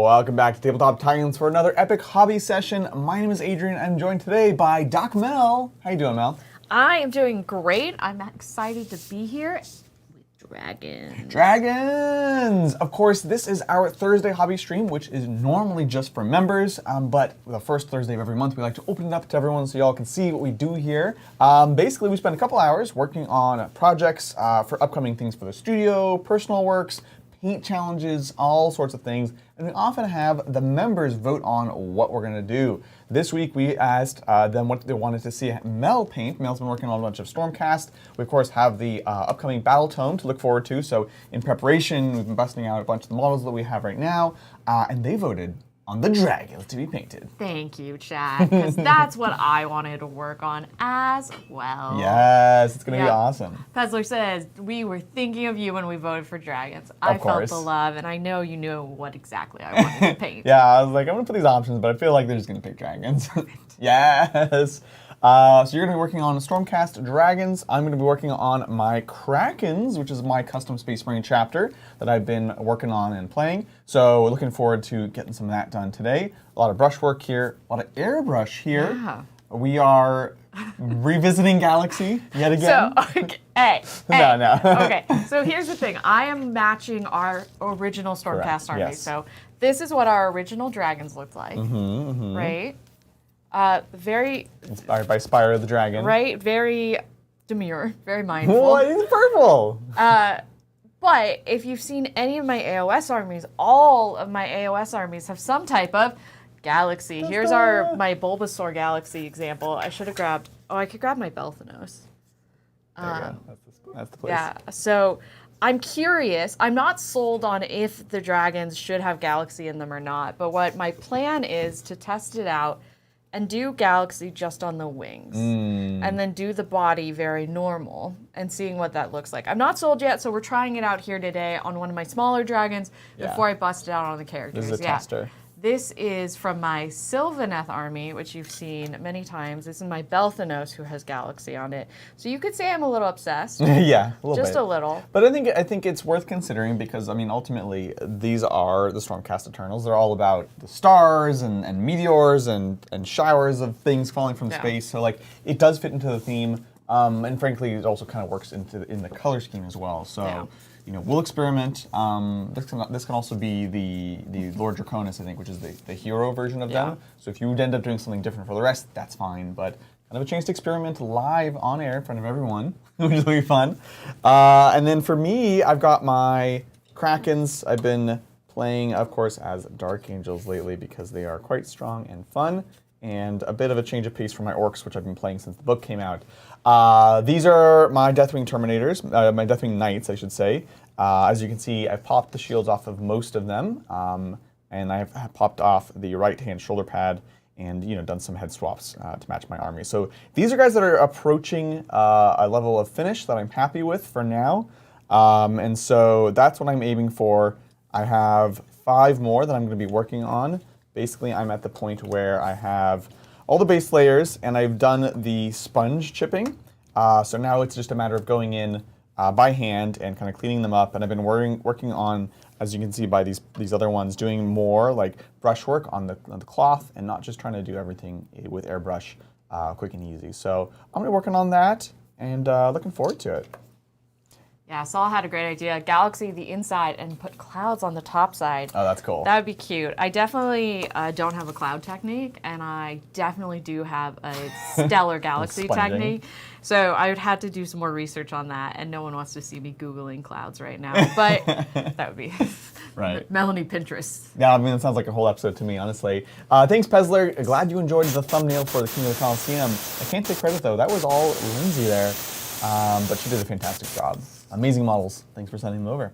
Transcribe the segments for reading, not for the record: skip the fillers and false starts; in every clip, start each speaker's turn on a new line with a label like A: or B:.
A: Welcome back to Tabletop Titans for another epic hobby session. My name is Adrian. I'm joined today by Doc Mel. How you doing, Mel?
B: I am doing great. I'm excited to be here with dragons.
A: Dragons! Of course, this is our Thursday hobby stream, which is normally just for members, but the first Thursday of every month, we like to open it up to everyone so y'all can see what we do here. Basically, we spend a couple hours working on projects for upcoming things for the studio, personal works, paint challenges, all sorts of things, and we often have the members vote on what we're going to do. This week we asked them what they wanted to see Mel paint. Mel's been working on a bunch of Stormcast. We of course have the upcoming Battletome to look forward to, so in preparation we've been busting out a bunch of the models that we have right now, and they voted on the dragons to be painted.
B: Thank you, Chad, because that's what I wanted to work on as well.
A: Yes, it's going to be awesome.
B: Pezzler says, we were thinking of you when we voted for dragons. I felt the love, and I know you knew what exactly I wanted to paint.
A: Yeah, I was like, I'm going to put these options, but I feel like they're just going to pick dragons. Yes. So you're going to be working on Stormcast Dragons. I'm going to be working on my Krakens, which is my custom Space Marine chapter that I've been working on and playing. So we're looking forward to getting some of that done today. A lot of brushwork here, a lot of airbrush here. Yeah. We are revisiting Galaxy yet again.
B: So, okay,
A: No.
B: Okay, so here's the thing. I am matching our original Stormcast army. Yes. So this is what our original dragons looked like, right? Very
A: inspired by Spire of the Dragon.
B: Right, very demure, very mindful.
A: What is purple?
B: But if you've seen any of my AOS armies, all of my AOS armies have some type of galaxy. Here's my Bulbasaur galaxy example. I should have grabbed. Oh, I could grab my Belthanos.
A: There you go. That's the place.
B: Yeah. So I'm curious. I'm not sold on if the dragons should have galaxy in them or not. But what my plan is to test it out and do galaxy just on the wings. And then do the body very normal and seeing what that looks like. I'm not sold yet, so we're trying it out here today on one of my smaller dragons before I bust it out on the characters.
A: This is a tester.
B: This is from my Sylvaneth army, which you've seen many times. This is my Belthanos, who has galaxy on it. So you could say I'm a little obsessed.
A: Yeah, a little bit.
B: Just a little.
A: But I think it's worth considering because, I mean, ultimately, these are the Stormcast Eternals. They're all about the stars and meteors and showers of things falling from space. So, like, it does fit into the theme. And frankly, it also kind of works in the color scheme as well. So, you know, we'll experiment. This can also be the Lord Draconis, I think, which is the hero version of them. So if you end up doing something different for the rest, that's fine. But kind of a chance to experiment live on air in front of everyone, which will be fun. And then for me, I've got my Krakens. I've been playing, of course, as Dark Angels lately because they are quite strong and fun. And a bit of a change of pace for my Orcs, which I've been playing since the book came out. These are my Deathwing Terminators, my Deathwing Knights, I should say. As you can see, I've popped the shields off of most of them, and I've popped off the right-hand shoulder pad and, you know, done some head swaps to match my army. So these are guys that are approaching a level of finish that I'm happy with for now, and so that's what I'm aiming for. I have 5 more that I'm going to be working on. Basically, I'm at the point where I have all the base layers, and I've done the sponge chipping. So now it's just a matter of going in by hand and kind of cleaning them up. And I've been working on, as you can see by these other ones, doing more like brushwork on the cloth and not just trying to do everything with airbrush quick and easy. So I'm going to be working on that and looking forward to it.
B: Yeah, Saul had a great idea. Galaxy the inside and put clouds on the top side.
A: Oh, that's cool.
B: That would be cute. I definitely don't have a cloud technique, and I definitely do have a stellar galaxy technique. So I would have to do some more research on that, and no one wants to see me Googling clouds right now. But that would be
A: right.
B: Melanie Pinterest.
A: Yeah, I mean, it sounds like a whole episode to me, honestly. Thanks, Pezzler. Glad you enjoyed the thumbnail for the King of the Coliseum. I can't take credit, though. That was all Lindsay there. But she did a fantastic job. Amazing models. Thanks for sending them over.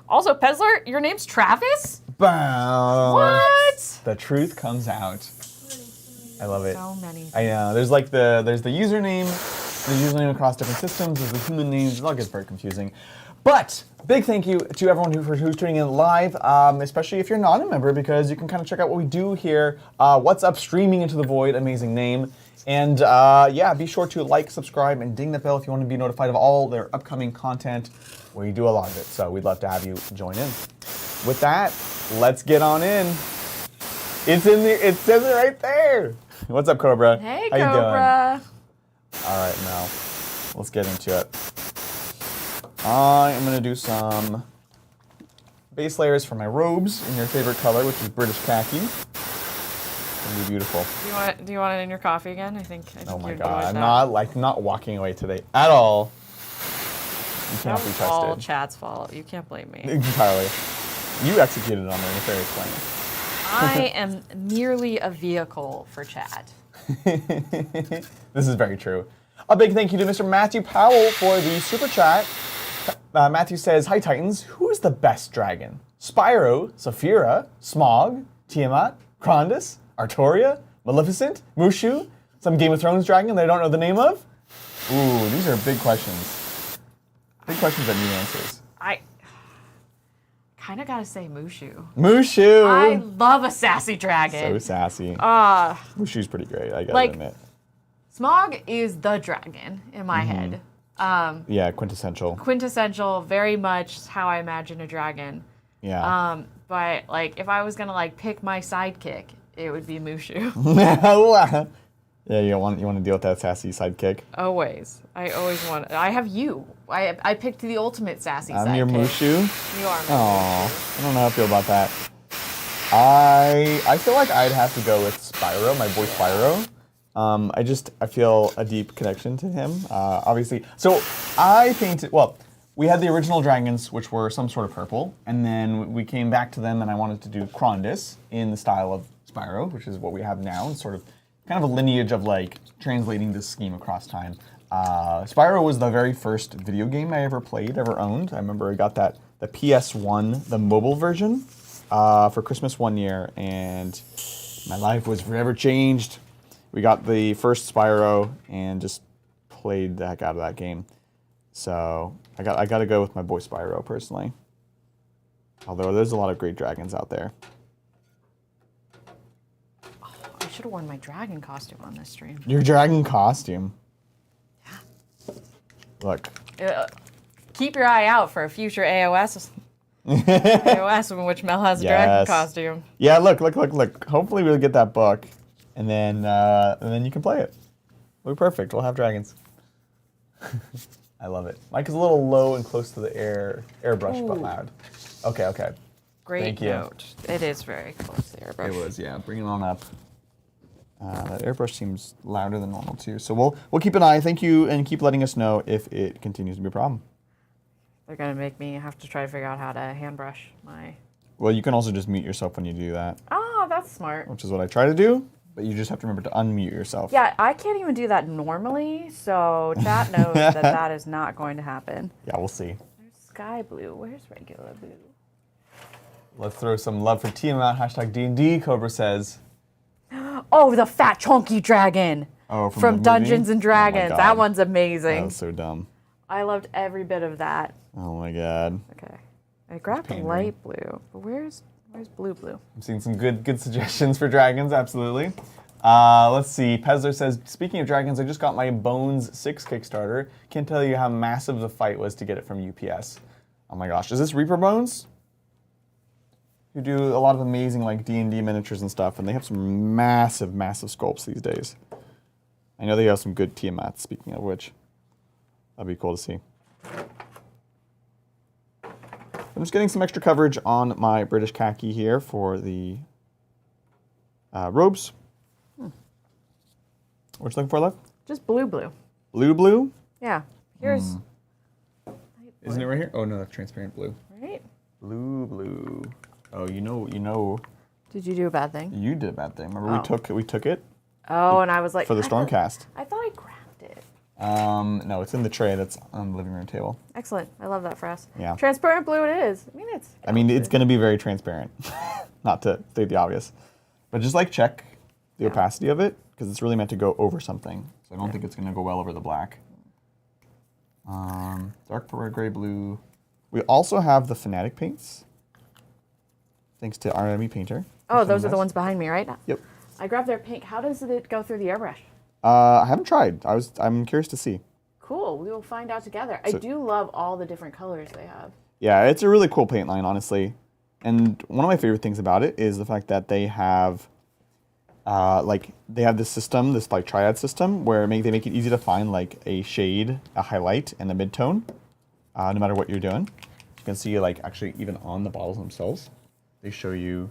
B: Also, Pezzler, your name's Travis?
A: Bow.
B: What?
A: The truth comes out. I love it.
B: So many.
A: I know. There's like there's the username across different systems. There's the human names. It all gets very confusing. But big thank you to everyone who's tuning in live, especially if you're not a member, because you can kind of check out what we do here. What's Up Streaming Into the Void, amazing name. And yeah, be sure to like, subscribe, and ding the bell if you want to be notified of all their upcoming content. We do a lot of it, so we'd love to have you join in. with that, let's get on in. It says it right there. What's up, Cobra?
B: Hey,
A: How you doing?
B: Cobra.
A: All right, Mel. Let's get into it. I am gonna do some base layers for my robes in your favorite color, which is British khaki. It's gonna be beautiful.
B: Do you want it in your coffee again? I think
A: Oh my
B: you're
A: God,
B: doing
A: I'm
B: that.
A: not walking away today at all. You
B: That
A: can't be
B: was all
A: trusted.
B: Chad's fault. You can't blame me.
A: Entirely. You executed on their nefarious plan.
B: I am merely a vehicle for Chad.
A: This is very true. A big thank you to Mr. Matthew Powell for the super chat. Matthew says, "Hi Titans, who is the best dragon? Spyro, Saphira, Smog, Tiamat, Krondus, Artoria, Maleficent, Mushu, some Game of Thrones dragon that I don't know the name of?" Ooh, these are big questions. Big questions that need answers.
B: I kind of gotta say Mushu.
A: Mushu!
B: I love a sassy dragon.
A: So sassy. Mushu's pretty great, I gotta
B: like-
A: admit.
B: Smog is the dragon in my head.
A: Yeah, quintessential.
B: Quintessential, very much how I imagine a dragon.
A: Yeah.
B: But like, if I was gonna like pick my sidekick, it would be Mushu.
A: Yeah, you want to deal with that sassy sidekick.
B: Always. I always want. I have you. I picked the ultimate sassy sidekick.
A: I'm your Mushu.
B: You are my
A: Aw, I don't know how I feel about that. I feel like I'd have to go with Spyro, my boy Spyro. I feel a deep connection to him, obviously. So I painted, well, we had the original dragons, which were some sort of purple, and then we came back to them and I wanted to do Krondus in the style of Spyro, which is what we have now, and sort of kind of a lineage of like translating this scheme across time. Spyro was the very first video game I ever played, ever owned. I remember I got the PS1, the mobile version, for Christmas one year, and my life was forever changed. We got the first Spyro and just played the heck out of that game. So I got to go with my boy Spyro personally. Although there's a lot of great dragons out there.
B: I should have worn my dragon costume on this stream.
A: Your dragon costume. Look.
B: Keep your eye out for a future AOS. AOS in which Mel has a dragon costume.
A: Yeah, look. Hopefully we'll get that book, and then you can play it. We're perfect. We'll have dragons. I love it. Mike is a little low and close to the airbrush, but loud. Okay.
B: Great
A: Thank you.
B: note. It is very close to the airbrush.
A: It was, yeah. Bring it on up. That airbrush seems louder than normal too. So we'll keep an eye. Thank you, and keep letting us know if it continues to be a problem.
B: They're gonna make me have to try to figure out how to hand brush my.
A: Well, you can also just mute yourself when you do that,
B: Oh, that's smart.
A: which is what I try to do. But you just have to remember to unmute yourself.
B: Yeah, I can't even do that normally, so chat knows that is not going to happen.
A: Yeah, we'll see.
B: There's sky blue. Where's regular blue?
A: Let's throw some love for Tiamat. Hashtag D&D. Cobra says.
B: Oh, the fat chunky dragon.
A: Oh,
B: from
A: the movie?
B: Dungeons and Dragons.
A: Oh my God.
B: That one's
A: That
B: amazing.
A: was so dumb.
B: I loved every bit of that.
A: Oh my God.
B: Okay, I grabbed
A: Pandering.
B: light blue, but where's blue?
A: I'm seeing some good suggestions for dragons. Absolutely. Let's see. Pezler says, speaking of dragons, I just got my Bones 6 Kickstarter. Can't tell you how massive the fight was to get it from UPS. Oh my gosh. Is this Reaper Bones? Who do a lot of amazing like D&D miniatures and stuff, and they have some massive sculpts these days. I know they have some good Tiamat, speaking of which. That'd be cool to see. I'm just getting some extra coverage on my British khaki here for the robes. What you looking for, love?
B: Just blue.
A: Blue?
B: Yeah. Here's.
A: Isn't it right here? Oh no, that's transparent blue.
B: Right.
A: Blue. Oh, you know.
B: Did you do a bad thing?
A: You did a bad thing. Remember we took it
B: Oh, and I was like.
A: for the Stormcast.
B: I thought I grabbed it.
A: No, it's in the tray that's on the living room table.
B: Excellent. I love that for us.
A: Yeah.
B: Transparent blue it is.
A: I mean, it's going to be very transparent. Not to state the obvious. But just like check the opacity of it, because it's really meant to go over something. So I don't think it's going to go well over the black. Dark gray blue. We also have the Fnatic paints. Thanks to RME Painter.
B: Oh, those are the ones behind me, right?
A: Yep.
B: I grabbed their pink. How does it go through the airbrush?
A: I haven't tried. I'm curious to see.
B: Cool. We will find out together.
A: So-
B: I do love all the different colors they have.
A: Yeah, it's a really cool paint line, honestly. And one of my favorite things about it is the fact that they have this system, this like triad system, where they make it easy to find like a shade, a highlight, and a midtone, no matter what you're doing. You can see like actually even on the bottles themselves, they show you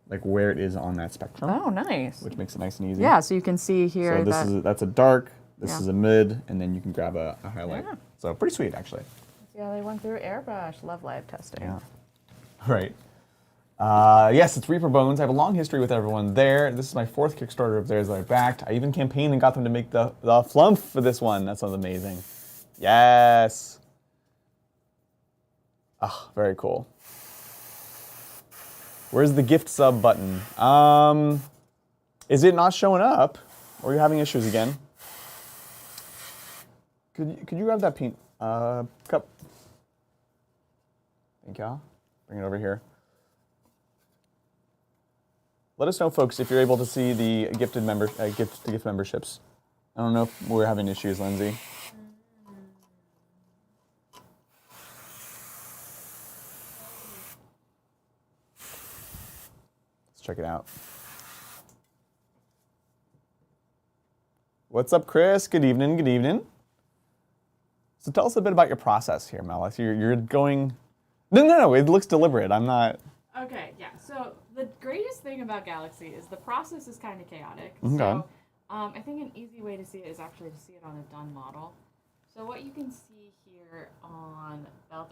A: like where it is on that spectrum.
B: Oh, nice.
A: Which makes it nice and easy.
B: Yeah, so you can see here
A: that's a dark, this is a mid, and then you can grab a highlight.
B: Yeah.
A: So pretty sweet actually.
B: See how they went through airbrush. Love live testing.
A: Yeah. Right. Yes, it's Reaper Bones. I have a long history with everyone there. This is my 4th Kickstarter of theirs that I backed. I even campaigned and got them to make the flump for this one. That sounds amazing. Yes. Ah, very cool. Where's the gift sub button? Is it not showing up? Or are you having issues again? Could you grab that paint cup? Thank y'all. Bring it over here. Let us know, folks, if you're able to see the gift memberships. I don't know if we're having issues, Lindsay. Let's check it out. What's up, Chris? Good evening. Good evening. So tell us a bit about your process here, Melis. You're going. No. It looks deliberate. I'm not.
B: Okay, yeah. So the greatest thing about Galaxy is the process is kind of chaotic.
A: Okay.
B: So I think an easy way to see it is actually to see it on a done model. So what you can see here on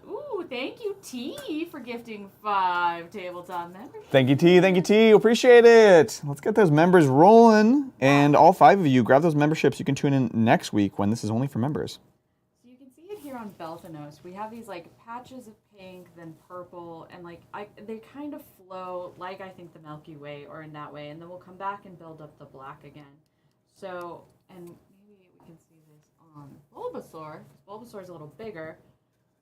B: Ooh, thank you, T, for gifting 5 Tabletop members.
A: Thank you, T. Thank you, T. Appreciate it. Let's get those members rolling. And all 5 of you, grab those memberships. You can tune in next week when this is only for members.
B: So you can see it here on Battletome. We have these like patches of pink, then purple, and like they kind of flow like I think the Milky Way or in that way, and then we'll come back and build up the black again. So, and maybe we can see this on Bulbasaur. Bulbasaur is a little bigger.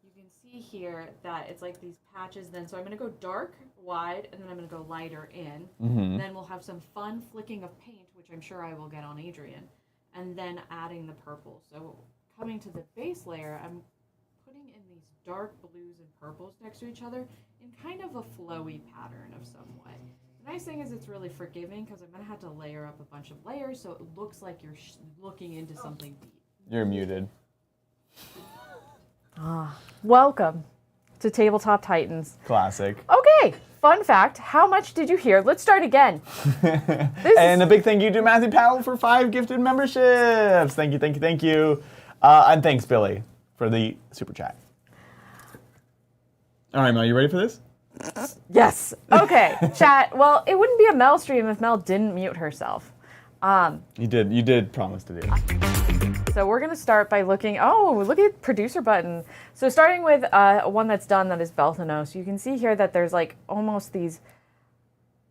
B: You can see here that it's like these patches then. So I'm going to go dark, wide, and then I'm going to go lighter in.
A: Mm-hmm.
B: Then we'll have some fun flicking of paint, which I'm sure I will get on Adrian, and then adding the purple. So coming to the base layer, I'm putting in these dark blues and purples next to each other in kind of a flowy pattern of some way. The nice thing is it's really forgiving because I'm going to have to layer up a bunch of layers so it looks like you're looking into something deep.
A: You're muted.
B: Welcome to Tabletop Titans.
A: Classic.
B: Okay, fun fact. How much did you hear? Let's start again.
A: And a big thank you to Matthew Powell for 5 gifted memberships. Thank you. And thanks, Billy, for the super chat. All right, Mel, you ready for this?
B: Yes. Okay, chat. Well, it wouldn't be a Mel stream if Mel didn't mute herself.
A: You did promise to do it.
B: So we're going to start by looking, look at producer button. So starting with one that's done, that is Battletome. So you can see here that there's like almost these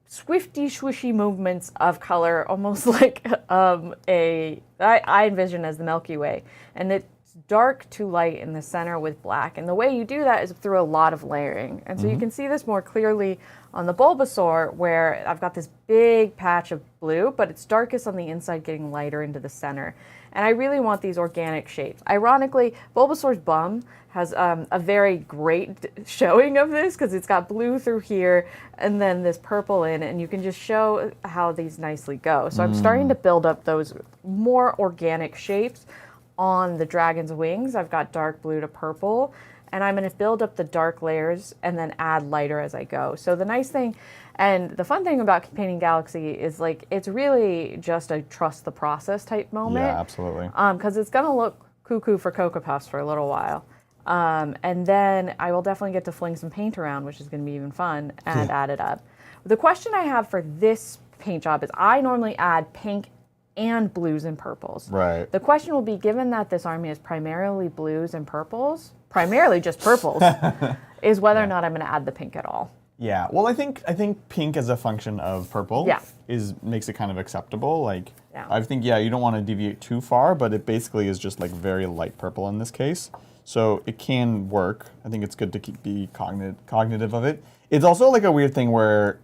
B: swifty, swishy movements of color, almost like I envision as the Milky Way. And it's dark to light in the center with black. And the way you do that is through a lot of layering. And so you can see this more clearly on the Bulbasaur, where I've got this big patch of blue, but it's darkest on the inside, getting lighter into the center. And I really want these organic shapes. Ironically, Bulbasaur's bum has a very great showing of this because it's got blue through here and then this purple in, and you can just show how these nicely go. So I'm starting to build up those more organic shapes on the dragon's wings. I've got dark blue to purple, and I'm going to build up the dark layers and then add lighter as I go. So the nice thing and the fun thing about painting Galaxy is like it's really just a trust the process type moment.
A: Yeah, absolutely.
B: Because it's going to look cuckoo for Cocoa Puffs for a little while. And then I will definitely get to fling some paint around, which is going to be even fun, and add it up. The question I have for this paint job is I normally add pink and blues and purples.
A: Right.
B: The question will be, given that this army is primarily blues and purples, primarily just purples, is whether or not I'm going to add the pink at all.
A: Yeah. Well, I think pink as a function of purple makes it kind of acceptable. Like I think you don't want to deviate too far, but it basically is just like very light purple in this case. So it can work. I think it's good to be cognitive of it. It's also like a weird thing where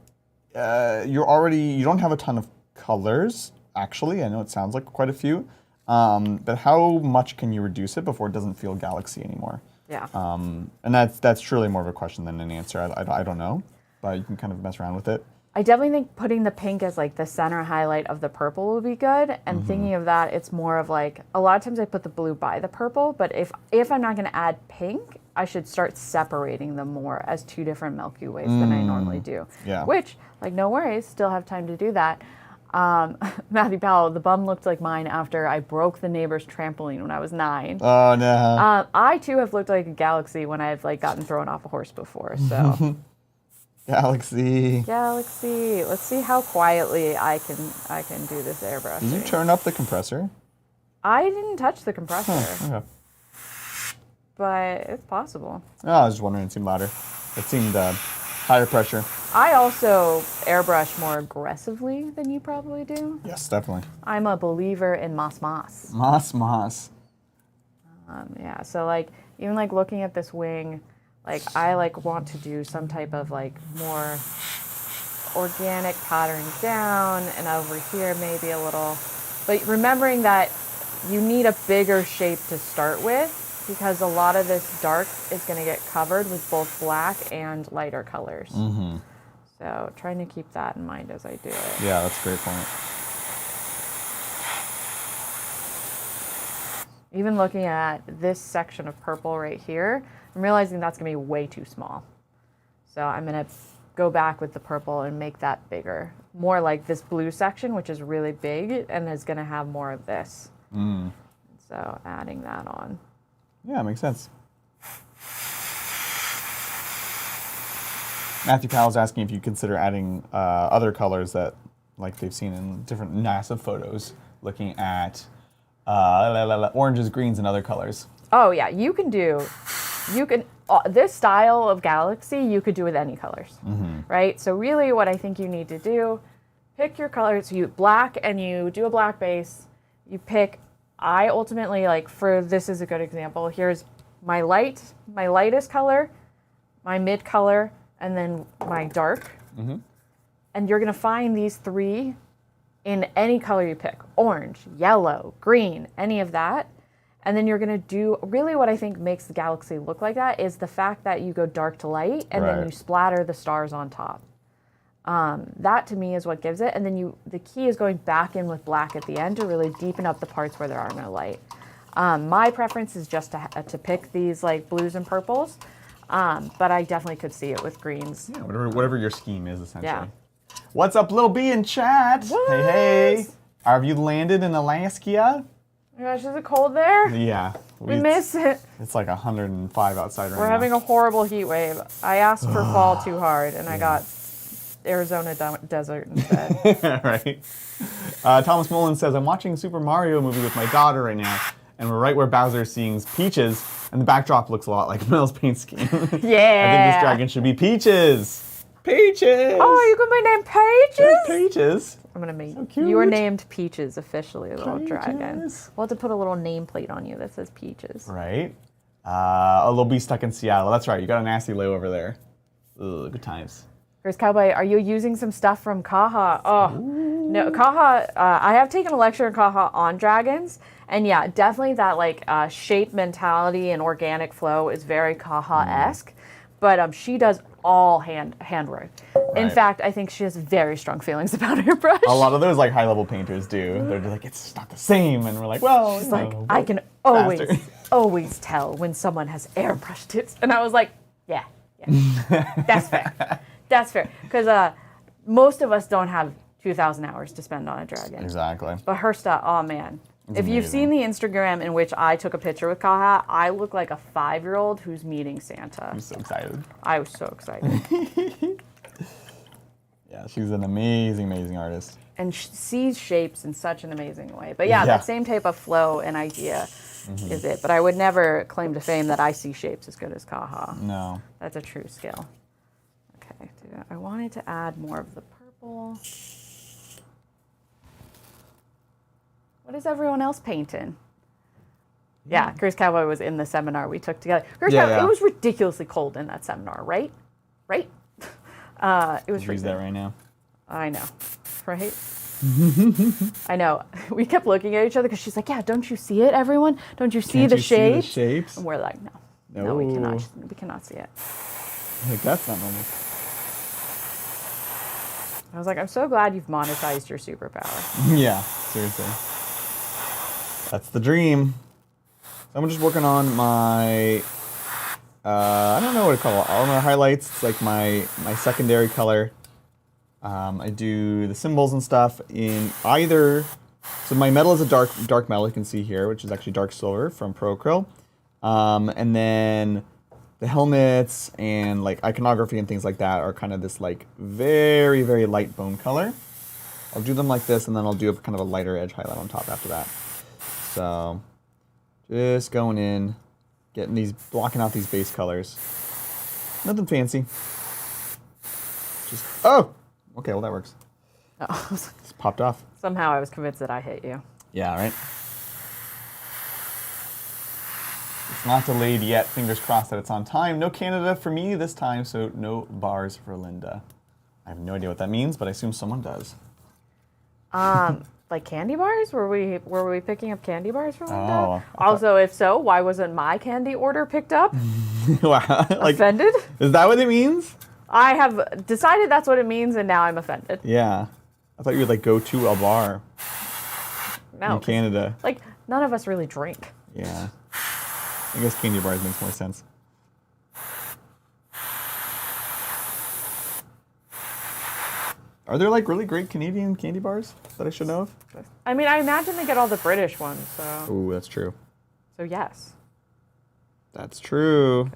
A: you don't have a ton of colors. Actually, I know it sounds like quite a few, but how much can you reduce it before it doesn't feel Galaxy anymore?
B: Yeah.
A: And that's truly more of a question than an answer. I don't know, but you can kind of mess around with it.
B: I definitely think putting the pink as like the center highlight of the purple would be good. And thinking of that, it's more of like, a lot of times I put the blue by the purple, but if I'm not going to add pink, I should start separating them more as two different Milky Ways than I normally do.
A: Yeah.
B: Which, like, no worries, still have time to do that. Matthew Powell, the bum looked like mine after I broke the neighbor's trampoline when I was 9.
A: Oh, no.
B: I too have looked like a galaxy when I've like gotten thrown off a horse before, so.
A: Galaxy.
B: Galaxy. Let's see how quietly I can do this airbrush.
A: Did you turn up the compressor?
B: I didn't touch the compressor,
A: Okay.
B: but it's possible.
A: Oh, I was just wondering. It seemed louder. It seemed higher pressure.
B: I also airbrush more aggressively than you probably do.
A: Yes, definitely.
B: I'm a believer in moss.
A: Moss.
B: Yeah, so like even like looking at this wing, like I like want to do some type of like more organic patterning down, and over here maybe a little, but remembering that you need a bigger shape to start with because a lot of this dark is going to get covered with both black and lighter colors. So trying to keep that in mind as I do it.
A: Yeah, that's a great point.
B: Even looking at this section of purple right here, I'm realizing that's going to be way too small. So I'm going to go back with the purple and make that bigger. More like this blue section, which is really big and is going to have more of this. So adding that on.
A: Yeah, makes sense. Matthew Powell's asking if you consider adding other colors that, like they've seen in different NASA photos, looking at oranges, greens, and other colors.
B: Oh yeah, you can this style of galaxy you could do with any colors, right? So really what I think you need to do, pick your colors, you black, and you do a black base, you pick, I ultimately like, for this is a good example, here's my lightest color, my mid color, and then my dark. And you're gonna find these 3 in any color you pick, orange, yellow, green, any of that. And then you're gonna do, really what I think makes the galaxy look like that is the fact that you go dark to light and then you splatter the stars on top. That to me is what gives it. And then the key is going back in with black at the end to really deepen up the parts where there are no light. My preference is just to pick these like blues and purples, but I definitely could see it with greens.
A: Yeah, whatever your scheme is, essentially.
B: Yeah.
A: What's up, Little B in chat?
B: What?
A: Hey. Have you landed in Alaska?
B: Oh my gosh, is it cold there?
A: Yeah.
B: We miss it.
A: It's like 105 outside right now.
B: We're having a horrible heat wave. I asked for fall too hard, and I got Arizona desert instead.
A: Right. Thomas Mullen says, I'm watching Super Mario movie with my daughter right now, and we're right where Bowser sings Peaches, and the backdrop looks a lot like Mel's paint scheme.
B: Yeah.
A: I think this dragon should be Peaches. Peaches!
B: Oh, you can be named Peaches?
A: Peaches.
B: I'm going to make
A: So cute.
B: you are named Peaches officially, little dragon.
A: Peaches.
B: We'll have to put a little nameplate on you that says Peaches.
A: Right. A little B stuck in Seattle. That's right. You got a nasty lay over there. Ugh, good times.
B: Chris Cowboy, are you using some stuff from Kaha? Oh, no, Kaha, I have taken a lecture in Kaha on dragons. And yeah, definitely that like shape mentality and organic flow is very Kaha-esque. But she does all handwork. In
A: Right.
B: fact, I think she has very strong feelings about her brush.
A: A lot of those like high-level painters do. They're just like, it's not the same, and we're like, well,
B: She's
A: you
B: like,
A: know,
B: I can
A: faster.
B: always tell when someone has airbrushed it. And I was like, yeah, that's fair. That's fair. Because most of us don't have 2,000 hours to spend on a dragon.
A: Exactly.
B: But her stuff, oh man.
A: It's
B: If you've
A: amazing.
B: seen the Instagram in which I took a picture with Kaha, I look like a 5-year-old who's meeting Santa.
A: I'm so excited.
B: I was so excited.
A: Yeah, she's an amazing, amazing artist.
B: And sees shapes in such an amazing way. But yeah, that same type of flow and idea is it. But I would never claim to fame that I see shapes as good as Kaha.
A: No.
B: That's a true skill. Okay, I wanted to add more of the purple. What is everyone else painting? Yeah, Chris Cowboy was in the seminar we took together. Chris Cowboy,
A: yeah.
B: It was ridiculously cold in that seminar, right? Right? It was
A: Use
B: freezing.
A: that right now.
B: I know, right? I know. We kept looking at each other because she's like, yeah, don't you see it, everyone? Don't you see
A: Can't
B: the
A: you see the
B: shapes?
A: shapes?
B: And we're like, no. No, we cannot.
A: Oh.
B: We cannot see it.
A: Like, that's not normal.
B: I was like, I'm so glad you've monetized your superpower.
A: Yeah, seriously. That's the dream. I'm just working on my, I don't know what to call it, armor highlights. It's like my secondary color. I do the symbols and stuff in either, so my metal is a dark metal, you can see here, which is actually dark silver from Pro Acryl. And then the helmets and like iconography and things like that are kind of this like very, very light bone color. I'll do them like this, and then I'll do a kind of a lighter edge highlight on top after that. So just going in, blocking out these base colors. Nothing fancy. Just, oh! Okay, well that works.
B: Oh.
A: Just popped off.
B: Somehow I was convinced that I hit you.
A: Yeah, right? It's not delayed yet. Fingers crossed that it's on time. No Canada for me this time, so no bars for Linda. I have no idea what that means, but I assume someone does.
B: Like candy bars? Were we picking up candy bars from Linda?
A: Oh,
B: Also, if so, why wasn't my candy order picked up?
A: Wow. Like,
B: Offended?
A: is that what it means?
B: I have decided that's what it means, and now I'm offended.
A: Yeah. I thought you would like go to a bar
B: No,
A: in Canada.
B: like none of us really drink.
A: Yeah. I guess candy bars makes more sense. Are there like really great Canadian candy bars that I should know of?
B: I mean, I imagine they get all the British ones, so
A: Ooh, that's true.
B: yes.
A: That's true.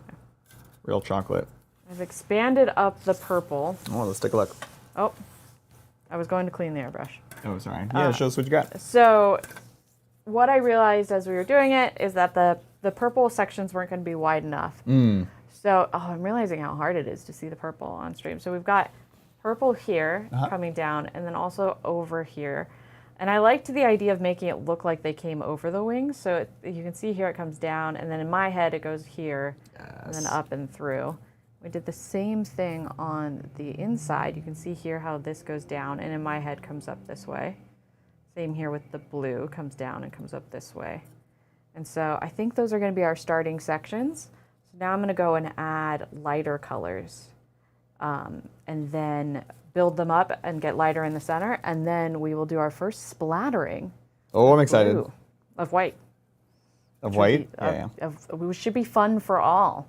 A: Real chocolate.
B: I've expanded up the purple.
A: Oh, let's take a look.
B: Oh, I was going to clean the airbrush.
A: Oh, sorry. Yeah, show us what you got.
B: So what I realized as we were doing it is that the purple sections weren't going to be wide enough. So, I'm realizing how hard it is to see the purple on stream. So we've got purple here coming down, and then also over here. And I liked the idea of making it look like they came over the wings. So you can see here it comes down, and then in my head it goes here, and then up and through. We did the same thing on the inside. You can see here how this goes down, and in my head comes up this way. Same here with the blue, comes down and comes up this way. And so I think those are going to be our starting sections. So now I'm going to go and add lighter colors, and then build them up and get lighter in the center, and then we will do our first splattering.
A: Oh, I'm excited.
B: Blue, of white.
A: Of white?
B: It should be fun for all.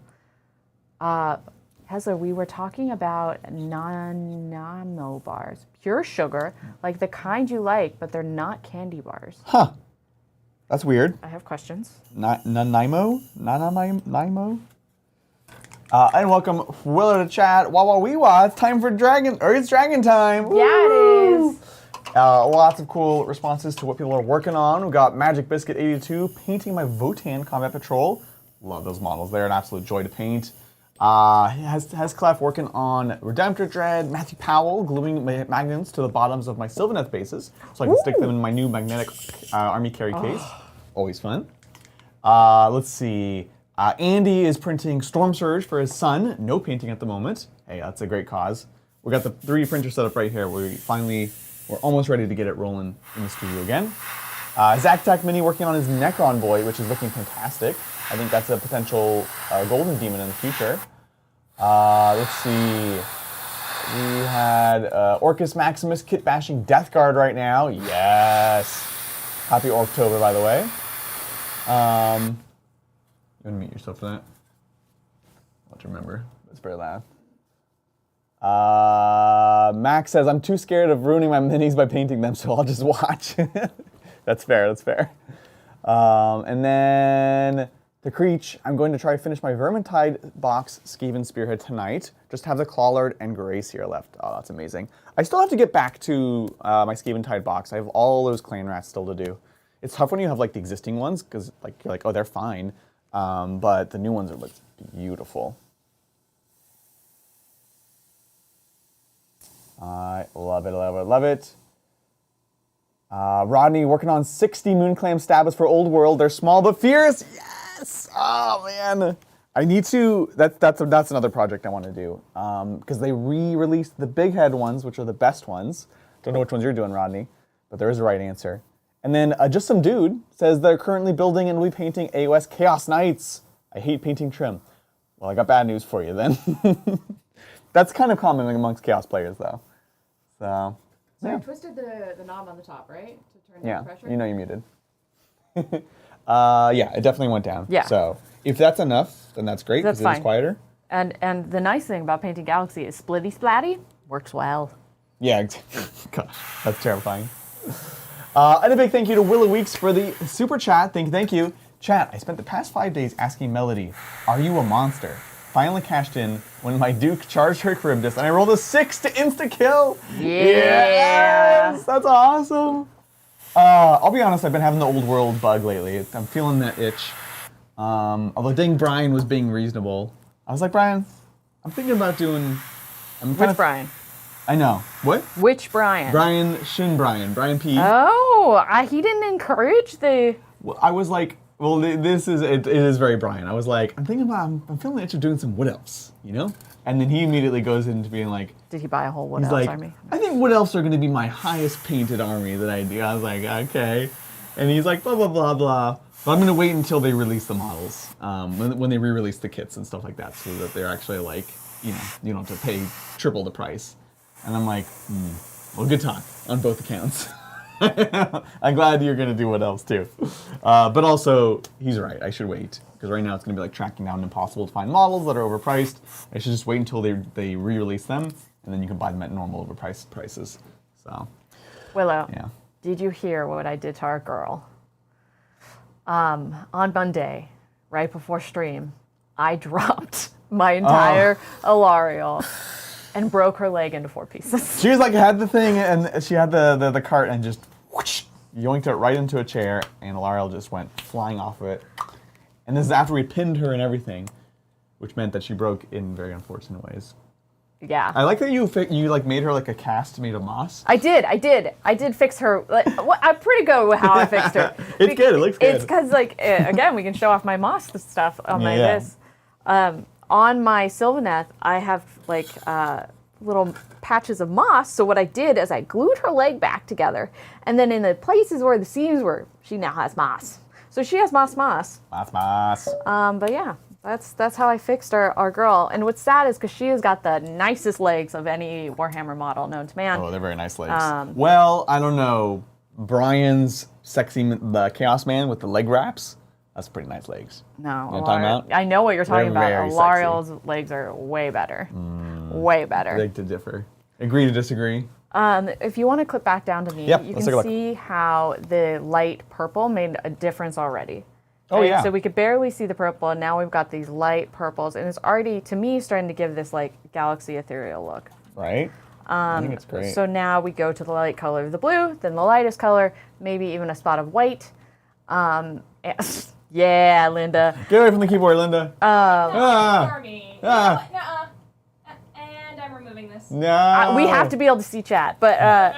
B: Hezler, we were talking about nano bars. Pure sugar, like the kind you like, but they're not candy bars.
A: Huh. That's weird.
B: I have questions.
A: Nanaimo? Nanaimo? And welcome Willa to chat. Wah, it's time for it's dragon time.
B: Yeah,
A: Woo!
B: it is.
A: Lots of cool responses to what people are working on. We've got Magic Biscuit 82 painting my Votan Combat Patrol. Love those models. They're an absolute joy to paint. Has Clef working on Redemptor Dread. Matthew Powell gluing magnets to the bottoms of my Sylvaneth bases so I can stick them in my new magnetic army carry case. Always fun. Let's see. Andy is printing Storm Surge for his son. No painting at the moment. Hey, that's a great cause. We got the 3D printer set up right here. We're almost ready to get it rolling in the studio again. Zactac Mini working on his Necron Boy, which is looking fantastic. I think that's a potential Golden Demon in the future. Let's see. We had Orcus Maximus kit bashing Death Guard right now. Yes. Happy October, by the way. You want to mute yourself for that? I'll have to remember. It's very loud. Max says, I'm too scared of ruining my minis by painting them, so I'll just watch. That's fair, that's fair. And then the Creech, I'm going to try to finish my Vermintide box Skaven Spearhead tonight. Just have the Clawlord and Gracier left. Oh, that's amazing. I still have to get back to my Skaventide box. I have all those Clan Rats still to do. It's tough when you have like the existing ones, because like you're like, oh, they're fine. But the new ones are like beautiful. I love it, love it, love it. Rodney working on 60 Moonclam Stabbas for Old World. They're small but fierce. Yes! Oh man, I need to. That's another project I want to do because they re-released the big head ones, which are the best ones. Don't know which ones you're doing, Rodney, but there is a right answer. And then just some dude says they're currently building and repainting AOS Chaos Knights. I hate painting trim. Well, I got bad news for you then. That's kind of common amongst Chaos players, though. So
B: I twisted the knob on the top, right? To turn down the pressure?
A: You know you're muted. Yeah, it definitely went down.
B: Yeah.
A: So if that's enough, then that's great because
B: That's
A: it is quieter.
B: And the nice thing about painting Galaxy is splitty splatty works well.
A: Yeah, gosh, that's terrifying. And a big thank you to Willow Weeks for the super chat. Thank you. Chat, I spent the past 5 days asking Melody, are you a monster? Finally cashed in when my Duke charged her Charybdis and I rolled a 6 to insta-kill.
B: Yeah.
A: Yes! That's awesome. I'll be honest, I've been having the old world bug lately. I'm feeling that itch. Although dang Brian was being reasonable. I was like, Brian, I'm thinking about doing...
B: Which Brian?
A: I know. What?
B: Which Brian?
A: Brian P.
B: Oh, he didn't encourage the...
A: Well, I was like, well, this is, it is very Brian. I was like, I'm thinking about, I'm feeling the itch of doing some wood elves, you know? And then he immediately goes into being like...
B: Did he buy a whole wood
A: elf
B: elf army?
A: I think wood elves are going to be my highest painted army that I do. I was like, okay. And he's like, blah, blah, blah, blah. But I'm going to wait until they release the models, when they re-release the kits and stuff like that, so that they're actually like, you don't have to pay triple the price. And I'm like, well, good talk on both accounts. I'm glad you're going to do wood elves too. But also, he's right, I should wait. Because right now it's going to be like tracking down impossible to find models that are overpriced. I should just wait until they re-release them, and then you can buy them at normal overpriced prices. So,
B: Willow,
A: yeah.
B: Did you hear what I did to our girl? On Monday, right before stream, I dropped my entire Alariel and broke her leg into 4 pieces.
A: She was like, had the thing, and she had the cart, and just whoosh, yoinked it right into a chair, and Alariel just went flying off of it. And this is after we pinned her and everything, which meant that she broke in very unfortunate ways.
B: Yeah.
A: I like that you like made her like a cast made of moss.
B: I did fix her. Like, I'm pretty good with how I fixed her.
A: It's good. It looks good.
B: It's because, like, again, we can show off my moss stuff on my this. On my Sylvaneth, I have like little patches of moss. So what I did is I glued her leg back together, and then in the places where the seams were, she now has moss. So she has moss.
A: Moss.
B: But yeah. That's how I fixed our girl. And what's sad is because she has got the nicest legs of any Warhammer model known to man.
A: Oh, they're very nice legs. Well, I don't know. Brian's the Chaos Man with the leg wraps, that's pretty nice legs.
B: No,
A: you know what I'm talking about?
B: I know what you're talking
A: They're
B: about.
A: very
B: Alariel's legs are way better. Way better.
A: Beg to differ. Agree to disagree.
B: If you want to click back down to me, you can see how the light purple made a difference already.
A: Oh,
B: right?
A: yeah.
B: So we could barely see the purple, and now we've got these light purples, and it's already, to me, starting to give this like galaxy ethereal look.
A: Right? I think it's great.
B: So now we go to the light color of the blue, then the lightest color, maybe even a spot of white. Yeah, Linda.
A: Get away from the keyboard, Linda.
C: And I'm removing this.
A: No.
B: We have to be able to see chat, but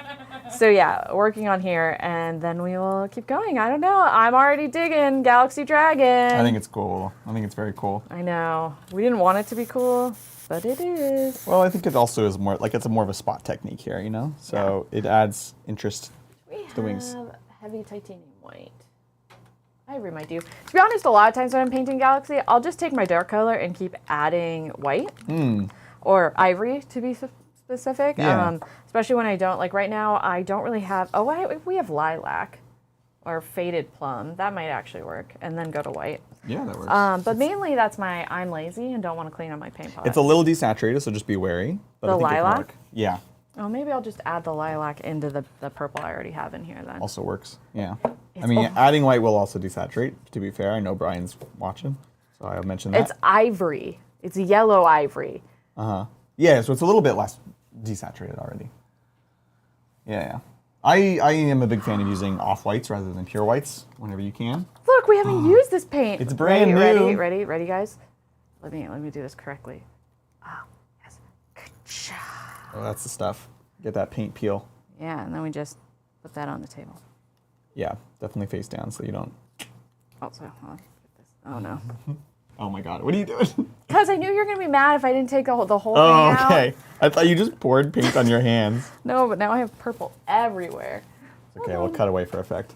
B: so yeah, working on here, and then we will keep going. I don't know. I'm already digging Galaxy Dragon.
A: I think it's cool. I think it's very cool.
B: I know. We didn't want it to be cool, but it is.
A: Well, I think it also is more like it's more of a spot technique here, you know? So it adds interest to the wings.
B: We have heavy titanium white. Ivory might do. To be honest, a lot of times when I'm painting Galaxy, I'll just take my dark color and keep adding white. Or ivory, to be specific.
A: Yeah.
B: Especially when I don't, like right now, I don't really have, we have lilac or faded plum. That might actually work. And then go to white.
A: Yeah, that works.
B: But mainly that's I'm lazy and don't want to clean up my paint pot.
A: It's a little desaturated, so just be wary. But
B: The
A: I think it can
B: lilac?
A: work. Yeah.
B: Oh, maybe I'll just add the lilac into the purple I already have in here then.
A: Also works. Yeah. I mean, adding white will also desaturate, to be fair. I know Brian's watching, so I mentioned that.
B: It's ivory. It's yellow ivory.
A: Yeah, so it's a little bit less desaturated already. Yeah. I am a big fan of using off-whites rather than pure whites whenever you can.
B: Look, we haven't used this paint.
A: It's brand new.
B: Ready, guys? Let me do this correctly. Oh, yes. Good job.
A: Oh, that's the stuff. Get that paint peel.
B: Yeah, and then we just put that on the table.
A: Yeah, definitely face down so you don't...
B: Oh, sorry. Hold on. Oh, no.
A: Oh my god, what are you doing?
B: Because I knew you were going to be mad if I didn't take the whole thing
A: Oh,
B: out.
A: okay. I thought you just poured paint on your hands.
B: No, but now I have purple everywhere.
A: Okay, we'll cut away for effect.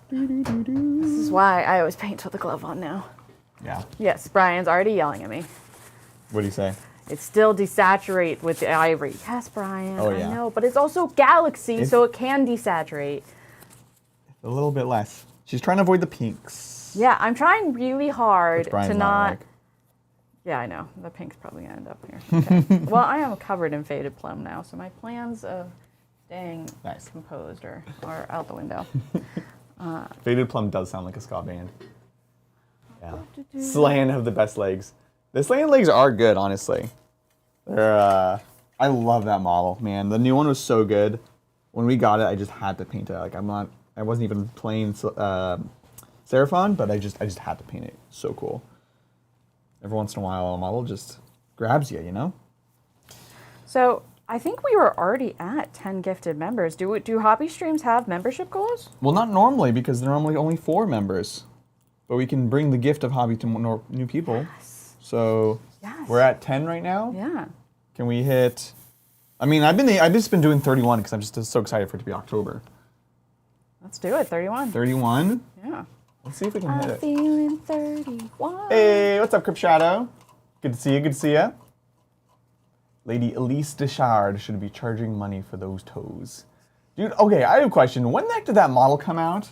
B: This is why I always paint with the glove on now.
A: Yeah.
B: Yes, Brian's already yelling at me.
A: What do you say?
B: It's still desaturate with the ivory. Yes, Brian,
A: Oh, yeah.
B: I know, but it's also galaxy, so it can desaturate.
A: A little bit less. She's trying to avoid the pinks.
B: Yeah, I'm trying really hard
A: Which Brian's
B: to
A: not
B: not. Yeah, I know. The pink's probably gonna end up here. Okay. Well, I am covered in faded plum now, so my plans of staying
A: Nice.
B: composed are out the window.
A: Faded Plum does sound like a ska band. Yeah. Slan have the best legs. The Slan legs are good, honestly. They're, I love that model, man. The new one was so good. When we got it, I just had to paint it. Like, I wasn't even playing Seraphon, but I just had to paint it. So cool. Every once in a while, a model just grabs you, you know?
B: So I think we were already at 10 gifted members. Do hobby streams have membership goals?
A: Well, not normally, because they're normally only 4 members. But we can bring the gift of hobby to more new people.
B: Yes.
A: So
B: Yes.
A: we're at 10 right now.
B: Yeah.
A: Can we hit? I mean, I've just been doing 31 because I'm just so excited for it to be October.
B: Let's do it. 31.
A: 31.
B: Yeah.
A: Let's see if we can hit
B: I'm
A: it.
B: feeling 31.
A: Hey, what's up, Crypt Shadow? Good to see you. Good to see you. Lady Elise Deschard should be charging money for those toes. Dude, okay, I have a question. When the heck did that model come out?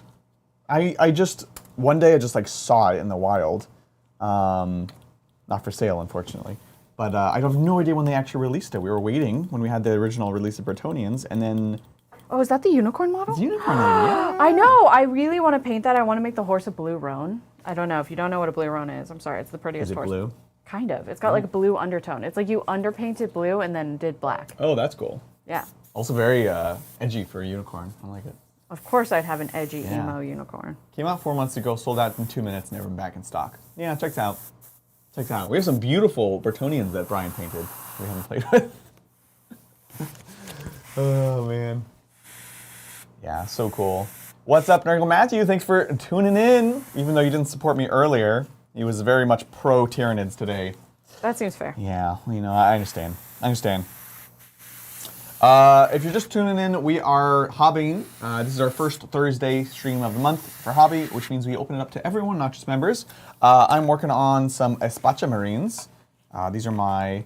A: I just, one day I just like saw it in the wild. Not for sale, unfortunately. But I have no idea when they actually released it. We were waiting when we had the original release of Bretonnians, and then...
B: Oh, is that the unicorn model?
A: It's Unicorn Lady, yeah.
B: I know. I really want to paint that. I want to make the horse a blue roan. I don't know. If you don't know what a blue roan is, I'm sorry. It's the prettiest
A: Is it
B: horse.
A: blue?
B: Kind of. It's got like a blue undertone. It's like you underpainted blue and then did black.
A: Oh, that's cool.
B: Yeah.
A: Also very edgy for a unicorn. I like it.
B: Of course I'd have an edgy
A: Yeah.
B: emo unicorn.
A: Came out 4 months ago, sold out in 2 minutes, never been back in stock. Yeah, checks out. Checks out. We have some beautiful Bretonnians that Brian painted we haven't played with. Oh, man. Yeah, so cool. What's up, Nurgle Matthew? Thanks for tuning in. Even though you didn't support me earlier, he was very much pro Tyranids today.
B: That seems fair.
A: Yeah, you know, I understand. I understand. If you're just tuning in, we are hobbying. This is our first Thursday stream of the month for hobby, which means we open it up to everyone, not just members. I'm working on some Espacha Marines. These are my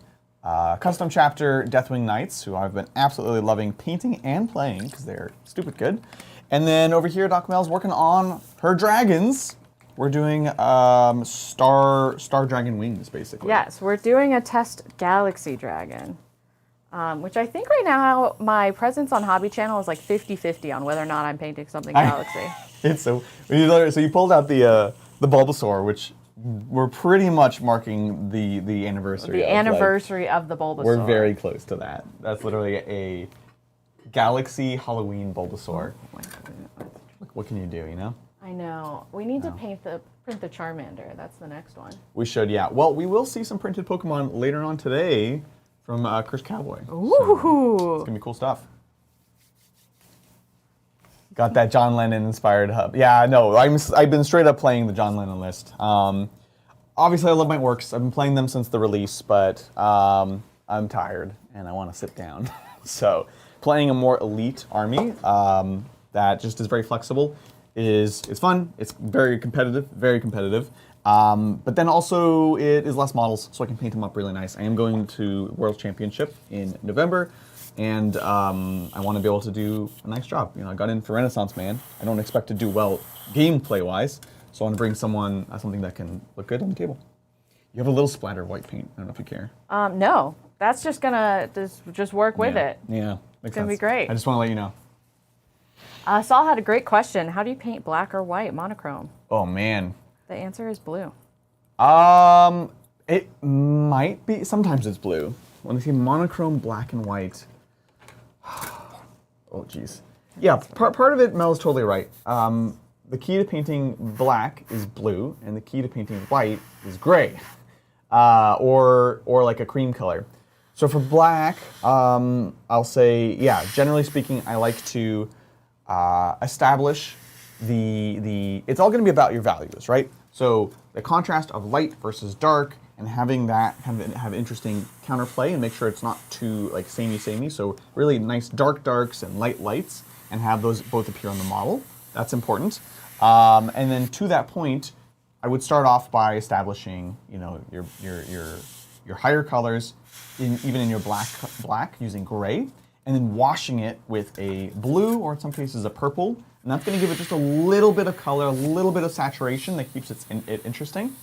A: custom chapter Deathwing Knights, who I've been absolutely loving painting and playing because they're stupid good. And then over here, Doc Mel's working on her dragons. We're doing Star Dragon Wings, basically.
B: Yes, we're doing a test Galaxy Dragon, which I think right now my presence on Hobby Channel is like 50-50 on whether or not I'm painting something Galaxy.
A: It's so you pulled out the Bulbasaur, which we're pretty much marking the anniversary.
B: The anniversary of the Bulbasaur.
A: We're very close to that. That's literally a Galaxy Halloween Bulbasaur. Look, what can you do, you know?
B: I know. We need to print the Charmander. That's the next one.
A: We should, yeah. Well, we will see some printed Pokemon later on today from Chris Cowboy.
B: Ooh.
A: So it's gonna be cool stuff. Got that John Lennon inspired hub. Yeah, no, I've been straight up playing the John Lennon list. Obviously, I love my works. I've been playing them since the release, but I'm tired and I want to sit down. So playing a more elite army that just is very flexible it's fun. It's very competitive, but then also it is less models, so I can paint them up really nice. I am going to World Championship in November, and I want to be able to do a nice job. You know, I got in for Renaissance Man. I don't expect to do well gameplay-wise, so I want to bring something that can look good on the table. You have a little splatter of white paint. I don't know if you care.
B: No, that's just gonna just work with it.
A: Yeah, makes
B: gonna be
A: sense.
B: great.
A: I just want to let you know.
B: Saul had a great question. How do you paint black or white monochrome?
A: Oh man.
B: The answer is blue.
A: It might be. Sometimes it's blue. When they say monochrome, black and white. Oh, geez. Yeah, part of it, Mel is totally right. The key to painting black is blue, and the key to painting white is gray, or like a cream color. So for black, I'll say, yeah. Generally speaking, I like to establish the. It's all going to be about your values, right? So the contrast of light versus dark, and having that have interesting counterplay, and make sure it's not too like samey. So really nice dark darks and light lights, and have those both appear on the model. That's important. And then to that point, I would start off by establishing, your higher colors, even in your black using gray, and then washing it with a blue or in some cases a purple, and that's going to give it just a little bit of color, a little bit of saturation that keeps it interesting.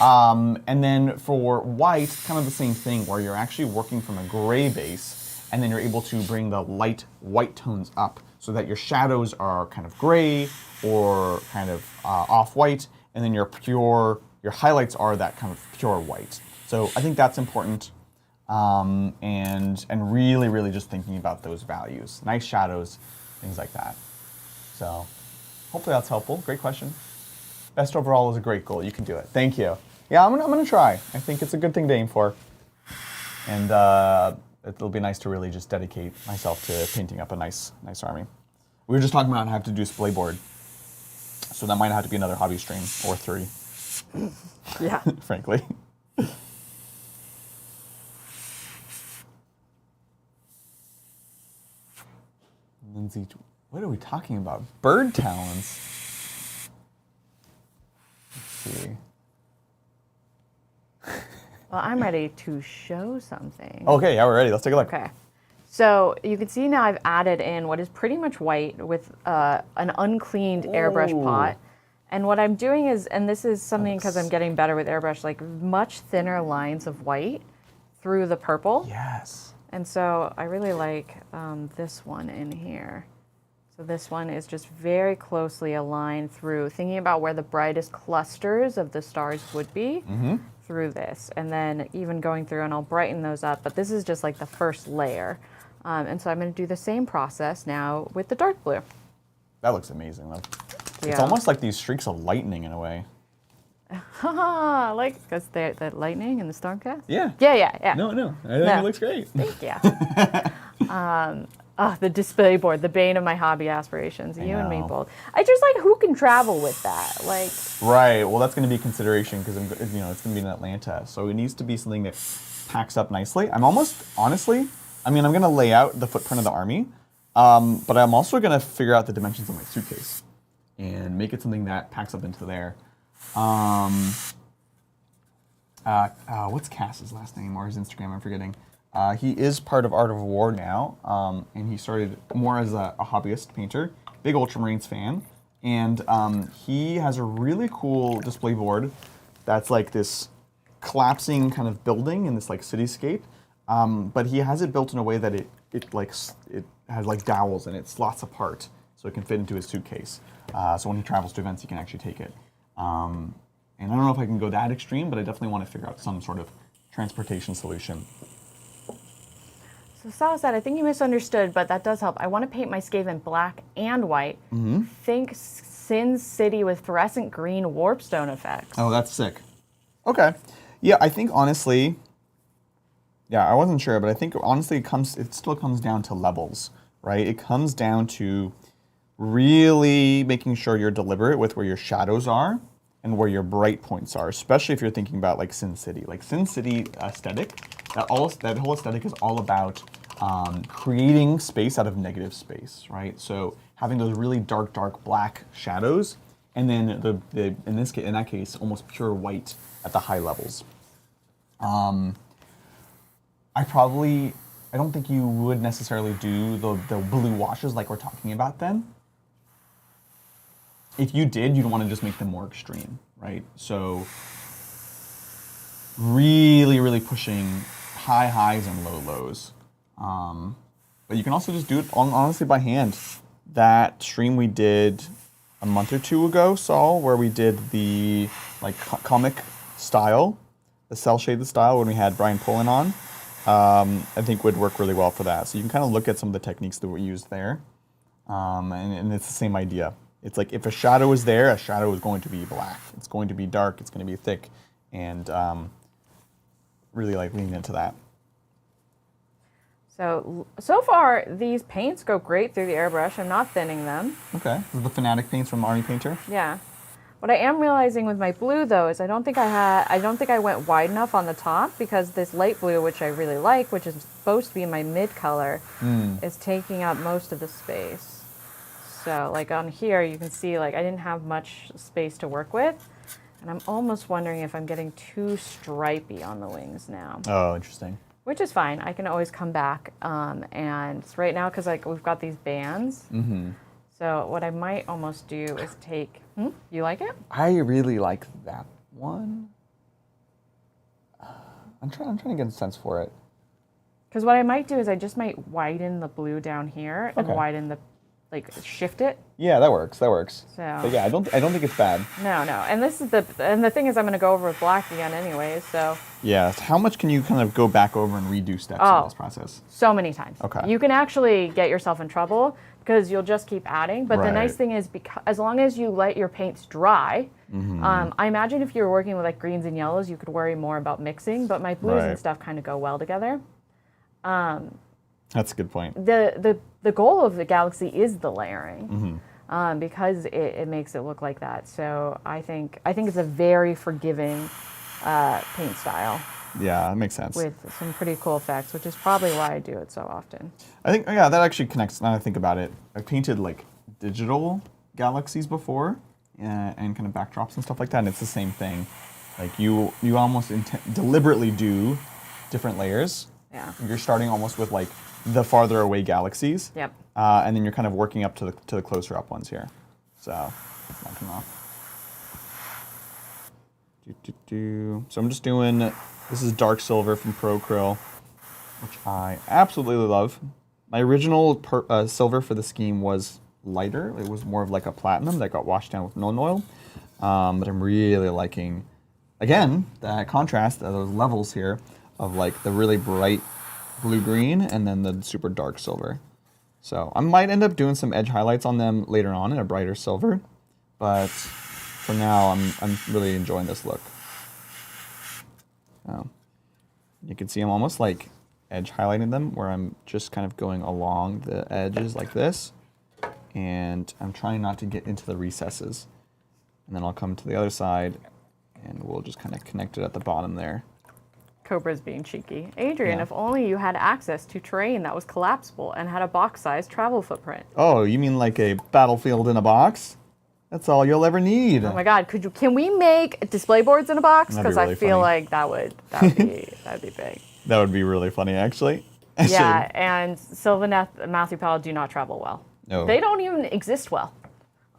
A: And then for white, kind of the same thing, where you're actually working from a gray base, and then you're able to bring the light white tones up so that your shadows are kind of gray or kind of off-white, and then your highlights are that kind of pure white. So I think that's important, and really, really just thinking about those values. Nice shadows, things like that. So hopefully that's helpful. Great question. Best overall is a great goal. You can do it. Thank you. Yeah, I'm gonna try. I think it's a good thing to aim for. And it'll be nice to really just dedicate myself to painting up a nice army. We were just talking about how I have to do display board. So that might have to be another hobby stream or 3.
B: Yeah.
A: Frankly. Lindsay, what are we talking about? Bird talons. Let's see.
B: Well, I'm ready to show something.
A: Okay, yeah, we're ready. Let's take a look.
B: Okay. So you can see now I've added in what is pretty much white with an uncleaned airbrush pot. And what I'm doing is, and this is something because I'm getting better with airbrush, like much thinner lines of white through the purple.
A: Yes.
B: And so I really like this one in here. So this one is just very closely aligned through, thinking about where the brightest clusters of the stars would be through this. And then even going through, and I'll brighten those up, but this is just like the first layer. And so I'm going to do the same process now with the dark blue.
A: That looks amazing, though.
B: Yeah.
A: It's almost like these streaks of lightning in a way.
B: Haha, like, because the lightning in the Stormcast?
A: Yeah.
B: Yeah.
A: No, I think it looks great.
B: Thank you. The display board, the bane of my hobby aspirations. You and me both. I just like, who can travel with that? Like.
A: Right. Well, that's going to be a consideration because it's going to be in Atlanta, so it needs to be something that packs up nicely. I'm going to lay out the footprint of the army, but I'm also going to figure out the dimensions of my suitcase and make it something that packs up into there. What's Cass's last name or his Instagram? I'm forgetting. He is part of Art of War now, and he started more as a hobbyist painter, big Ultramarines fan, and he has a really cool display board that's like this collapsing kind of building in this like cityscape, but he has it built in a way that it has like dowels and it slots apart so it can fit into his suitcase. So when he travels to events, he can actually take it. And I don't know if I can go that extreme, but I definitely want to figure out some sort of transportation solution.
B: So Sal said, I think you misunderstood, but that does help. I want to paint my Skaven black and white. Think Sin City with fluorescent green warpstone effects.
A: Oh, that's sick. Okay. Yeah, I think honestly, I wasn't sure, but I think honestly it still comes down to levels, right? It comes down to really making sure you're deliberate with where your shadows are and where your bright points are, especially if you're thinking about like Sin City. Like Sin City aesthetic, that whole aesthetic is all about creating space out of negative space, right? So having those really dark black shadows, and then in that case, almost pure white at the high levels. I don't think you would necessarily do the blue washes like we're talking about then. If you did, you'd want to just make them more extreme, right? So really, really pushing high highs and low lows. But you can also just do it honestly by hand. That stream we did a month or two ago, Saul, where we did the like comic style, the cell shaded style when we had Brian Pullen on, I think would work really well for that. So you can kind of look at some of the techniques that we used there, and it's the same idea. It's like if a shadow is there, a shadow is going to be black. It's going to be dark. It's going to be thick, and really like leaning into that.
B: So far, these paints go great through the airbrush. I'm not thinning them.
A: Okay, this is the Fanatic paints from Army Painter.
B: Yeah. What I am realizing with my blue though is I don't think I went wide enough on the top because this light blue, which I really like, which is supposed to be my mid color, is taking up most of the space. So like on here, you can see like I didn't have much space to work with. And I'm almost wondering if I'm getting too stripey on the wings now.
A: Oh, interesting.
B: Which is fine. I can always come back. And right now, because like we've got these bands.
A: Mm-hmm.
B: So what I might almost do is take. You like it?
A: I really like that one. I'm trying to get a sense for it.
B: Because what I might do is I just might widen the blue down here and
A: Okay.
B: widen the, like shift it.
A: Yeah, that works. That works.
B: So.
A: But yeah, I don't think it's bad.
B: No. And this is the thing is I'm going to go over with black again anyways. So.
A: Yes. How much can you kind of go back over and redo steps in this process?
B: So many times.
A: Okay.
B: You can actually get yourself in trouble because you'll just keep adding. But the
A: Right.
B: nice thing is because as long as you let your paints dry, I imagine if you were working with like greens and yellows, you could worry more about mixing. But my blues
A: Right.
B: and stuff kind of go well together.
A: That's a good point.
B: The goal of the Galaxy is the layering. Because it makes it look like that. So I think it's a very forgiving paint style
A: Yeah, that makes sense.
B: with some pretty cool effects, which is probably why I do it so often.
A: I think, yeah, that actually connects. Now that I think about it, I've painted like digital galaxies before, and kind of backdrops and stuff like that, and it's the same thing. Like you almost deliberately do different layers.
B: Yeah.
A: You're starting almost with like the farther away galaxies.
B: Yep.
A: And then you're kind of working up to the closer up ones here. So, knock them off. So I'm just doing, this is dark silver from Pro Krill, which I absolutely love. My original silver for the scheme was lighter. It was more of like a platinum that got washed down with non-oil. But I'm really liking, again, that contrast, those levels here of like the really bright blue-green and then the super dark silver. So I might end up doing some edge highlights on them later on in a brighter silver, but for now I'm really enjoying this look. You can see I'm almost like edge highlighting them where I'm just kind of going along the edges like this, and I'm trying not to get into the recesses. And then I'll come to the other side and we'll just kind of connect it at the bottom there.
B: Cobra's being cheeky. Adrian,
A: Yeah.
B: if only you had access to terrain that was collapsible and had a box-sized travel footprint.
A: Oh, you mean like a battlefield in a box? That's all you'll ever need.
B: Oh my God, can we make display boards in a box?
A: That'd be
B: Because
A: really
B: I feel
A: funny.
B: like that'd be big.
A: That would be really funny, actually.
B: Yeah, and Sylvaneth and Matthew Powell do not travel well.
A: No.
B: They don't even exist well.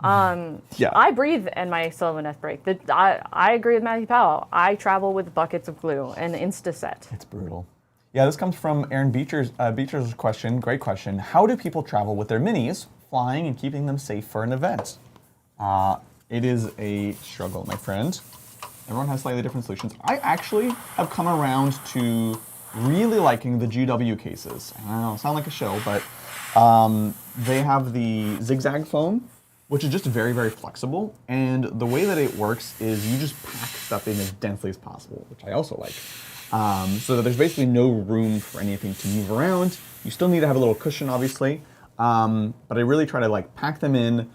A: Yeah.
B: I breathe and my Sylvaneth break. I agree with Matthew Powell. I travel with buckets of glue and Instaset.
A: It's brutal. Yeah, this comes from Aaron Beecher's question. Great question. How do people travel with their minis, flying and keeping them safe for an event? It is a struggle, my friend. Everyone has slightly different solutions. I actually have come around to really liking the GW cases. I don't sound like a show, but they have the zigzag foam, which is just very, very flexible. And the way that it works is you just pack stuff in as densely as possible, which I also like. So that there's basically no room for anything to move around. You still need to have a little cushion, obviously. But I really try to like pack them in.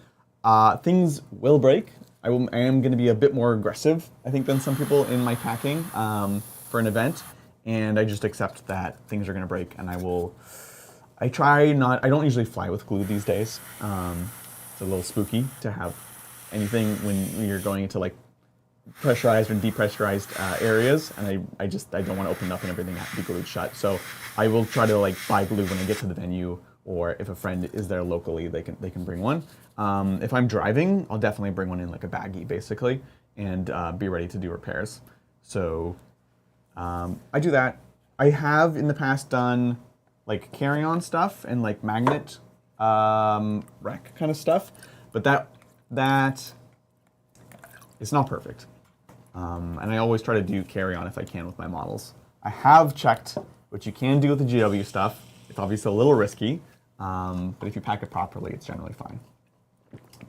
A: Things will break. I am going to be a bit more aggressive, I think, than some people in my packing for an event. And I just accept that things are going to break, and I don't usually fly with glue these days. It's a little spooky to have anything when you're going into like pressurized and depressurized areas, and I don't want to open it up and everything have to be glued shut. So I will try to like buy glue when I get to the venue, or if a friend is there locally, they can bring one. If I'm driving, I'll definitely bring one in like a baggie, basically, and be ready to do repairs. So I do that. I have in the past done like carry-on stuff and like magnet rack kind of stuff, but that is not perfect. And I always try to do carry-on if I can with my models. I have checked what you can do with the GW stuff. It's obviously a little risky, but if you pack it properly, it's generally fine.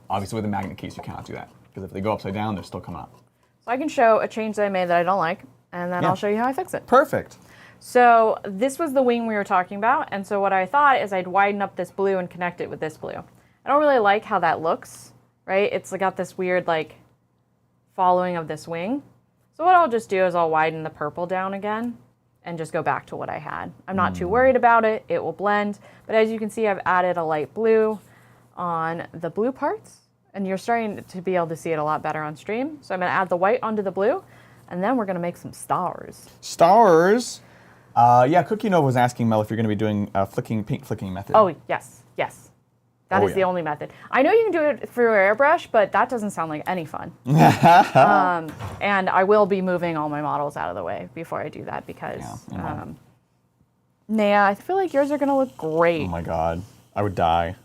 A: Obviously with a magnet case, you cannot do that, because if they go upside down, they're still coming up.
B: So I can show a change that I made that I don't like, and then
A: Yeah.
B: I'll show you how I fix it.
A: Perfect.
B: So this was the wing we were talking about, and so what I thought is I'd widen up this blue and connect it with this blue. I don't really like how that looks, right? It's got this weird like following of this wing. So what I'll just do is I'll widen the purple down again and just go back to what I had. I'm not too worried about it. It will blend, but as you can see, I've added a light blue on the blue parts, and you're starting to be able to see it a lot better on stream. So I'm going to add the white onto the blue, and then we're going to make some stars.
A: Stars. Yeah, Cookie Nova was asking Mel if you're going to be doing a paint flicking method.
B: Oh, yes, yes. That is the only method. I know you can do it through airbrush, but that doesn't sound like any fun. And I will be moving all my models out of the way before I do that because, I feel like yours are going to look great.
A: Oh my god, I would die.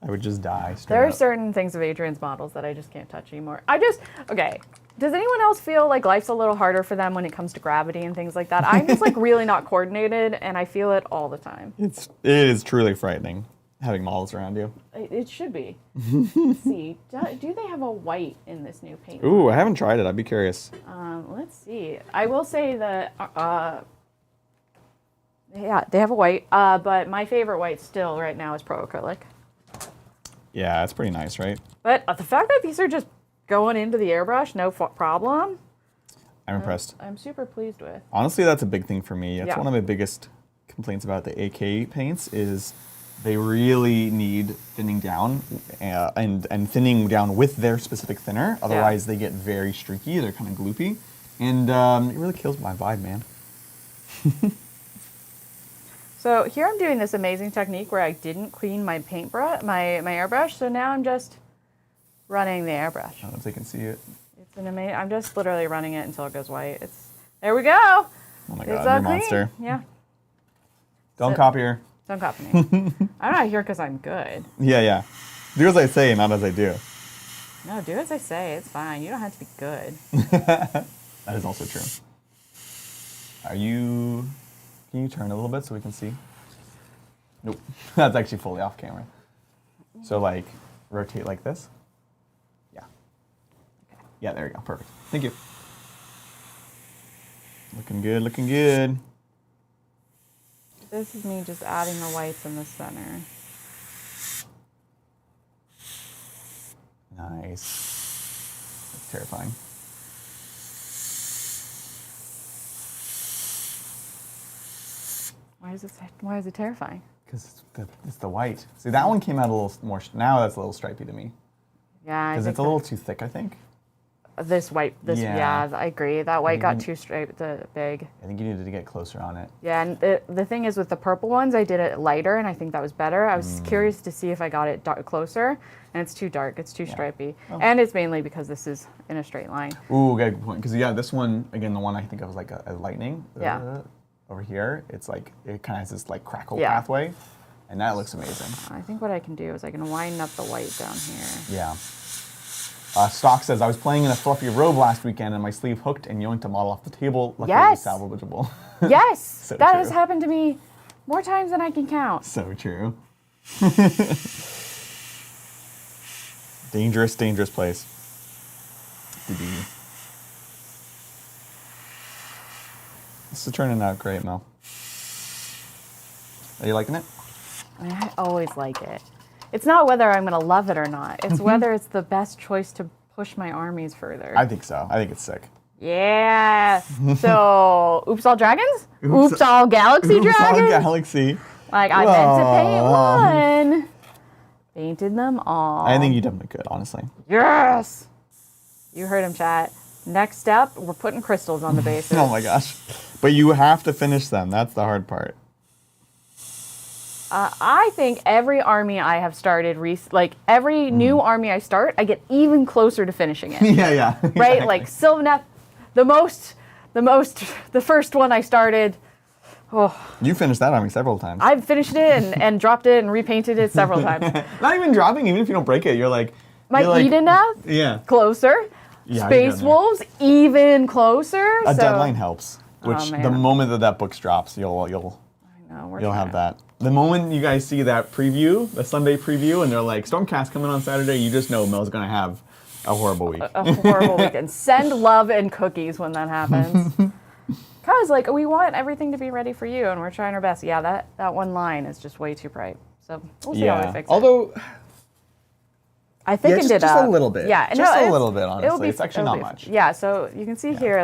A: I would just die.
B: There are certain things of Adrian's models that I just can't touch anymore. Okay. Does anyone else feel like life's a little harder for them when it comes to gravity and things like that? I'm just like really not coordinated, and I feel it all the time.
A: It is truly frightening having models around you.
B: It should be. Let's see. Do they have a white in this new paint?
A: Ooh, I haven't tried it. I'd be curious.
B: Let's see. I will say that, yeah, they have a white, but my favorite white still right now is Pro Acrylic.
A: Yeah, it's pretty nice, right?
B: But the fact that these are just going into the airbrush, no problem.
A: I'm impressed.
B: I'm super pleased with.
A: Honestly, that's a big thing for me. That's one of my biggest complaints about the AK paints is they really need thinning down and thinning down with their specific thinner. Otherwise, they get very streaky. They're kind of gloopy. And it really kills my vibe, man.
B: So here I'm doing this amazing technique where I didn't clean my paintbrush, my airbrush. So now I'm just running the airbrush.
A: I don't know if they can see it.
B: It's an amazing. I'm just literally running it until it goes white. There we go. Oh
A: my god, you're a monster.
B: Yeah.
A: Don't copy her.
B: Don't copy me. I'm not here because I'm good.
A: Yeah. Do as I say, not as I do.
B: No, do as I say. It's fine. You don't have to be good.
A: That is also true. Can you turn a little bit so we can see? Nope. That's actually fully off camera. So like, rotate like this. Yeah. Yeah, there you go. Perfect. Thank you. Looking good, looking good.
B: This is me just adding the whites in the center.
A: Nice. That's terrifying.
B: Why is it terrifying?
A: Because it's the white. See, that one came out a little more, now that's a little stripy to me.
B: Yeah,
A: because it's a little too thick, I think.
B: Yeah, I agree. That white got too straight, big.
A: I think you needed to get closer on it.
B: Yeah, and the thing is with the purple ones, I did it lighter, and I think that was better. I was curious to see if I got it closer, and it's too dark. It's too stripy. Oh. And it's mainly because this is in a straight line.
A: Ooh, good point. Because, this one, again, the one I think of was like a lightning.
B: Yeah.
A: Over here, it's like, it kind of has this like crackle pathway, and that looks amazing.
B: I think what I can do is I can widen up the white down here.
A: Yeah. Stock says, I was playing in a fluffy robe last weekend and my sleeve hooked and yoinked a model off the table. Luckily it was salvageable.
B: Yes!
A: So
B: that
A: true.
B: has happened to me more times than I can count.
A: So true. Dangerous, dangerous place to be. This is turning out great, Mel. Are you liking it?
B: I always like it. It's not whether I'm going to love it or not. It's whether it's the best choice to push my armies further.
A: I think so. I think it's sick.
B: Yeah. So, oops all dragons? Oops all galaxy dragons?
A: Oops all galaxy.
B: Like, I meant to paint one. Painted them all.
A: I think you definitely could, honestly.
B: Yes! You heard him, chat. Next step, we're putting crystals on the bases.
A: Oh my gosh. But you have to finish them. That's the hard part.
B: I think every army I have started, every new army I start, I get even closer to finishing it.
A: Yeah.
B: Right?
A: Exactly.
B: Like Sylvaneth, the first one I started. Oh.
A: You finished that army several times.
B: I've finished it and dropped it and repainted it several times.
A: Not even dropping, even if you don't break it, you're like...
B: Edeneth?
A: Yeah.
B: Closer.
A: Yeah,
B: Space Wolves, even closer.
A: A deadline helps. Which the moment that book drops, you'll have that. The moment you guys see that preview, the Sunday preview, and they're like, Stormcast coming on Saturday, you just know Mel's going to have a horrible week.
B: A horrible weekend. Send love and cookies when that happens. Because, we want everything to be ready for you, and we're trying our best. Yeah, that one line is just way too bright. So we'll see how we fix it.
A: Although...
B: I thickened it up.
A: Just a little bit.
B: Yeah,
A: just a little bit, honestly. It's actually not much.
B: Yeah, so you can see here,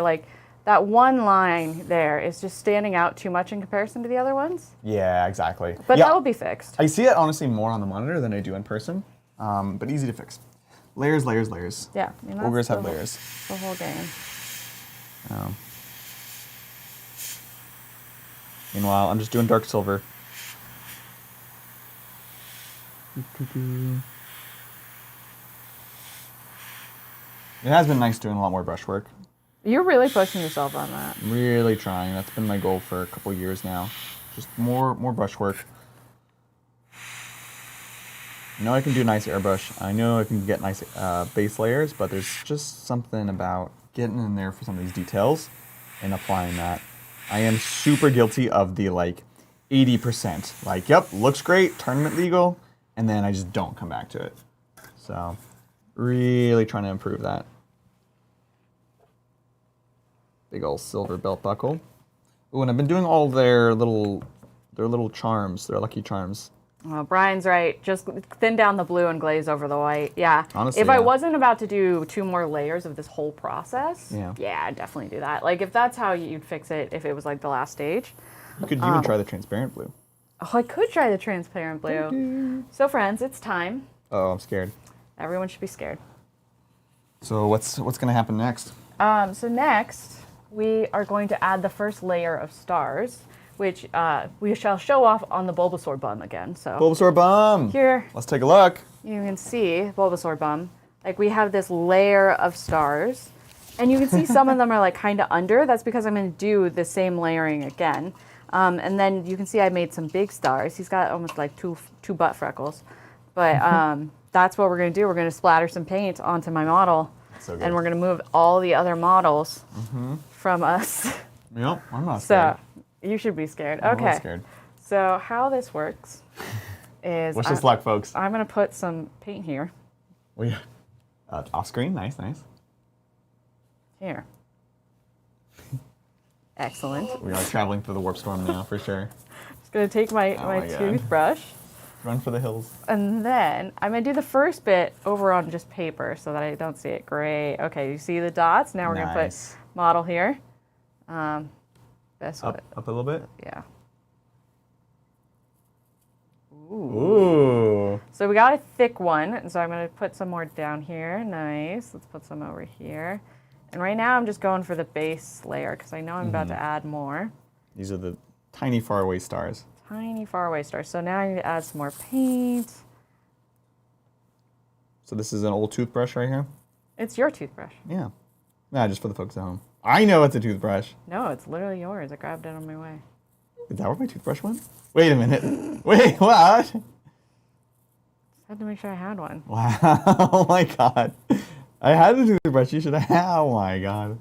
B: that one line there is just standing out too much in comparison to the other ones.
A: Yeah, exactly.
B: But
A: yeah,
B: that will be fixed.
A: I see it honestly more on the monitor than I do in person, but easy to fix. Layers, layers, layers.
B: Yeah. I mean, that's
A: Ogres have layers.
B: The whole game.
A: Meanwhile, I'm just doing dark silver. It has been nice doing a lot more brushwork.
B: You're really pushing yourself on that.
A: I'm really trying. That's been my goal for a couple years now. Just more brushwork. I know I can do nice airbrush. I know I can get nice base layers, but there's just something about getting in there for some of these details and applying that. I am super guilty of the 80%. Like, yep, looks great, tournament legal, and then I just don't come back to it. So, really trying to improve that. Big old silver belt buckle. Ooh, and I've been doing all their little charms, their lucky charms.
B: Well, Brian's right. Just thin down the blue and glaze over the white. Yeah.
A: Honestly,
B: if I
A: yeah.
B: wasn't about to do 2 more layers of this whole process,
A: yeah,
B: I'd definitely do that. Like, if that's how you'd fix it, if it was like the last stage.
A: You could even try the transparent blue.
B: Oh, I could try the transparent blue. So, friends, it's time.
A: Oh, I'm scared.
B: Everyone should be scared.
A: So what's going to happen next?
B: So next, we are going to add the first layer of stars, which we shall show off on the Bulbasaur bum again. So
A: Bulbasaur bum.
B: here
A: Let's take a look.
B: you can see Bulbasaur bum. Like, we have this layer of stars, and you can see some of them are like kind of under. That's because I'm going to do the same layering again. And then you can see I made some big stars. He's got almost like two butt freckles. But that's what we're going to do. We're going to splatter some paint onto my model.
A: So good.
B: And we're going to move all the other models from us.
A: Yep, I'm not scared.
B: So you should be scared.
A: I'm a little
B: Okay.
A: scared.
B: So how this works is
A: Wish us luck, folks.
B: I'm going to put some paint here.
A: Off screen, nice.
B: Here. Excellent.
A: We are traveling through the warp storm now, for sure.
B: Just going to take my
A: my God.
B: toothbrush.
A: Run for the hills.
B: And then I'm going to do the first bit over on just paper so that I don't see it. Great. Okay, you see the dots? Now we're going to put model here. That's
A: Up a little bit.
B: Yeah.
A: Ooh.
B: So we got a thick one, and so I'm going to put some more down here. Nice. Let's put some over here. And right now I'm just going for the base layer because I know I'm about to add more.
A: These are the tiny faraway stars.
B: Tiny faraway stars. So now I need to add some more paint.
A: So this is an old toothbrush right here?
B: It's your toothbrush.
A: Yeah. Nah, just for the folks at home. I know it's a toothbrush.
B: No, it's literally yours. I grabbed it on my way.
A: Is that where my toothbrush went? Wait a minute. Wait, what?
B: Just had to make sure I had one.
A: Wow. Oh my God. I had a toothbrush. You should have. Oh my God.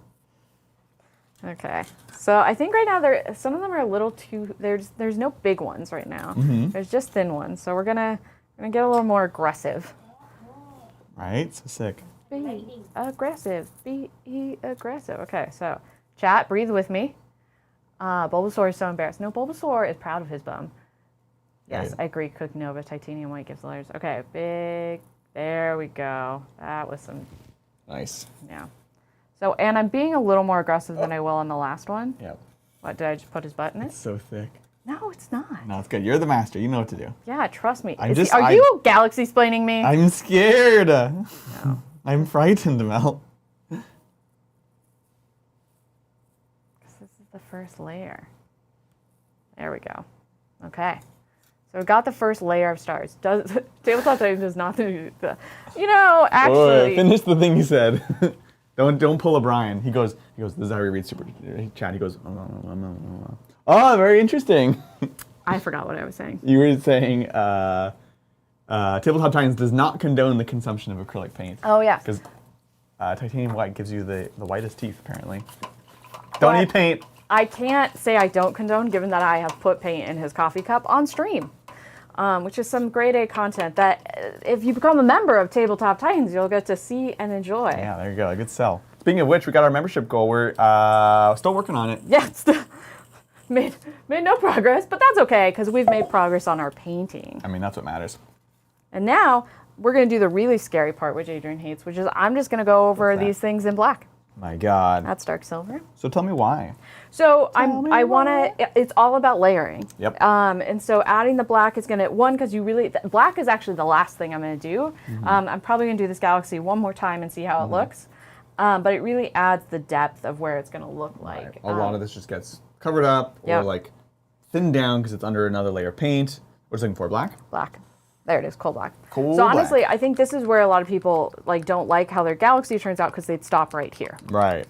B: Okay. So I think right now some of them are a little too. There's no big ones right now. There's just thin ones. So we're gonna get a little more aggressive.
A: Right? So sick.
B: Be aggressive. Be aggressive. Okay. So chat, breathe with me. Bulbasaur is so embarrassed. No, Bulbasaur is proud of his bum. Yes,
A: Right.
B: I agree. Cook Nova, titanium white gives the layers. Okay, big. There we go. That was some.
A: Nice.
B: Yeah. So, and I'm being a little more aggressive than I will on the last one.
A: Yep.
B: What, did I just put his butt in it?
A: It's so thick.
B: No, it's not.
A: No, it's good. You're the master. You know what to do.
B: Yeah, trust me.
A: I'm
B: Are you galaxy-splaining me?
A: I'm scared.
B: No.
A: I'm frightened, Mel.
B: Because this is the first layer. There we go. Okay. So we got the first layer of stars. Tabletop Titans does not do the, actually.
A: Finish the thing you said. Don't pull a Brian. He goes, this is how he reads super chat. He goes, oh, very interesting.
B: I forgot what I was saying.
A: You were saying Tabletop Titans does not condone the consumption of acrylic paint.
B: Oh, yeah.
A: Because titanium white gives you the whitest teeth, apparently. Don't eat paint.
B: I can't say I don't condone, given that I have put paint in his coffee cup on stream, which is some grade A content that if you become a member of Tabletop Titans, you'll get to see and enjoy.
A: Yeah, there you go. A good sell. Speaking of which, we got our membership goal. We're still working on it.
B: Yeah, made no progress, but that's okay, because we've made progress on our painting.
A: I mean, that's what matters.
B: And now we're going to do the really scary part, which Adrian hates, which is I'm just going to go over these things in black.
A: My God.
B: That's dark silver.
A: So tell me why.
B: So I want to, it's all about layering.
A: Yep.
B: And so adding the black is going to, because black is actually the last thing I'm going to do. I'm probably going to do this galaxy one more time and see how it looks. But it really adds the depth of where it's going to look like.
A: Right. A lot of this just gets covered up or like thinned down because it's under another layer of paint. What are you looking for, black?
B: Black. There it is, coal black.
A: Coal
B: so honestly,
A: black.
B: I think this is where a lot of people don't like how their galaxy turns out because they'd stop right here.
A: Right.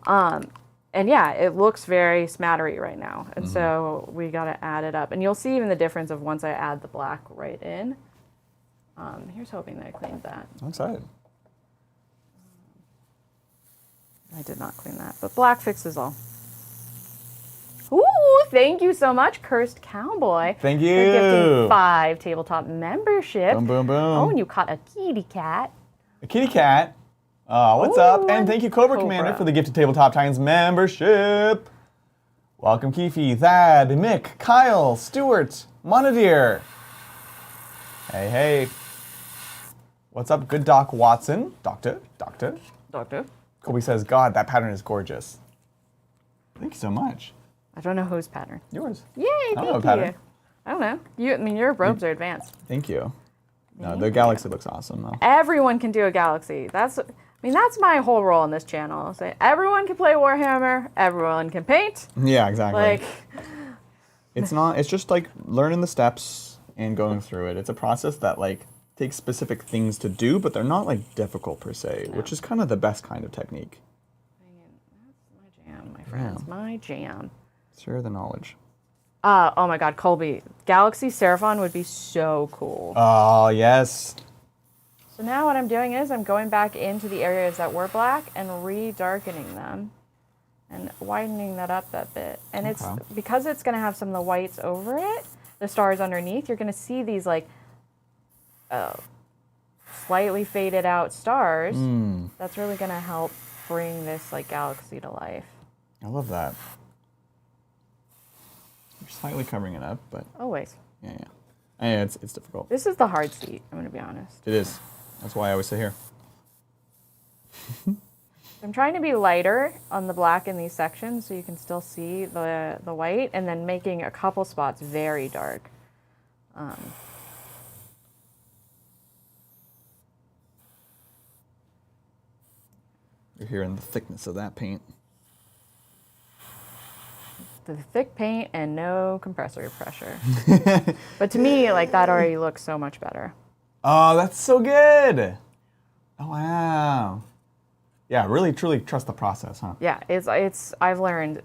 B: And yeah, it looks very smattery right now. And so we got to add it up. And you'll see even the difference of once I add the black right in. Here's hoping that I cleaned that.
A: I'm excited.
B: I did not clean that, but black fixes all. Ooh, thank you so much, Cursed Cowboy.
A: Thank
B: For
A: you.
B: gifting 5 tabletop membership.
A: Boom, boom, boom.
B: Oh, and you caught a kitty cat.
A: A kitty cat. What's up? And thank you, Cobra Commander, for the gifted Tabletop Titans membership. Welcome, Keefe, Thad, Mick, Kyle, Stuart, Monadeer. Hey, hey. What's up, good Doc Watson? Doctor. Colby says, God, that pattern is gorgeous. Thank you so much.
B: I don't know whose pattern.
A: Yours.
B: Yay,
A: I don't know
B: thank
A: pattern.
B: you. I don't know. Your robes are advanced.
A: Thank you. No, the galaxy looks awesome, though.
B: Everyone can do a galaxy. That's my whole role in this channel. So everyone can play Warhammer. Everyone can paint.
A: Yeah, exactly.
B: Like,
A: it's just like learning the steps and going through it. It's a process that takes specific things to do, but they're not difficult per se, which is kind of the best kind of technique.
B: that's my jam, my friends.
A: Yeah.
B: My jam.
A: Share the knowledge.
B: Oh my God, Colby. Galaxy Seraphon would be so cool.
A: Oh, yes.
B: So now what I'm doing is I'm going back into the areas that were black and re-darkening them and widening that up that bit. And it's because it's going to have some of the whites over it, the stars underneath, you're going to see these slightly faded out stars. That's really going to help bring this galaxy to life.
A: I love that. You're slightly covering it up, but
B: Always.
A: yeah. And it's difficult.
B: This is the hard seat, I'm going to be honest.
A: It is. That's why I always sit here.
B: I'm trying to be lighter on the black in these sections so you can still see the white, and then making a couple spots very dark.
A: You're hearing the thickness of that paint.
B: The thick paint and no compressor pressure. But to me, that already looks so much better.
A: Oh, that's so good. Oh, wow. Yeah, really, truly trust the process, huh?
B: Yeah, it's I've learned.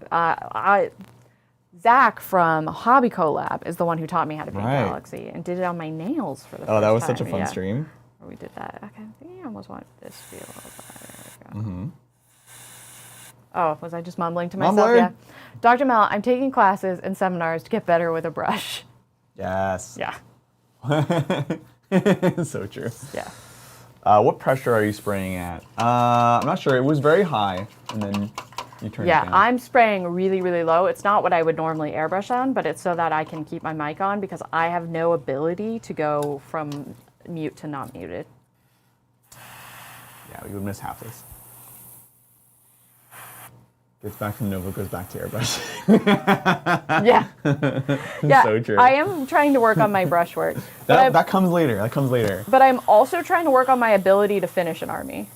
B: Zach from Hobby Collab is the one who taught me how to paint Galaxy and did it on my nails for the first time.
A: Oh, that was such a fun stream.
B: We did that. Okay, I think I almost want this to be a little better. There we go. Oh, was I just mumbling to myself?
A: Mumbler.
B: Yeah. Dr. Mel, I'm taking classes and seminars to get better with a brush.
A: Yes.
B: Yeah.
A: So true.
B: Yeah.
A: What pressure are you spraying at? I'm not sure. It was very high, and then you turned it down.
B: Yeah, I'm spraying really, really low. It's not what I would normally airbrush on, but it's so that I can keep my mic on because I have no ability to go from mute to not muted.
A: Yeah, we would miss half this. Gets back to Nova, goes back to airbrush.
B: Yeah. Yeah.
A: So true.
B: I am trying to work on my brush work.
A: That comes later. That comes later.
B: But I'm also trying to work on my ability to finish an army.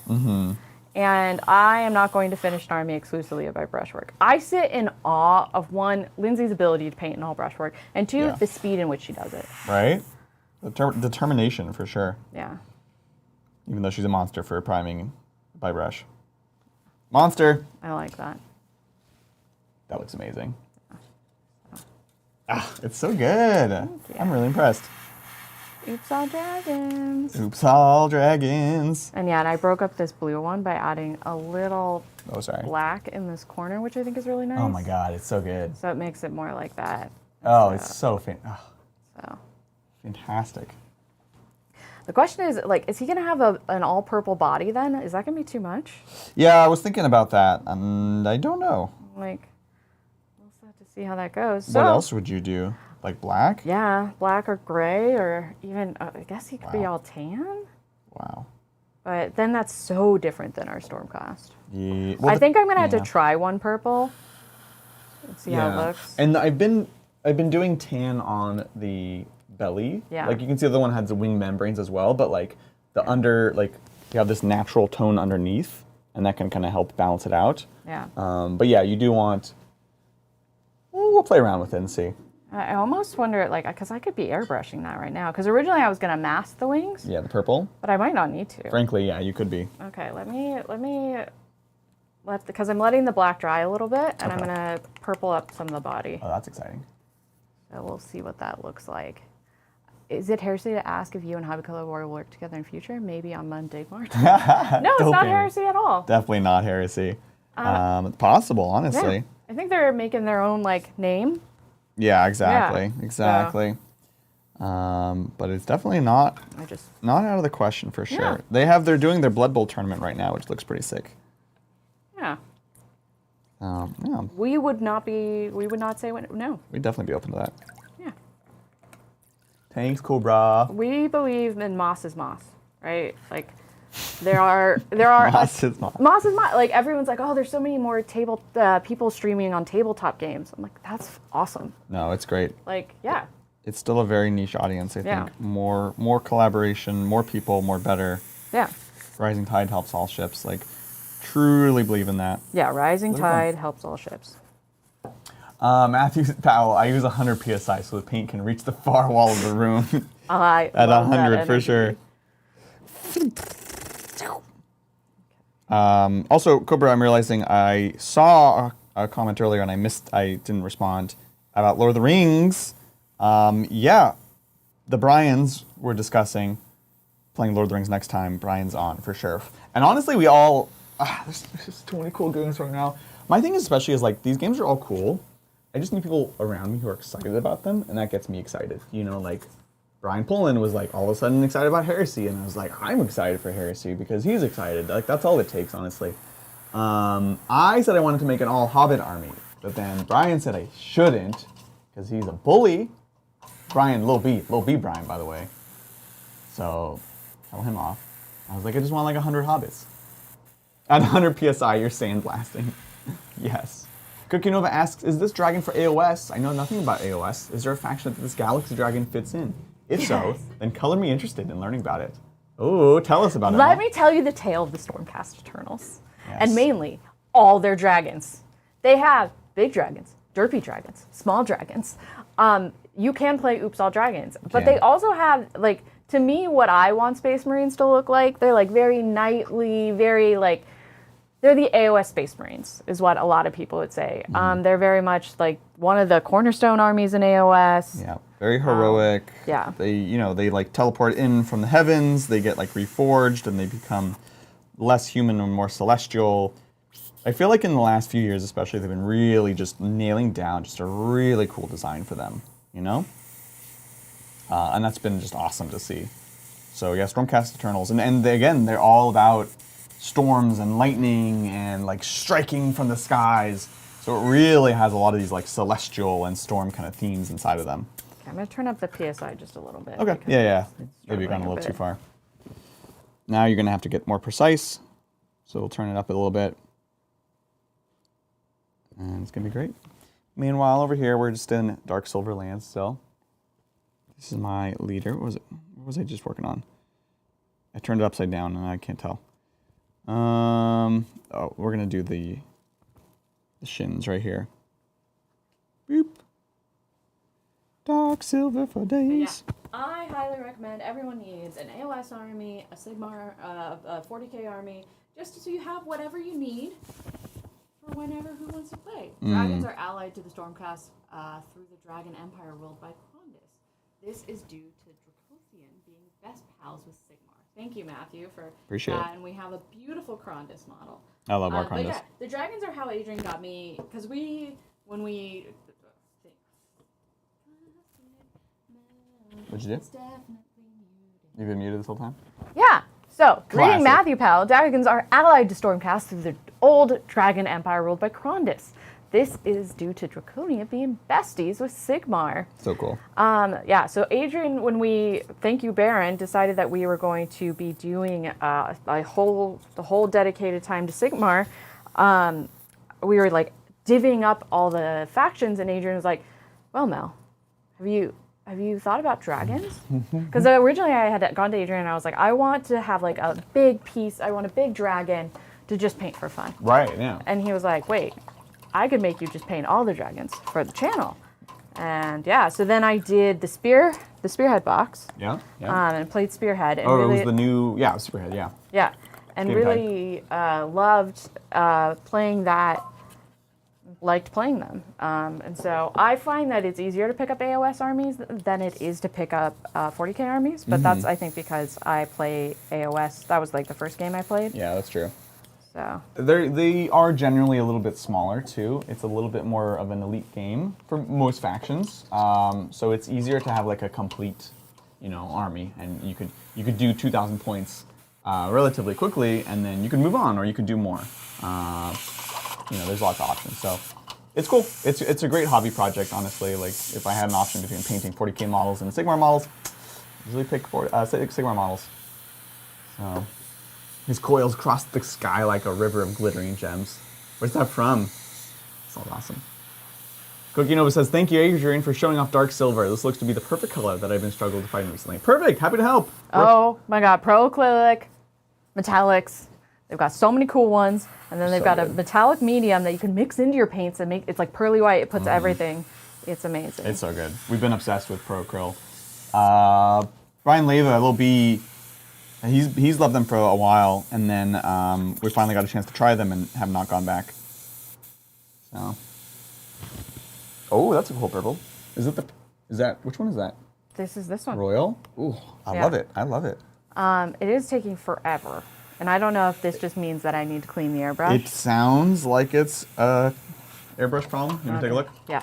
B: And I am not going to finish an army exclusively by brushwork. I sit in awe of, one, Lindsay's ability to paint in all brushwork, and two, the speed in which she does it.
A: Right? Determination, for sure.
B: Yeah.
A: Even though she's a monster for priming by brush. Monster!
B: I like that.
A: That looks amazing. It's so good. I'm really impressed.
B: Oops, all dragons.
A: Oops, all dragons.
B: And yeah, and I broke up this blue one by adding a little black in this corner, which I think is really nice.
A: Oh my God, it's so good.
B: So it makes it more like that.
A: Oh, it's so fantastic.
B: The question is he going to have an all-purple body then? Is that going to be too much?
A: Yeah, I was thinking about that, and I don't know.
B: We'll have to see how that goes.
A: What else would you do? Like black?
B: Yeah, black or gray, or even, I guess he could be all tan.
A: Wow.
B: But then that's so different than our Stormcast.
A: Yeah.
B: I think I'm gonna have to try one purple. Let's see how it looks.
A: And I've been doing tan on the belly.
B: Yeah.
A: Like you can see the other one has the wing membranes as well, but like the under, like you have this natural tone underneath, and that can kind of help balance it out.
B: Yeah.
A: But yeah, you do want. We'll play around with it and see.
B: I almost wonder, like, because I could be airbrushing that right now. Because originally I was gonna mask the wings.
A: Yeah, the purple.
B: But I might not need to.
A: Frankly, yeah, you could be.
B: Okay, because I'm letting the black dry a little bit, and I'm gonna purple up some of the body.
A: Oh, that's exciting.
B: So we'll see what that looks like. Is it heresy to ask if you and Hobby Color War will work together in future? Maybe on Monday, March. No, it's not heresy at all.
A: Definitely not heresy. Possible, honestly.
B: Yeah. I think they're making their own like name.
A: Yeah, exactly,
B: Yeah.
A: exactly. But it's definitely not out of the question for sure.
B: Yeah.
A: They're doing their Blood Bowl tournament right now, which looks pretty sick.
B: Yeah.
A: Yeah,
B: We would not say no.
A: we'd definitely be open to that.
B: Yeah.
A: Thanks, Cobra.
B: We believe in moss is moss, right? Like there are Moss is moss. Like everyone's like, oh, there's so many more people streaming on tabletop games. I'm like, that's awesome.
A: No, it's great.
B: Like, yeah.
A: It's still a very niche audience, I think. More collaboration, more people, more better.
B: Yeah.
A: Rising tide helps all ships. Like, truly believe in that.
B: Yeah, rising tide helps all ships.
A: Matthew Powell, I use 100 psi so the paint can reach the far wall of the room.
B: At
A: 100 for sure. Also, Cobra, I'm realizing I saw a comment earlier and I didn't respond about Lord of the Rings. Yeah, the Bryans were discussing playing Lord of the Rings next time. Brian's on for sure. And honestly, we all there's just too many cool games right now. My thing especially is like these games are all cool. I just need people around me who are excited about them, and that gets me excited. You know, like Brian Pullen was like all of a sudden excited about Heresy, and I was like, I'm excited for Heresy because he's excited. Like that's all it takes, honestly. I said I wanted to make an all Hobbit army, but then Brian said I shouldn't because he's a bully. Brian, Lil B Brian, by the way. So tell him off. I was like, I just want like 100 hobbits. At 100 psi, you're sandblasting. Yes. Cookie Nova asks, is this dragon for AOS? I know nothing about AOS. Is there a faction that this galaxy dragon fits in? If so, then color me interested in learning about it. Oh, tell us about it.
B: Let me tell you the tale of the Stormcast Eternals.
A: Yes.
B: And mainly, all their dragons. They have big dragons, derpy dragons, small dragons. You can play Oops All Dragons. But they also have, like, to me, what I want Space Marines to look like, they're, like, very knightly, very, like, they're the AOS Space Marines, is what a lot of people would say. They're very much, like, one of the cornerstone armies in AOS.
A: Yeah, very heroic.
B: Yeah.
A: They like teleport in from the heavens, they get, like, reforged, and they become less human and more celestial. I feel like in the last few years, especially, they've been really just nailing down just a really cool design for them, you know? And that's been just awesome to see. So yeah, Stormcast Eternals. And again, they're all about storms and lightning and like striking from the skies. So it really has a lot of these like celestial and storm kind of themes inside of them.
B: Okay, I'm going to turn up the PSI just a little bit.
A: Okay, yeah. Maybe you've gone a little too far. Now you're going to have to get more precise. So we'll turn it up a little bit. And it's going to be great. Meanwhile, over here, we're just in Dark Silver Lands still. This is my leader. What was I just working on? I turned it upside down and I can't tell. Oh, we're going to do the shins right here. Boop. Dark Silver for days.
B: Yeah. I highly recommend everyone needs an AOS army, a Sigmar, a 40k army, just so you have whatever you need for whenever who wants to play. Dragons are allied to the Stormcast through the Dragon Empire ruled by Crondis. This is due to Dracothian being best pals with Sigmar. Thank you, Matthew, for
A: Appreciate
B: that.
A: it.
B: And we have a beautiful Crondis model.
A: I love our
B: But
A: Crondis.
B: yeah, the dragons are how Adrian got me, because when we...
A: What'd you do? You've been muted this whole time?
B: Yeah. So,
A: Classic.
B: reading Matthew Powell, dragons are allied to Stormcast through the old Dragon Empire ruled by Crondis. this is due to Draconia being besties with Sigmar.
A: So cool.
B: So Adrian, thank you, Baron, decided that we were going to be doing the whole dedicated time to Sigmar. We were like divvying up all the factions, and Adrian was like, "Well, Mel, have you thought about dragons?" Because originally I had gone to Adrian and I was like, "I want to have like a big piece. I want a big dragon to just paint for fun."
A: Right. Yeah.
B: And he was like, "Wait, I could make you just paint all the dragons for the channel." And yeah, so then I did the spearhead box.
A: Yeah. Yeah.
B: And played spearhead. And
A: it
B: really,
A: was the new Superhead. Yeah.
B: yeah, and
A: Game
B: really loved playing that. Liked playing them. And so I find that it's easier to pick up AOS armies than it is to pick up 40k armies. But that's, I think, because I play AOS. That was like the first game I played.
A: Yeah, that's true.
B: So
A: They are generally a little bit smaller too. It's a little bit more of an elite game for most factions. So it's easier to have like a complete, army, and you could do 2,000 points relatively quickly, and then you can move on, or you could do more. There's lots of options. So it's cool. It's a great hobby project, honestly. Like if I had an option between painting 40k models and Sigmar models, I usually pick Sigmar models. So his coils cross the sky like a river of glittering gems. Where's that from? It's all awesome. Cookie Nova says, "Thank you, Adrian, for showing off dark silver. This looks to be the perfect color that I've been struggling to find recently." Perfect. Happy to help.
B: oh my god, pro acrylic, metallics. They've got so many cool ones, and then they've
A: So
B: got a
A: good.
B: metallic medium that you can mix into your paints and make. It's like pearly white. It puts everything. It's amazing.
A: It's so good. We've been obsessed with Pro Acryl. Brian Leva, Lil B, he's loved them for a while, and then we finally got a chance to try them and have not gone back. So, that's a cool purple. Which one is that?
B: This one.
A: Royal? Ooh, I
B: Yeah.
A: love it. I love it.
B: It is taking forever. And I don't know if this just means that I need to clean the airbrush.
A: It sounds like it's a airbrush problem. You want to take a look?
B: Yeah.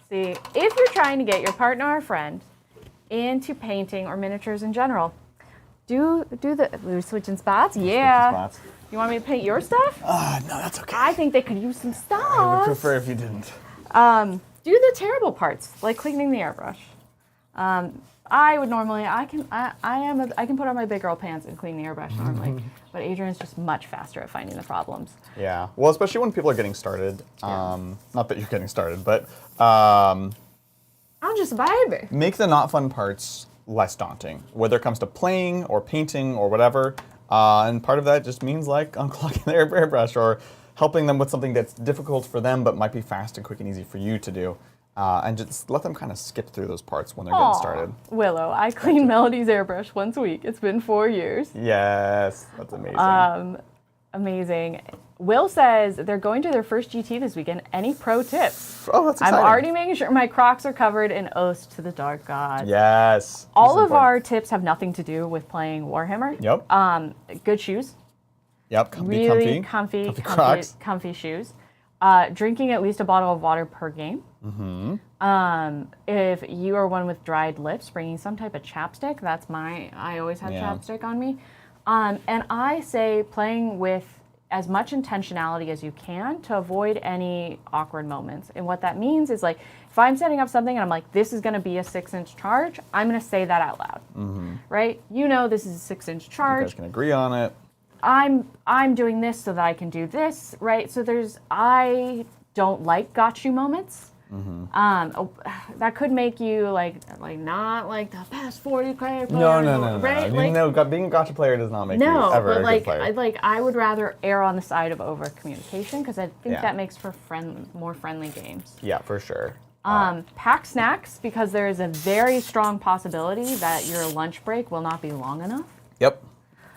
B: See, if you're trying to get your partner or friend into painting or miniatures in general, we're switching spots? Yeah.
A: Spots.
B: You want me to paint your stuff?
A: No, that's okay.
B: I think they could use some stuff.
A: I would prefer if you didn't.
B: Do the terrible parts, like cleaning the airbrush. I would normally, I can put on my big girl pants and clean the airbrush normally, but Adrian's just much faster at finding the problems.
A: Yeah, well, especially when people are getting started. Not that you're getting started, but
B: I'm just a baby.
A: make the not fun parts less daunting, whether it comes to playing or painting or whatever. And part of that just means like unclogging their airbrush or helping them with something that's difficult for them but might be fast and quick and easy for you to do. And just let them kind of skip through those parts when they're getting started.
B: Willow, I clean Melody's airbrush once a week. It's been 4 years.
A: Yes, that's amazing.
B: Amazing. Will says they're going to their first GT this weekend. Any pro tips?
A: Oh, that's
B: I'm
A: exciting.
B: already making sure my Crocs are covered in oaths to the dark god.
A: Yes.
B: All
A: This is
B: of our
A: important.
B: tips have nothing to do with playing Warhammer.
A: Yep.
B: Good shoes.
A: Yep.
B: Really
A: comfy Crocs.
B: comfy shoes. Drinking at least a bottle of water per game. If you are one with dried lips, bringing some type of chapstick. I always have chapstick on me. And I say playing with as much intentionality as you can to avoid any awkward moments. And what that means is like, if I'm setting up something and I'm like, this is going to be a 6-inch charge, I'm going to say that out loud, right? This is a 6-inch
A: You
B: charge.
A: guys can agree on it.
B: I'm doing this so that I can do this, right? So I don't like got you moments. That could make you like not like the best 40k player.
A: No.
B: Right?
A: Being a gotcha player does not make you ever
B: but
A: a good player.
B: I would rather err on the side of over communication because I think
A: Yeah.
B: that makes for more friendly games.
A: Yeah, for sure.
B: Pack snacks because there is a very strong possibility that your lunch break will not be long enough.
A: Yep.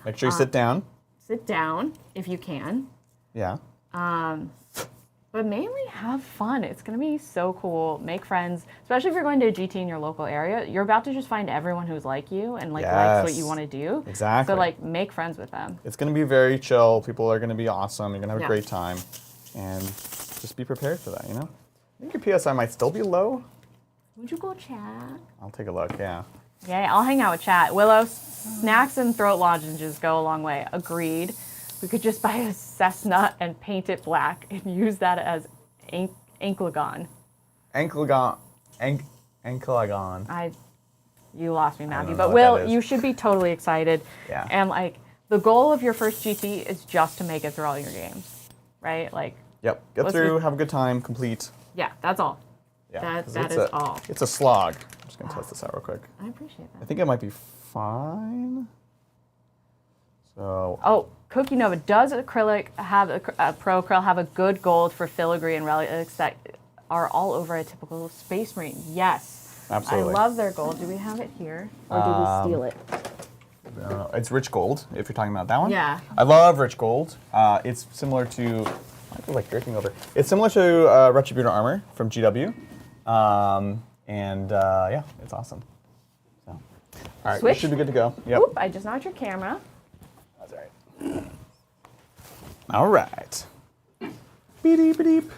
A: Make sure you sit down.
B: Sit down if you can.
A: Yeah.
B: But mainly have fun. It's going to be so cool. Make friends, especially if you're going to a GT in your local area. You're about to just find everyone who's like you and likes what you want to do.
A: Exactly.
B: So make friends with them.
A: It's going to be very chill. People are going to be awesome. You're going to have a
B: Yeah.
A: great time. And just be prepared for that, I think your PSI might still be low.
B: Would you go chat?
A: I'll take a look, yeah.
B: Yeah, I'll hang out with chat. Willow, snacks and throat lozenges go a long way. Agreed. We could just buy a Cessna and paint it black and use that as Anklegon.
A: Anklegon.
B: You lost me, Matthew.
A: know
B: But
A: what
B: Will,
A: that is.
B: you should be totally excited.
A: Yeah.
B: And like the goal of your first GT is just to make it through all your games, right? Like.
A: Yep. Get through, have a good time, complete.
B: Yeah, that's all.
A: Yeah.
B: That is all.
A: It's a slog. I'm just gonna test this out real quick.
B: I appreciate
A: I
B: that.
A: think it might be fine. So.
B: Oh, Cookie Nova, does acrylic have Pro Acryl have a good gold for filigree and relics that are all over a typical Space Marine? Yes.
A: Absolutely.
B: I love their gold. Do we have it here, or did we steal it?
A: It's rich gold, if you're talking about that one.
B: Yeah.
A: I love rich gold. It's similar to, I feel like drifting over. It's similar to Retributor armor from GW. Yeah, it's awesome. So, all right, we
B: Switch?
A: should be good to go. Yep.
B: Oop, I just knocked your camera.
A: That's all right. All right. Beep, beep, beep.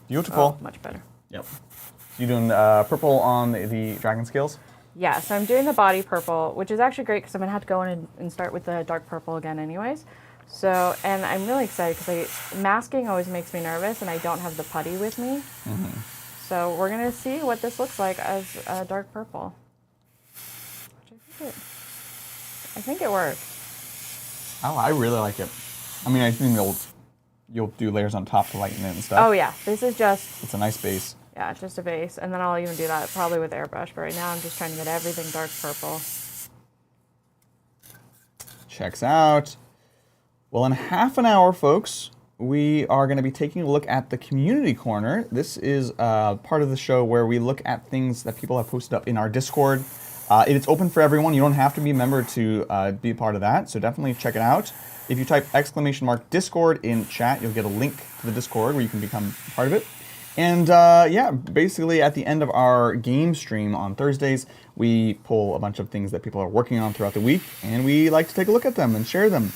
A: Beautiful.
B: Oh, much better.
A: Yep. You doing purple on the dragon scales?
B: Yeah, so I'm doing the body purple, which is actually great because I'm gonna have to go in and start with the dark purple again anyways. So, and I'm really excited because masking always makes me nervous and I don't have the putty with me. So we're gonna see what this looks like as dark purple. Which I think it works.
A: Oh, I really like it. I mean, I think you'll do layers on top to lighten it and stuff.
B: Oh yeah, this is just,
A: It's a nice base.
B: yeah, just a base. And then I'll even do that probably with airbrush, but right now I'm just trying to get everything dark purple.
A: Checks out. Well, in half an hour, folks, we are going to be taking a look at the community corner. This is part of the show where we look at things that people have posted up in our Discord. It's open for everyone. You don't have to be a member to be a part of that, so definitely check it out. If you type !Discord in chat, you'll get a link to the Discord where you can become part of it. And yeah, basically at the end of our game stream on Thursdays, we pull a bunch of things that people are working on throughout the week, and we like to take a look at them and share them.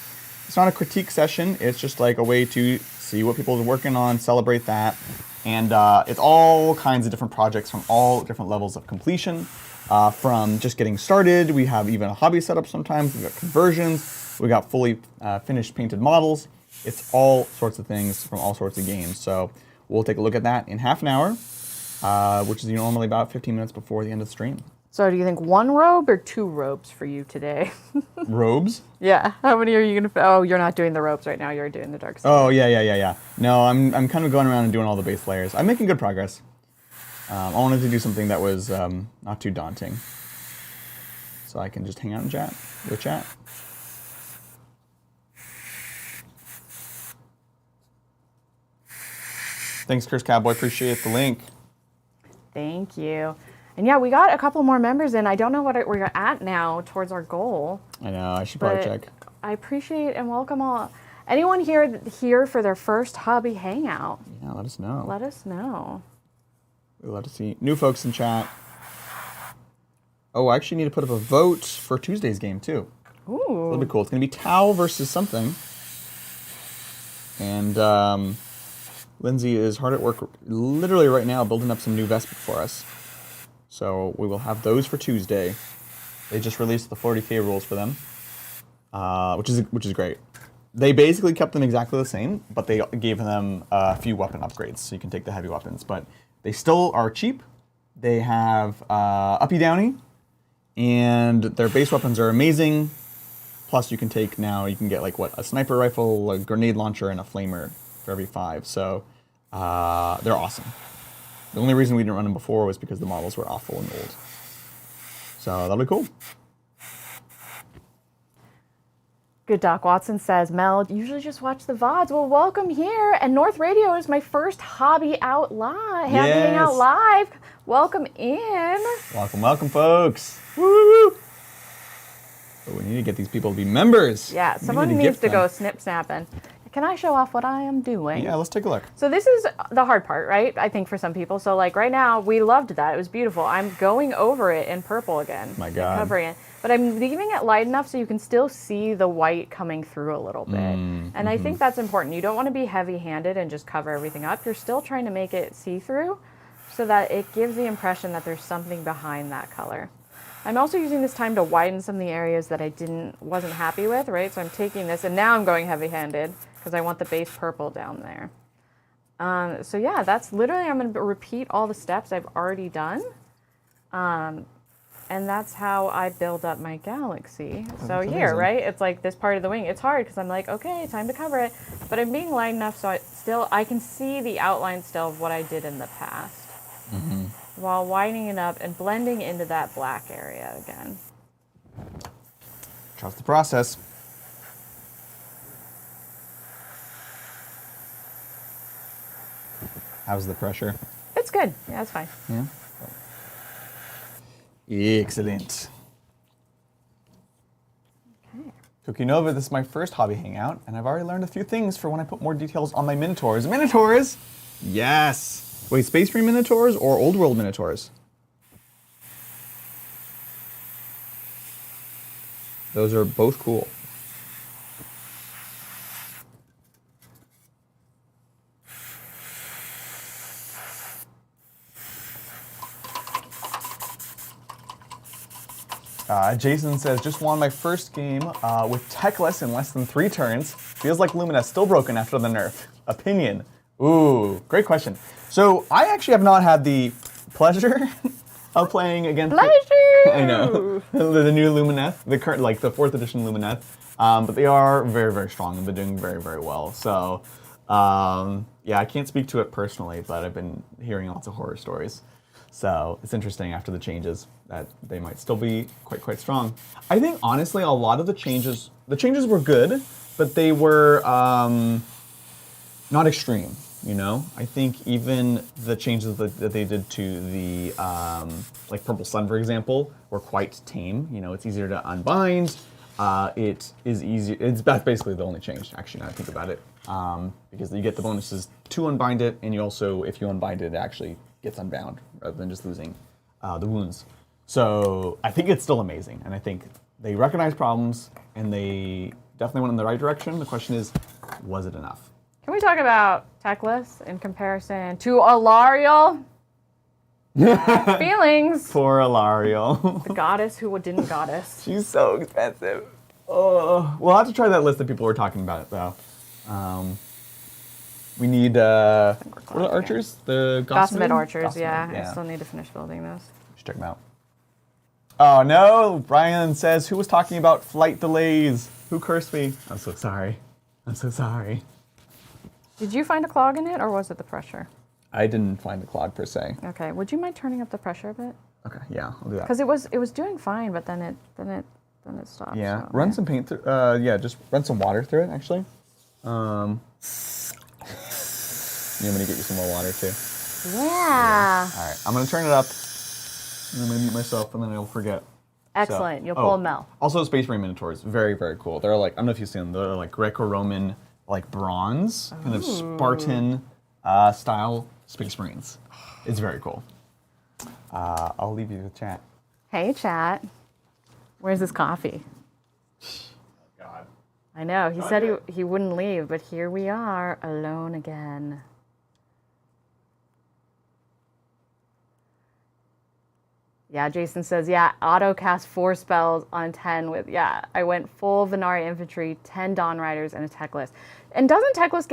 A: It's not a critique session, it's just like a way to see what people are working on, celebrate that. And it's all kinds of different projects from all different levels of completion. From just getting started, we have even a hobby setup sometimes, we've got conversions, we got fully finished painted models. It's all sorts of things from all sorts of games. So we'll take a look at that in half an hour, which is normally about 15 minutes before the end of the stream.
B: So do you think one robe or two robes for you today?
A: Robes?
B: Yeah. How many are you gonna? Oh, you're not doing the robes right now. You're doing the dark side.
A: Oh, yeah. No, I'm kind of going around and doing all the base layers. I'm making good progress. I wanted to do something that was not too daunting. So I can just hang out and chat. Go chat. Thanks, Chris Cowboy. Appreciate the link.
B: Thank you. And yeah, we got a couple more members in. I don't know what we're at now towards our goal.
A: I know. I should probably
B: but
A: check.
B: I appreciate and welcome all. Anyone here for their first hobby hangout?
A: Yeah, let us know.
B: Let us know.
A: We'd love to see new folks in chat. Oh, I actually need to put up a vote for Tuesday's game, too.
B: Ooh.
A: That'll be cool. It's going to be Tau versus something. And Lindsay is hard at work literally right now building up some new Vespa for us. So we will have those for Tuesday. They just released the 40K rules for them, which is great. They basically kept them exactly the same, but they gave them a few weapon upgrades, so you can take the heavy weapons. But they still are cheap. They have uppy downy, and their base weapons are amazing. Plus, you can get like a sniper rifle, a grenade launcher, and a flamer for every 5. So they're awesome. The only reason we didn't run them before was because the models were awful and old. So that'll be cool.
B: Good Doc Watson says, Mel, usually just watch the VODs. Well, welcome here. And North Radio is my first hobby out live. Hanging out live. Welcome in.
A: Welcome, folks. Woo! But we need to get these people to be members.
B: Yeah, someone needs to go snip snapping. Can I show off what I am doing?
A: Yeah, let's take a look.
B: So this is the hard part, right? I think for some people. So like right now, we loved that. It was beautiful. I'm going over it in purple again.
A: My God.
B: Covering it. But I'm leaving it light enough so you can still see the white coming through a little bit. And I think that's important. You don't want to be heavy-handed and just cover everything up. You're still trying to make it see-through so that it gives the impression that there's something behind that color. I'm also using this time to widen some of the areas that I wasn't happy with, right? So I'm taking this, and now I'm going heavy-handed because I want the base purple down there. So yeah, that's literally, I'm going to repeat all the steps I've already done. And that's how I build up my galaxy. So here,
A: amazing.
B: right? It's like this part of the wing. It's hard because I'm like, okay, time to cover it. But I'm being light enough so I can see the outline still of what I did in the past. Mm-hmm. While widening it up and blending into that black area again.
A: Trust the process. How's the pressure?
B: It's good. Yeah, it's fine.
A: Yeah. Excellent.
B: Okay.
A: Cookie Nova, this is my first hobby hangout, and I've already learned a few things for when I put more details on my Minotaurs. Minotaurs? Yes! Wait, Space Marine Minotaurs or Old World Minotaurs? Those are both cool. Jason says, just won my first game with Techless in less than 3 turns. Feels like Lumina's still broken after the nerf. Opinion. Ooh, great question. So I actually have not had the pleasure of playing against I know the new Lumineth, the current, like the 4th edition Lumineth, but they are very, very strong and they're doing very, very well. So yeah, I can't speak to it personally, but I've been hearing lots of horror stories. So it's interesting after the changes that they might still be quite strong. I think honestly, a lot of the changes were good, but they were not extreme. You know, I think even the changes that they did to the like Purple Sun, for example, were quite tame. You know, it's easier to unbind. It is easy. That's basically the only change, actually, now I think about it, because you get the bonuses to unbind it, and you also, if you unbind it, it actually gets unbound rather than just losing the wounds. So I think it's still amazing, and I think they recognize problems and they definitely went in the right direction. The question is, was it enough?
B: Can we talk about Techless in comparison to Alariel? Feelings.
A: Poor Alariel.
B: The goddess who didn't goddess.
A: She's so expensive. Oh, we'll have to try that list that people were talking about, though. We need, what are the archers? The
B: Gossamed archers,
A: Gossamed,
B: yeah. I still need to finish building those.
A: We should check them out. Oh no, Brian says, who was talking about flight delays? Who cursed me? I'm so sorry. I'm so sorry.
B: Did you find a clog in it, or was it the pressure?
A: I didn't find the clog per se.
B: Okay, would you mind turning up the pressure a bit?
A: Okay, yeah, I'll do that.
B: Because it was doing fine, but then it stopped.
A: Yeah,
B: so,
A: run some paint through. Yeah, just run some water through it. Actually, you want me to get you some more water too?
B: Yeah.
A: All right, I'm gonna turn it up, and I'm gonna mute myself, and then I'll forget.
B: Excellent.
A: So,
B: You'll pull a Mel.
A: Also, Space Marine Minotaurs, very, very cool. They're like, I don't know if you've seen them. They're like Greco-Roman, like bronze, kind of Spartan style Space Marines. It's very cool. I'll leave you with chat.
B: Hey, chat. Where's this coffee?
A: God.
B: I know. He said he wouldn't leave, but here we are, alone again. Yeah, Jason says, yeah, auto cast 4 spells on 10 with, yeah, I went full Venari infantry, 10 Dawn Riders, and a Techless. And doesn't Techless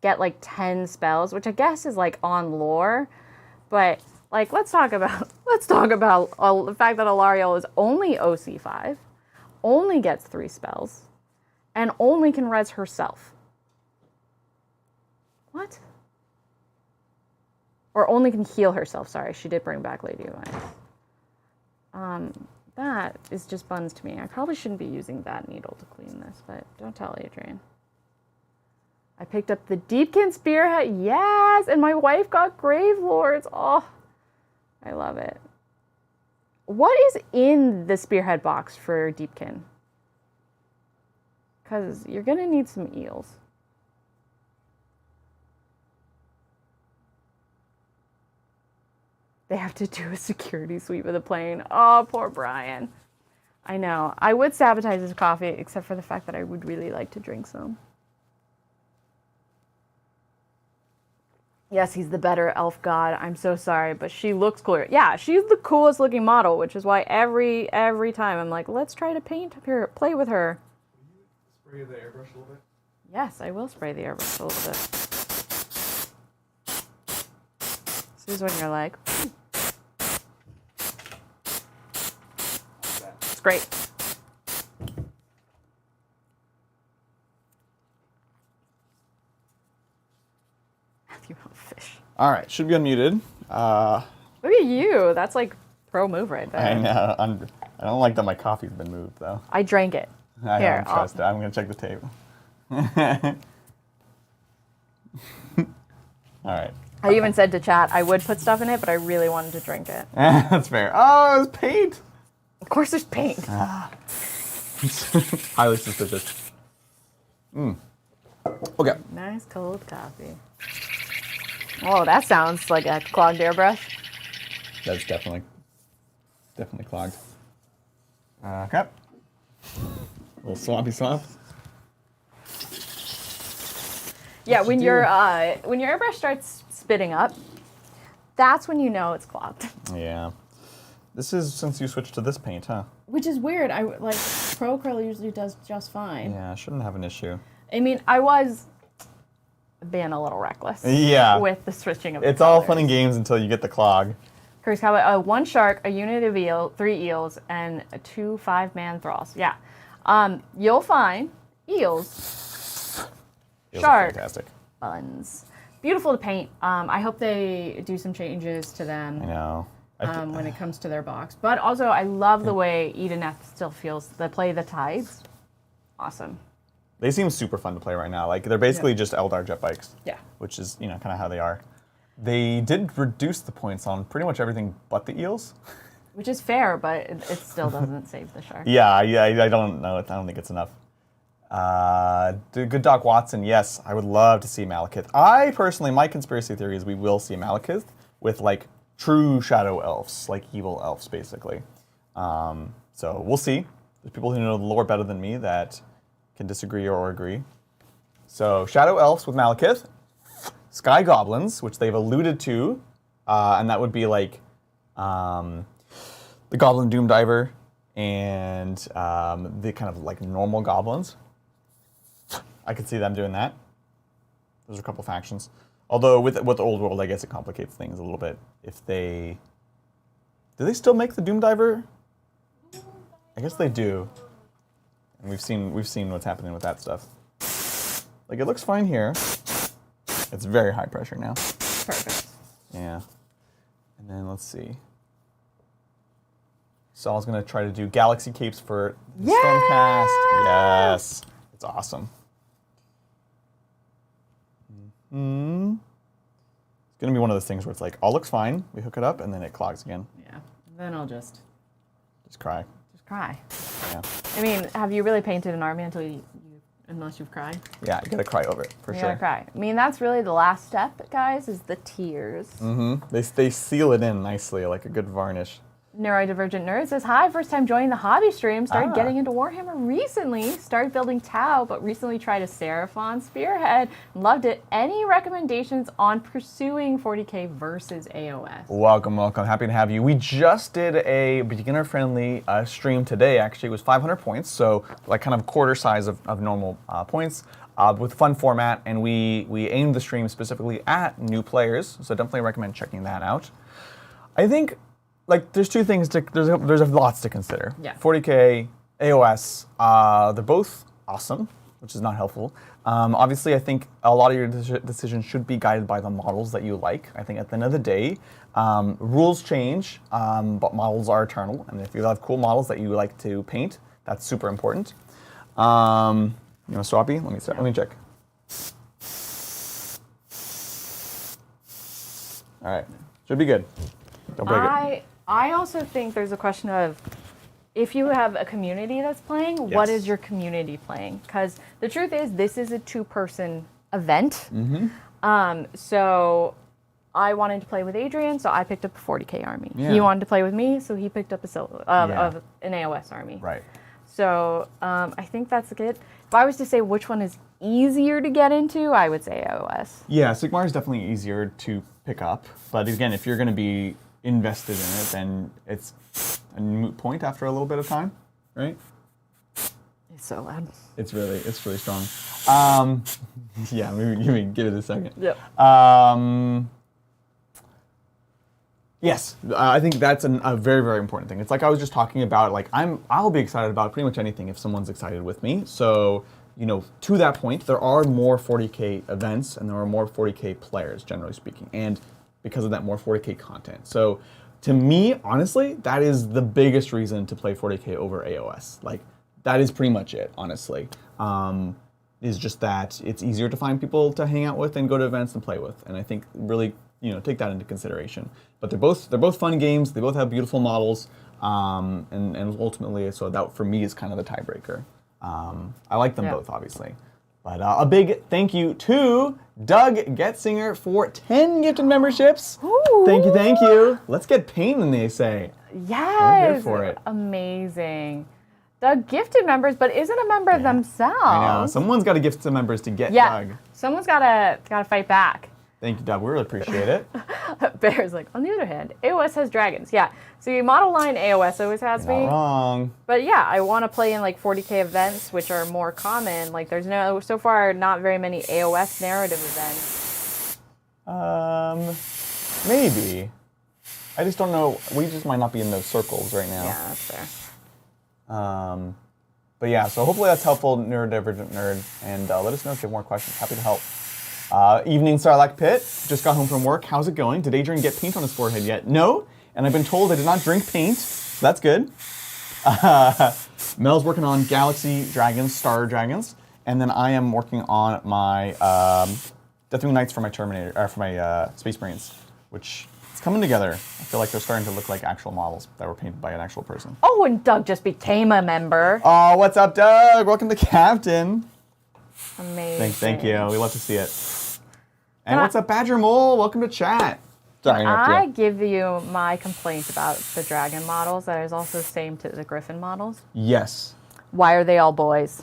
B: get like 10 spells, which I guess is like on lore, but like let's talk about the fact that Alariel is only OC5, only gets 3 spells, and only can res herself. What? Or only can heal herself. Sorry, she did bring back Lady of Ice. That is just buns to me. I probably shouldn't be using that needle to clean this, but don't tell Adrian. I picked up the Deepkin Spearhead. Yes! And my wife got Grave Lords. Oh, I love it. What is in the Spearhead box for Deepkin? Because you're going to need some eels. They have to do a security sweep of the plane. Oh, poor Brian. I know. I would sabotage his coffee, except for the fact that I would really like to drink some. Yes, he's the better elf god. I'm so sorry, but she looks cooler. Yeah, she's the coolest looking model, which is why every time I'm like, let's try to paint her, play with her.
A: Will you spray the airbrush a little bit?
B: Yes, I will spray the airbrush a little bit. This is when you're like, it's great. Matthew Fish.
A: All right, should be unmuted.
B: Look at you. That's like pro move right there.
A: I know. I don't like that my coffee's been moved, though.
B: I drank it.
A: I
B: Here,
A: don't trust it. I'm going to check the tape. All right.
B: I even said to chat I would put stuff in it, but I really wanted to drink it.
A: That's fair. Oh, it's paint.
B: Of course there's paint.
A: Highly suspicious. Okay.
B: Nice cold coffee. Oh, that sounds like a clogged airbrush.
A: That's definitely clogged. Okay. A little swampy swamp.
B: Yeah, when your airbrush starts spitting up, that's when you know it's clogged.
A: Yeah. This is since you switched to this paint, huh?
B: Which is weird. I like Pro Curl usually does just fine.
A: Yeah, shouldn't have an issue.
B: I mean, I was being a little reckless.
A: Yeah.
B: With the switching of.
A: It's all fun and games until you get the clog.
B: Here's how about 1 shark, a unit of eel, 3 eels, and 2 5-man thralls. Yeah. You'll find eels,
A: Eels are
B: shark,
A: fantastic.
B: buns. Beautiful to paint. I hope they do some changes to them.
A: I know.
B: When it comes to their box. But also, I love the way Edeneth still feels. They play the tides. Awesome.
A: They seem super fun to play right now. Like, they're basically just Eldar jet bikes.
B: Yeah.
A: Which is, kind of how they are. They did reduce the points on pretty much everything but the eels.
B: Which is fair, but it still doesn't save the shark.
A: Yeah, I don't know. I don't think it's enough. Good Doc Watson, yes, I would love to see Malekith. I personally, my conspiracy theory is we will see Malekith with, like, true shadow elves, like evil elves, basically. So we'll see. There's people who know the lore better than me that can disagree or agree. So shadow elves with Malekith, sky goblins, which they've alluded to, and that would be like the Goblin Doom Diver and the kind of like normal goblins. I could see them doing that. Those are a couple factions. Although with the old world, I guess it complicates things a little bit. If do they still make the Doom Diver? I guess they do. And we've seen what's happening with that stuff. Like, it looks fine here. It's very high pressure now.
B: Perfect.
A: Yeah. And then let's see. Saul's gonna try to do galaxy capes for the Stormcast. Yes. It's awesome. It's gonna be one of those things where it's like, all looks fine, we hook it up, and then it clogs again.
B: Yeah. Then I'll just
A: cry.
B: Just cry.
A: Yeah.
B: I mean, have you really painted an army unless you've cried?
A: Yeah, you gotta cry over it, for
B: You
A: sure.
B: gotta cry. I mean, that's really the last step, guys, is the tears.
A: They seal it in nicely, like a good varnish.
B: Neurodivergent Nerd says, hi, first time joining the hobby stream. Started getting into Warhammer recently. Started building Tau, but recently tried a Seraphon Spearhead. Loved it. Any recommendations on pursuing 40k versus AOS?
A: Welcome. Happy to have you. We just did a beginner-friendly stream today, actually. It was 500 points, so like kind of quarter size of normal points. With fun format, and we aimed the stream specifically at new players, so definitely recommend checking that out. I think, like, there's two things there's lots to consider.
B: Yeah.
A: 40k, AOS, they're both awesome, which is not helpful. Obviously, I think a lot of your decisions should be guided by the models that you like. I think at the end of the day, rules change, but models are eternal, and if you have cool models that you like to paint, that's super important. You want Swappy? Let me check. All right, should be good. Don't break it.
B: I also think there's a question of if you have a community that's playing, what is your community playing? Because the truth is, this is a 2-person event. So I wanted to play with Adrian, so I picked up a 40k army.
A: Yeah.
B: He wanted to play with me, so he picked up an AOS army.
A: Right.
B: So I think that's good. If I was to say which one is easier to get into, I would say AOS.
A: Yeah, Sigmar is definitely easier to pick up, but again, if you're going to be invested in it, then it's a moot point after a little bit of time, right?
B: It's so loud.
A: It's really strong. Yeah, maybe give it a second.
B: Yep.
A: Yes, I think that's a very, very important thing. It's like I was just talking about, like I'll be excited about pretty much anything if someone's excited with me. So, to that point, there are more 40K events and there are more 40K players, generally speaking, and because of that, more 40K content. So, to me, honestly, that is the biggest reason to play 40K over AOS. Like, that is pretty much it, honestly. Is just that it's easier to find people to hang out with and go to events and play with, and I think really take that into consideration. But they're both fun games. They both have beautiful models, and ultimately, so that for me is kind of the tiebreaker. I like them both, obviously. But a big thank you to Doug Getzinger for 10 gifted memberships.
B: Ooh.
A: Thank you. Let's get painting, they say.
B: Yes.
A: We're here for it.
B: Amazing. Doug gifted members, but isn't a member themselves.
A: I know. Someone's got to gift some members to get Doug.
B: Someone's gotta fight back.
A: Thank you, Doug. We really appreciate it.
B: Bear's like, on the other hand, AOS has dragons. Yeah. So your model line AOS always has
A: You're
B: me.
A: not wrong.
B: But yeah, I want to play in like 40K events, which are more common. Like there's so far not very many AOS narrative events.
A: Maybe. I just don't know. We just might not be in those circles right now.
B: Yeah, that's fair.
A: But yeah, so hopefully that's helpful, neurodivergent nerd. And let us know if you have more questions. Happy to help. Evening, Sarlacc Pit. Just got home from work. How's it going? Did Adrian get paint on his forehead yet? No. And I've been told I did not drink paint. So that's good. Mel's working on Galaxy Dragons, Star Dragons. And then I am working on my Deathwing Knights for my Terminator, or for my Space Marines, which it's coming together. I feel like they're starting to look like actual models that were painted by an actual person.
B: Oh, and Doug just became a member.
A: Oh, what's up, Doug? Welcome to Captain.
B: Amazing.
A: Thank you. We love to see it. And what's up, Badger Mole? Welcome to chat. Sorry,
B: I give you my complaint about the dragon models that is also the same to the griffin models.
A: Yes.
B: Why are they all boys?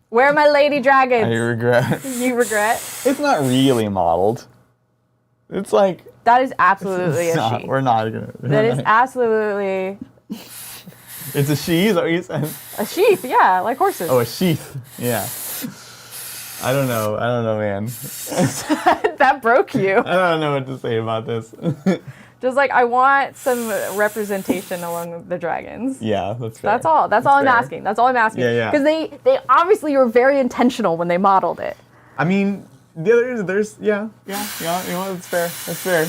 B: Where are my lady dragons?
A: I regret.
B: You regret?
A: It's not really modeled. It's like...
B: That is absolutely a she.
A: We're not gonna...
B: That is absolutely...
A: It's a she, is that what you said?
B: A sheath, yeah, like horses.
A: Oh, a sheath. Yeah. I don't know, man.
B: That broke you.
A: I don't know what to say about this.
B: Just like, I want some representation along the dragons.
A: Yeah, that's fair.
B: That's all. That's all I'm asking. That's all I'm asking.
A: Yeah.
B: Because they obviously were very intentional when they modeled it.
A: I mean, there's yeah, that's fair. That's fair.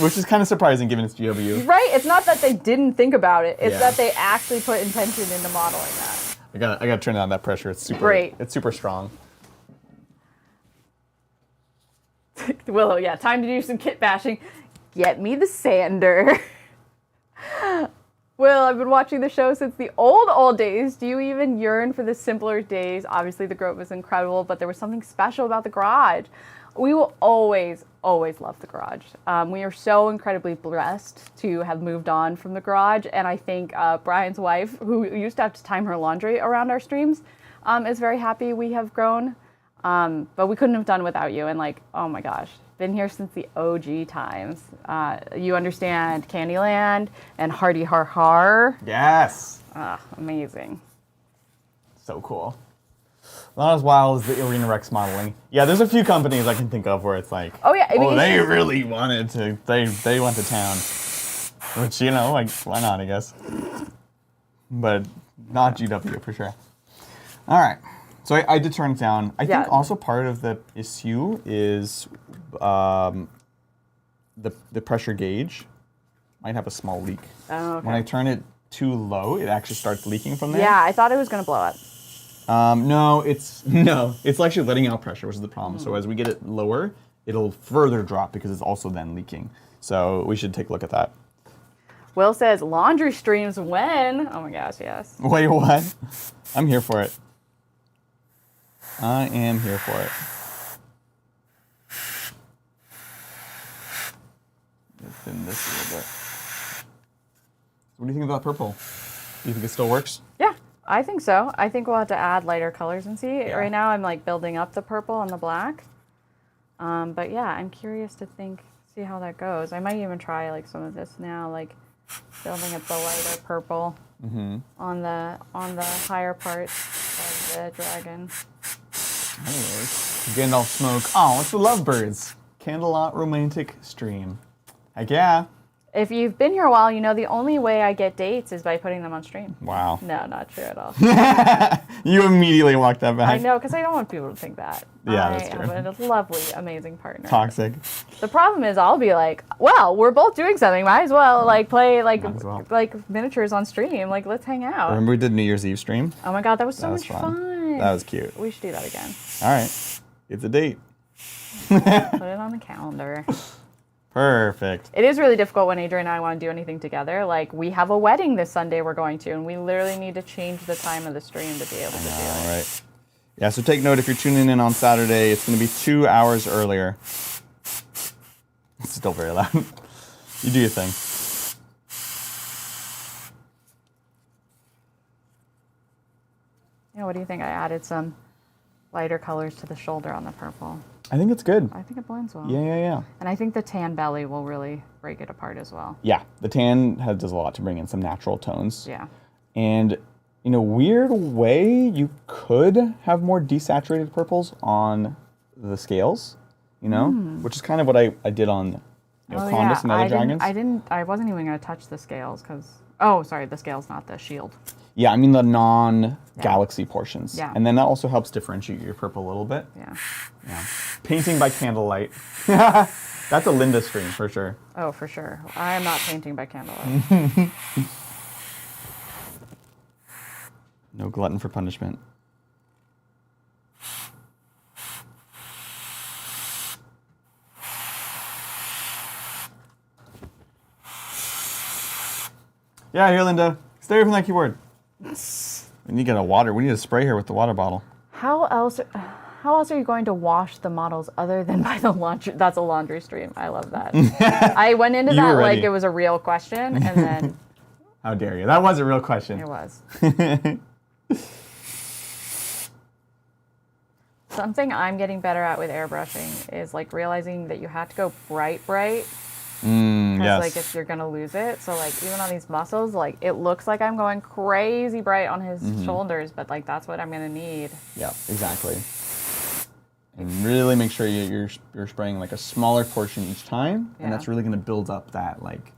A: Which is kind of surprising given it's GW.
B: Right? It's not that they didn't think about it. It's
A: Yeah.
B: that they actually put intention into modeling that.
A: I gotta turn down that pressure. It's super
B: Great.
A: It's super strong.
B: Willow, yeah, time to do some kit bashing. Get me the sander. Will, I've been watching the show since the old days. Do you even yearn for the simpler days? Obviously, the Grove was incredible, but there was something special about the garage. We will always love the garage. We are so incredibly blessed to have moved on from the garage, and I think Brian's wife, who used to have to time her laundry around our streams, is very happy we have grown. But we couldn't have done without you, and like, oh my gosh, been here since the OG times. You understand Candyland and Hardy Har Har.
A: Yes.
B: Amazing.
A: So cool. Not as wild as the Arena Rex modeling. Yeah, there's a few companies I can think of where it's like,
B: Oh yeah, I mean,
A: they really wanted to. They went to town. Which, like, why not, I guess. But not GW for sure. All right. So I did turn it down. I think also part of the issue is the pressure gauge might have a small leak.
B: Oh, okay.
A: When I turn it too low, it actually starts leaking from there.
B: Yeah, I thought it was gonna blow up.
A: No, it's actually letting out pressure, which is the problem. So as we get it lower, it'll further drop because it's also then leaking. So we should take a look at that.
B: Will says laundry streams when? Oh my gosh, yes.
A: Wait, what? I'm here for it. I am here for it. Let's thin this a little bit. What do you think about purple? Do you think it still works?
B: Yeah. I think so. I think we'll have to add lighter colors and see.
A: Yeah.
B: Right now I'm like building up the purple and the black. But yeah, I'm curious to see how that goes. I might even try like some of this now, like building up the lighter purple on the higher parts of the dragon.
A: Anyways, Gandalf smoke. Oh, it's the Lovebirds. Candlelight romantic stream. Heck yeah.
B: If you've been here a while, you know the only way I get dates is by putting them on stream.
A: Wow.
B: No, not true at all.
A: You immediately walked that back.
B: I know, because I don't want people to think that.
A: Yeah, that's true.
B: I have a lovely, amazing partner.
A: Toxic.
B: The problem is I'll be like, well, we're both doing something. Might as well like play like
A: Might as well.
B: like miniatures on stream. Like, let's hang out.
A: Remember we did New Year's Eve stream?
B: Oh my god, that was so
A: That was
B: much
A: fun.
B: fun.
A: That was cute.
B: We should do that again.
A: All right. It's a date.
B: Put it on the calendar.
A: Perfect.
B: It is really difficult when Adrian and I want to do anything together. Like, we have a wedding this Sunday we're going to, and we literally need to change the time of the stream to be able to do
A: All
B: it.
A: right. Yeah, so take note if you're tuning in on Saturday, it's going to be 2 hours earlier. It's still very loud. You do your thing.
B: Yeah, what do you think? I added some lighter colors to the shoulder on the purple.
A: I think it's good.
B: I think it blends well.
A: Yeah.
B: And I think the tan belly will really break it apart as well.
A: Yeah, the tan does a lot to bring in some natural tones.
B: Yeah.
A: And in a weird way, you could have more desaturated purples on the scales, you know, which is kind of what I did on Condus and other dragons.
B: I wasn't even going to touch the scales because, oh, sorry, the scales, not the shield.
A: Yeah, I mean the non-galaxy portions.
B: Yeah.
A: And then that also helps differentiate your purple a little bit.
B: Yeah.
A: Yeah. Painting by candlelight. That's a Linda stream for sure.
B: Oh, for sure. I am not painting by candlelight.
A: No glutton for punishment. Yeah, here, Linda. Stay away from that keyboard. We need to get a water. We need to spray her with the water bottle.
B: How else are you going to wash the models other than by the laundry? That's a laundry stream. I love that. I went into
A: You
B: that
A: were
B: like
A: ready.
B: it was a real question, and then
A: How dare you? That was a real question.
B: it was. Something I'm getting better at with airbrushing is like realizing that you have to go bright. Because
A: Yes.
B: like if you're gonna lose it, so like even on these muscles, like it looks like I'm going crazy bright on his shoulders, but like that's what I'm gonna need.
A: Yeah, exactly. And really make sure you're spraying like a smaller portion each time, and
B: Yeah.
A: that's really going to build up that like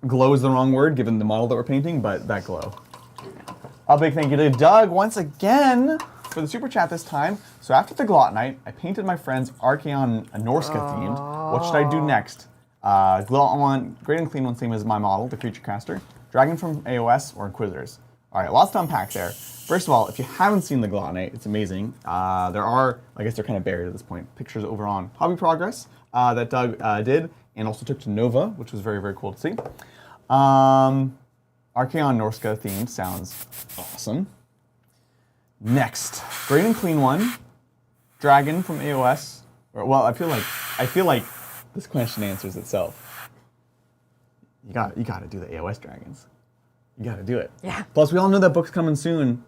A: glow is the wrong word given the model that we're painting, but that glow. A big thank you to Doug once again for the super chat this time. So after the Glot Night, I painted my friend's Archeon Norska themed. What should I do next? Glot one, Great and Clean one, same as my model, the Creature Caster. Dragon from AOS or Inquisitors. All right, lots to unpack there. First of all, if you haven't seen the Glot Night, it's amazing. There are, I guess they're kind of buried at this point, pictures over on Hobby Progress that Doug did, and also took to Nova, which was very, very cool to see. Archeon Norska themed sounds awesome. Next, Great and Clean one, Dragon from AOS. Well, I feel like this question answers itself. You got to do the AOS dragons. You got to do it.
B: Yeah.
A: Plus, we all know that book's coming soon.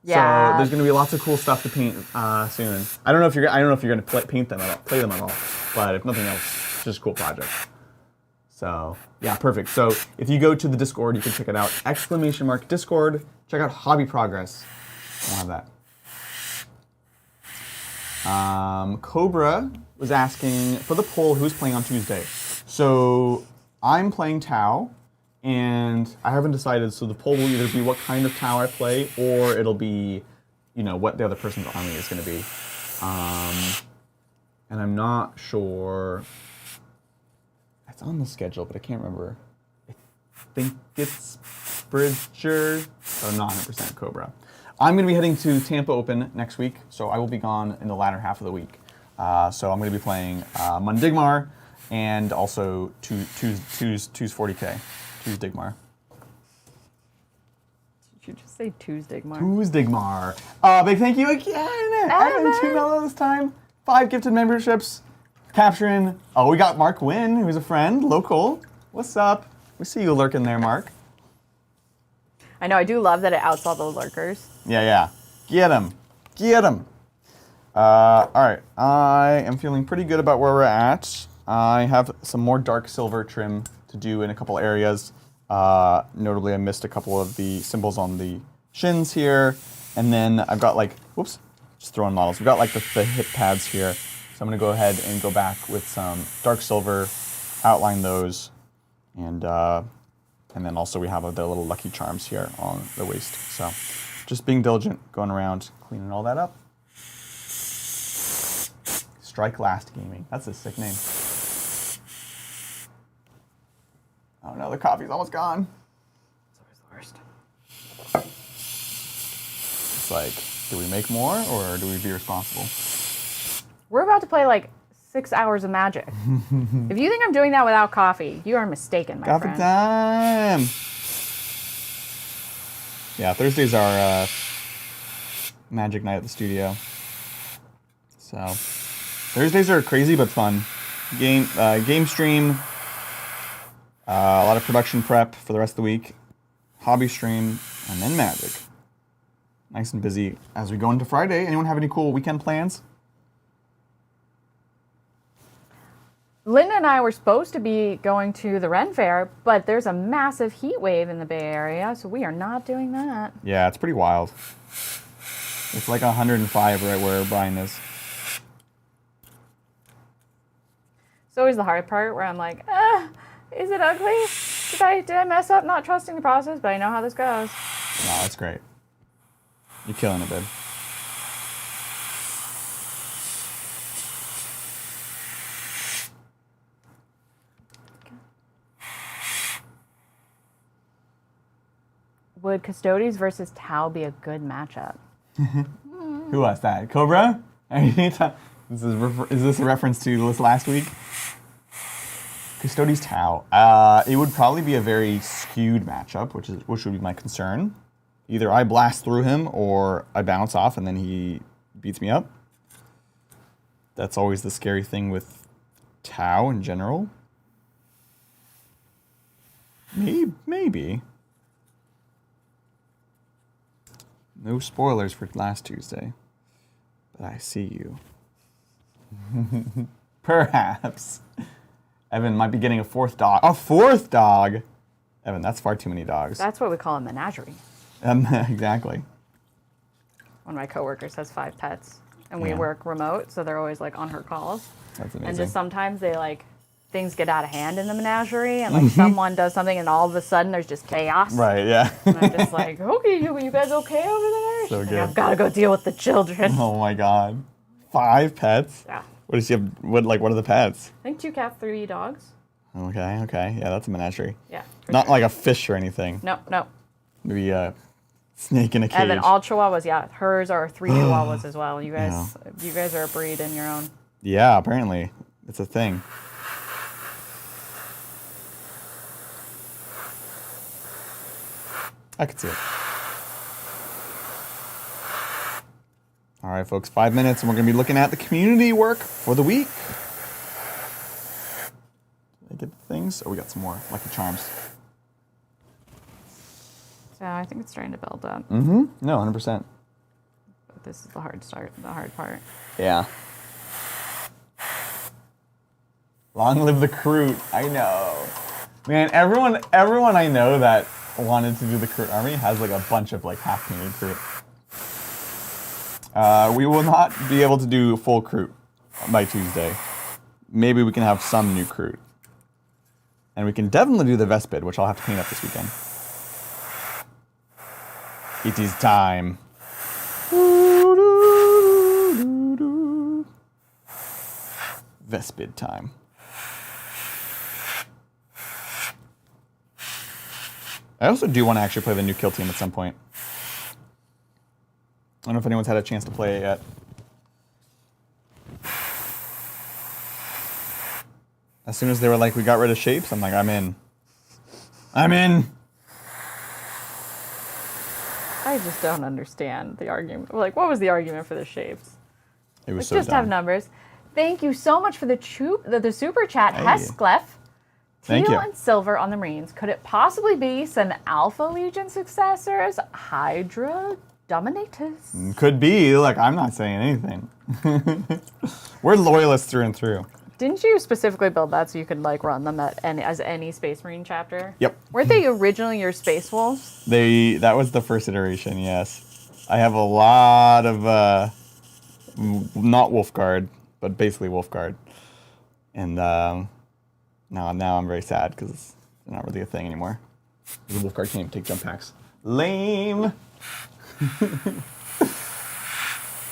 B: Yeah.
A: So there's going to be lots of cool stuff to paint soon. I don't know if you're going to paint them at all, play them at all, but if nothing else, it's just a cool project. So yeah, perfect. So if you go to the Discord, you can check it out. !Discord. Check out Hobby Progress. I don't have that. Cobra was asking for the poll who's playing on Tuesday. So I'm playing Tau, and I haven't decided. So the poll will either be what kind of Tau I play, or it'll be, what the other person's army is going to be. And I'm not sure. It's on the schedule, but I can't remember. I think it's Bridger, or not 100% Cobra. I'm going to be heading to Tampa Open next week, so I will be gone in the latter half of the week. So I'm going to be playing Mundigmar and also Two's 40K. Two's Digmar.
B: Did you just say Tuesday, Mark?
A: Two's Digmar. Big thank you again. Evan 2 mellow this time. 5 gifted memberships. Capturing. Oh, we got Mark Wynn, who's a friend, local. What's up? We see you lurking there, Mark.
B: I know, I do love that it outs all the lurkers.
A: Yeah. Get him. Get him. All right. I am feeling pretty good about where we're at. I have some more dark silver trim to do in a couple areas. Notably, I missed a couple of the symbols on the shins here. And then I've got like, whoops, just throwing models. We've got like the hip pads here. So I'm going to go ahead and go back with some dark silver, outline those. And then also we have the little lucky charms here on the waist. So just being diligent, going around, cleaning all that up. Strike Last Gaming. That's a sick name. Oh no, the coffee's almost gone. It's always the worst. It's like, do we make more or do we be responsible?
B: We're about to play like 6 hours of Magic. If you think I'm doing that without coffee, you are mistaken, my
A: Coffee
B: friend.
A: time! Yeah, Thursdays are Magic night at the studio. So Thursdays are crazy but fun. Game stream, a lot of production prep for the rest of the week, hobby stream, and then Magic. Nice and busy as we go into Friday. Anyone have any cool weekend plans?
B: Linda and I were supposed to be going to the Ren Fair, but there's a massive heat wave in the Bay Area, so we are not doing that.
A: Yeah, it's pretty wild. It's like 105 right where Brian is.
B: It's always the hard part where I'm like, is it ugly? Did I mess up not trusting the process? But I know how this goes.
A: No, that's great. You're killing it, babe.
B: Would Custodes versus Tau be a good matchup?
A: Who asked that? Cobra? Is this a reference to this last week? Custodes Tau. It would probably be a very skewed matchup, which would be my concern. Either I blast through him or I bounce off and then he beats me up. That's always the scary thing with Tau in general. Maybe. No spoilers for last Tuesday, but I see you. Perhaps. Evan might be getting a fourth dog. A fourth dog? Evan, that's far too many dogs.
B: That's what we call a menagerie.
A: Exactly.
B: One of my coworkers has 5 pets, and we
A: Yeah.
B: work remote, so they're always like on her calls.
A: That's amazing.
B: And just sometimes they like things get out of hand in the menagerie, and like someone does something, and all of a sudden there's just chaos.
A: Right, yeah.
B: And I'm just like, okay, you guys okay over there?
A: So
B: She's
A: good.
B: like, I've got to go deal with the children.
A: Oh my god. 5 pets?
B: Yeah.
A: What does she have? What are the pets?
B: I think 2 cats, 3 dogs.
A: Okay. Yeah, that's a menagerie.
B: Yeah.
A: Not
B: sure.
A: like a fish or anything.
B: No.
A: Maybe a snake in a cage.
B: And then all chihuahuas, yeah. Hers are 3 chihuahuas as well. You guys are a breed in your own.
A: Yeah, apparently. It's a thing. I could see it. All right, folks, 5 minutes, and we're going to be looking at the community work for the week. Did I get the things? Oh, we got some more lucky charms.
B: So I think it's starting to build up.
A: Mm-hmm. No, 100%.
B: But this is the hard part.
A: Yeah. Long live the Kroot. I know. Man, everyone I know that wanted to do the Kroot army has like a bunch of like half-painted Kroot. We will not be able to do full Kroot by Tuesday. Maybe we can have some new Kroot. And we can definitely do the Vespid, which I'll have to clean up this weekend. It is time. Vespid time. I also do want to actually play the new kill team at some point. I don't know if anyone's had a chance to play it yet. As soon as they were like, we got rid of shapes, I'm like, I'm in. I'm in!
B: I just don't understand the argument. Like, what was the argument for the shapes?
A: It was
B: Let's
A: so
B: just
A: dumb.
B: have numbers. Thank you so much for the super chat,
A: Hey.
B: Hesclef
A: Thank
B: Teal
A: you.
B: and silver on the Marines. Could it possibly be some Alpha Legion successors? Hydra Dominatus.
A: Could be. Look, I'm not saying anything. We're loyalists through and through.
B: Didn't you specifically build that so you could like run them as any Space Marine chapter?
A: Yep.
B: Weren't they originally your Space Wolves?
A: That was the first iteration, yes. I have a lot of not Wolfguard, but basically Wolfguard. And now I'm very sad because they're not really a thing anymore. The Wolfguard can't even take jump packs. Lame.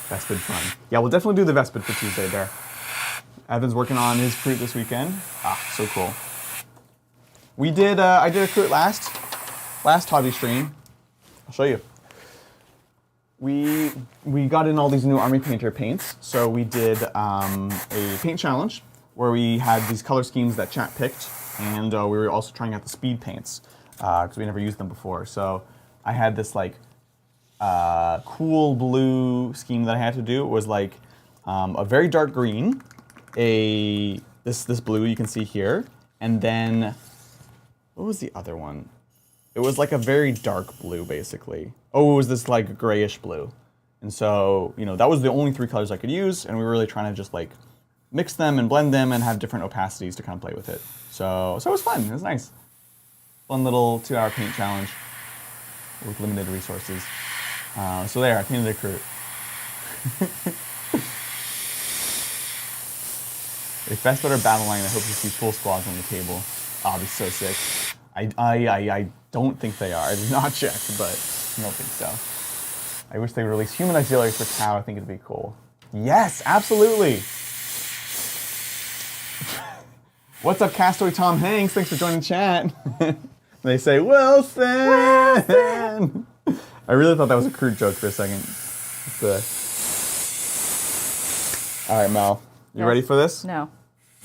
A: Vespid fun. Yeah, we'll definitely do the Vespid for Tuesday there. Evan's working on his recruit this weekend. So cool. We did. I did a recruit last hobby stream. I'll show you. We got in all these new Army Painter paints. So we did a paint challenge where we had these color schemes that chat picked, and we were also trying out the speed paints because we never used them before. So I had this like cool blue scheme that I had to do. It was like a very dark green, this blue you can see here, and then what was the other one? It was like a very dark blue, basically. Oh, it was this like grayish blue. And so, that was the only 3 colors I could use, and we were really trying to just like mix them and blend them and have different opacities to kind of play with it. So it was fun. It was nice. Fun little 2-hour paint challenge with limited resources. So there, I painted a recruit. If Vespid are battle line, I hope you see full squads on the table. I'll be so sick. I don't think they are. I did not check, but I don't think so. I wish they released human auxiliaries for Tau. I think it'd be cool. Yes, absolutely. What's up, Castaway Tom Hanks? Thanks for joining chat. They say, Wilson! I really thought that was a crude joke for a second. All right, Mel. You ready for this?
B: No.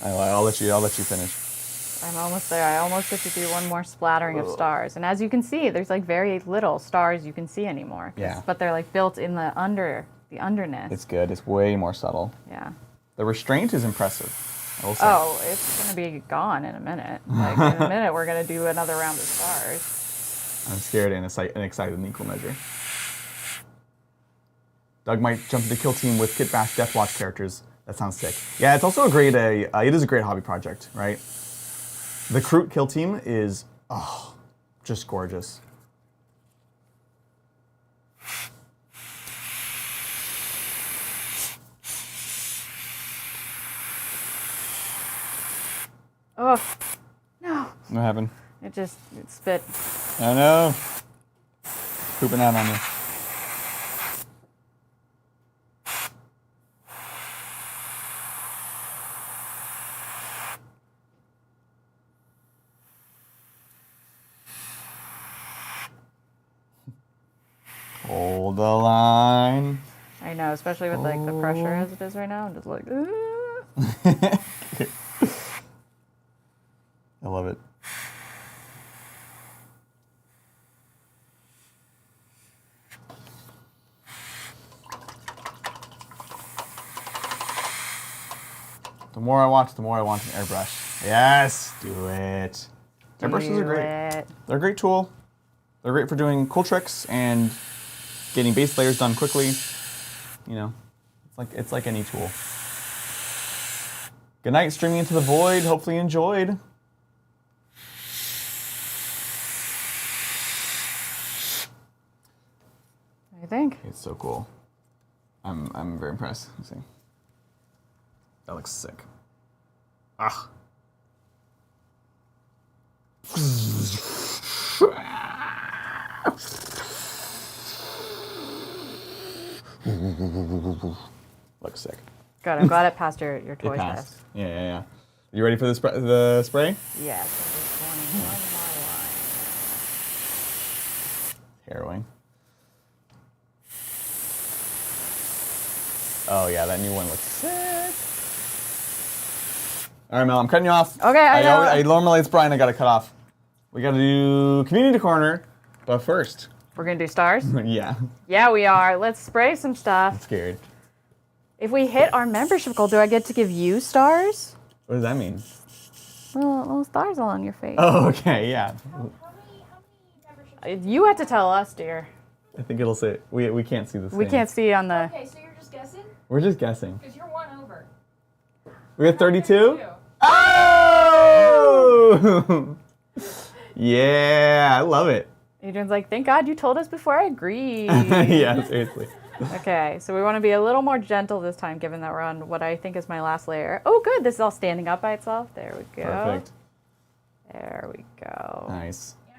A: I'll let you finish.
B: I'm almost there. I almost get to do one more splattering of stars. And as you can see, there's like very little stars you can see anymore.
A: Yeah.
B: But they're like built in the underness.
A: It's good. It's way more subtle.
B: Yeah.
A: The restraint is impressive, I will say.
B: Oh, it's going to be gone in a minute. Like in a minute, we're going to do another round of stars.
A: I'm scared and excited in equal measure. Doug might jump into Kill Team with Kit Bash Death Watch characters. That sounds sick. Yeah, it's also it is a great hobby project, right? The Kroot Kill Team is, just gorgeous.
B: Oh, no.
A: What happened?
B: It spit.
A: I know. Pooping out on you. Hold the line.
B: I know, especially with like the pressure as it is right now. I'm just like,
A: I love it. The more I watch, the more I want an airbrush. Yes, do it. Airbrushes are great. They're a great tool. They're great for doing cool tricks and getting base layers done quickly. It's like any tool. Good night, streaming into the void. Hopefully you enjoyed.
B: I think.
A: It's so cool. I'm very impressed. Let's see. That looks sick. Looks sick.
B: Good. I'm glad it passed your toy
A: It passed.
B: test.
A: Yeah. You ready for the spray?
B: Yes. There's one more
A: Harrowing. Oh yeah, that new one looks sick. All right, Mel, I'm cutting you off.
B: Okay, I know.
A: I normally it's Brian. I got to cut off. We got to do community corner, but first.
B: We're gonna do stars.
A: Yeah.
B: Yeah, we are. Let's spray some
A: I'm
B: stuff.
A: scared.
B: If we hit our membership goal, do I get to give you stars?
A: What does that mean?
B: little stars all on your face.
A: Oh, okay, yeah.
C: How many members should
B: You had to tell us, dear.
A: I think it'll say we can't see this.
B: We can't see on the.
C: Okay, so you're just guessing?
A: We're just guessing.
C: Because you're one over.
A: We have 32. Oh! Yeah, I love it.
B: Adrian's like, thank God you told us before I agreed.
A: Yeah, seriously.
B: Okay, so we want to be a little more gentle this time, given that we're on what I think is my last layer. Oh, good. This is all standing up by itself. There we go.
A: Perfect.
B: There we go.
A: Nice.
C: Yeah.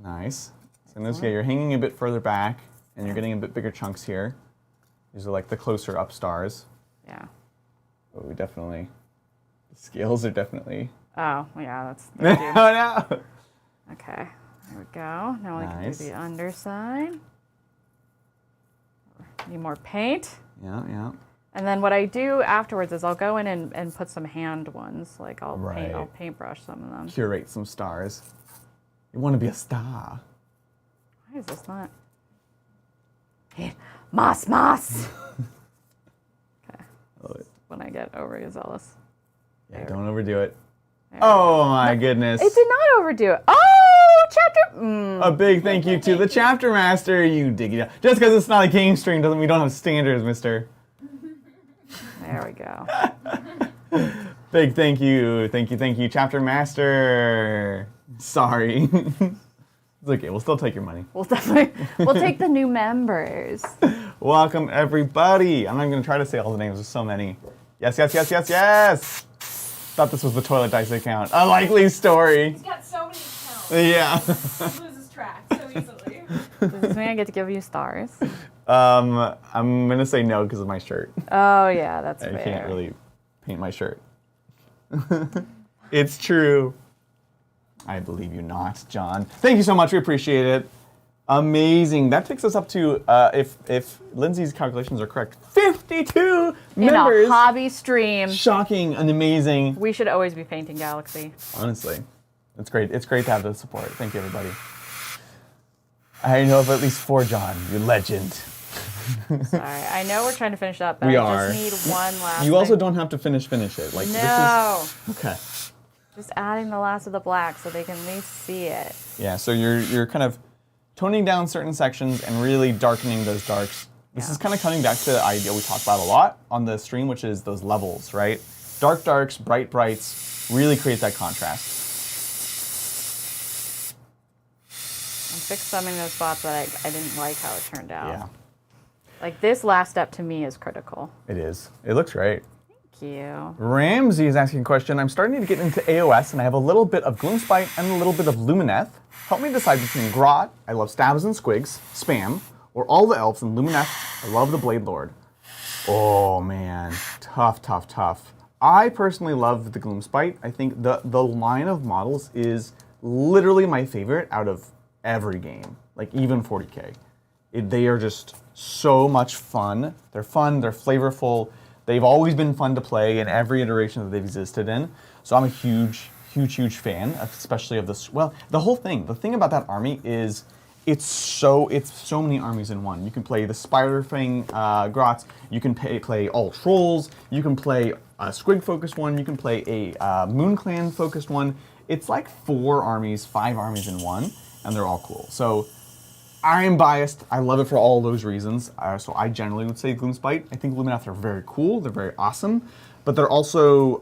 A: Nice. So notice, yeah, you're hanging a bit further back, and you're getting a bit bigger chunks here. These are like the closer up stars.
B: Yeah.
A: But we definitely, the scales are definitely.
B: Oh, yeah, that's.
A: Oh no!
B: Okay, there we go. Now we can do
A: Nice.
B: the underside. Need more paint.
A: Yeah, yeah.
B: And then what I do afterwards is I'll go in and put some hand ones. Like I'll
A: Right.
B: paintbrush some of them.
A: Curate some stars. You want to be a star.
B: Why is this not? Hey, moss. Okay.
A: Love it.
B: When I get overzealous.
A: Yeah,
B: There.
A: don't overdo it.
B: There.
A: Oh my goodness.
B: It did not overdo it. Oh, chapter.
A: A big thank you to the chapter master, you diggy. Just because it's not a game stream doesn't mean we don't have standards, mister.
B: There we go.
A: Big thank you, chapter master. Sorry. It's okay, we'll still take your money.
B: We'll take the new members.
A: Welcome everybody. I'm not even gonna try to say all the names, there's so many. Yes. Thought this was the toilet dice account. A likely story.
C: He's got so many accounts.
A: Yeah.
C: He loses track so easily.
B: Does this mean I get to give you stars?
A: I'm gonna say no because of my shirt.
B: Oh yeah, that's
A: I
B: fair.
A: can't really paint my shirt. It's true. I believe you not, John. Thank you so much. We appreciate it. Amazing. That takes us up to, if Lindsay's calculations are correct, 52
B: In
A: members.
B: a hobby stream.
A: Shocking and amazing.
B: We should always be painting Galaxy.
A: Honestly, it's great. It's great to have the support. Thank you, everybody. I know of at least 4, John. You legend.
B: Sorry, I know we're trying to finish up, but
A: We
B: I
A: are.
B: just need one last.
A: You also
B: thing.
A: don't have to finish it. Like
B: No,
A: this is okay.
B: just adding the last of the black so they can at least see it.
A: Yeah, so you're kind of toning down certain sections and really darkening those darks. This
B: Yeah.
A: is kind of coming back to the idea we talked about a lot on the stream, which is those levels, right? Dark darks, bright brights, really create that contrast.
B: And fix some in those spots that I didn't like how it turned out.
A: Yeah,
B: Like this last step to me is critical.
A: it is. It looks great.
B: Thank you.
A: Ramsey is asking a question. I'm starting to get into AOS and I have a little bit of Gloomspite and a little bit of Lumineth. Help me decide between Grot, I love stabs and squigs, spam, or all the elves, and Lumineth, I love the Blade Lord. Oh man, tough. I personally love the Gloomspite. I think the line of models is literally my favorite out of every game, like even 40K. They are just so much fun. They're flavorful. They've always been fun to play in every iteration that they've existed in. So I'm a huge fan, especially of this. Well, the whole thing. The thing about that army is it's so many armies in one. You can play the Spider Fang Grots. You can play all trolls. You can play a Squig focused one. You can play a Moon Clan focused one. It's like 4 armies, 5 armies in one, and they're all cool. So I am biased. I love it for all those reasons. So I generally would say Gloomspite. I think Lumineth are very cool. They're very awesome, but they're also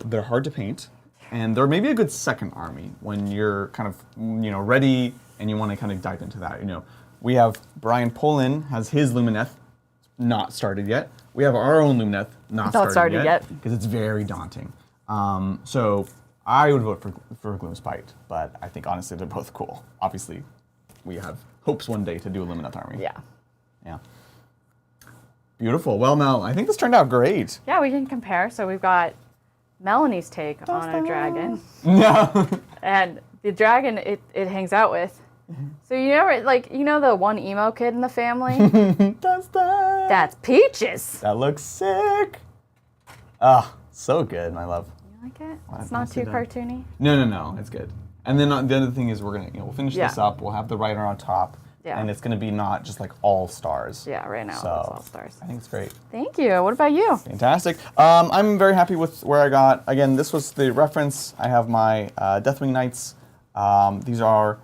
A: they're hard to paint, and they're maybe a good second army when you're kind of ready and you want to kind of dive into that. We have Brian Polin has his Lumineth not started yet. We have our own Lumineth not started yet because it's very daunting. So I would vote for Gloomspite, but I think honestly they're both cool. Obviously, we have hopes one day to do a Lumineth army. Yeah. Beautiful. Well, Mel, I think this turned out great.
B: Yeah, we can compare. So we've got Melanie's take on a dragon.
A: No.
B: And the dragon it hangs out with. So the one emo kid in the family? That's Peaches.
A: That looks sick. Ah, so good, my love.
B: You like it?
A: Well,
B: It's not
A: nicely
B: too
A: done.
B: cartoony?
A: No, it's good. And then the other thing is we'll finish this
B: Yeah.
A: up. We'll have the writer on top.
B: Yeah.
A: and it's going to be not just like all stars.
B: Yeah, right now
A: So,
B: it's all stars.
A: I think it's great.
B: Thank you. What about you?
A: Fantastic. I'm very happy with where I got. Again, this was the reference. I have my Deathwing Knights. These are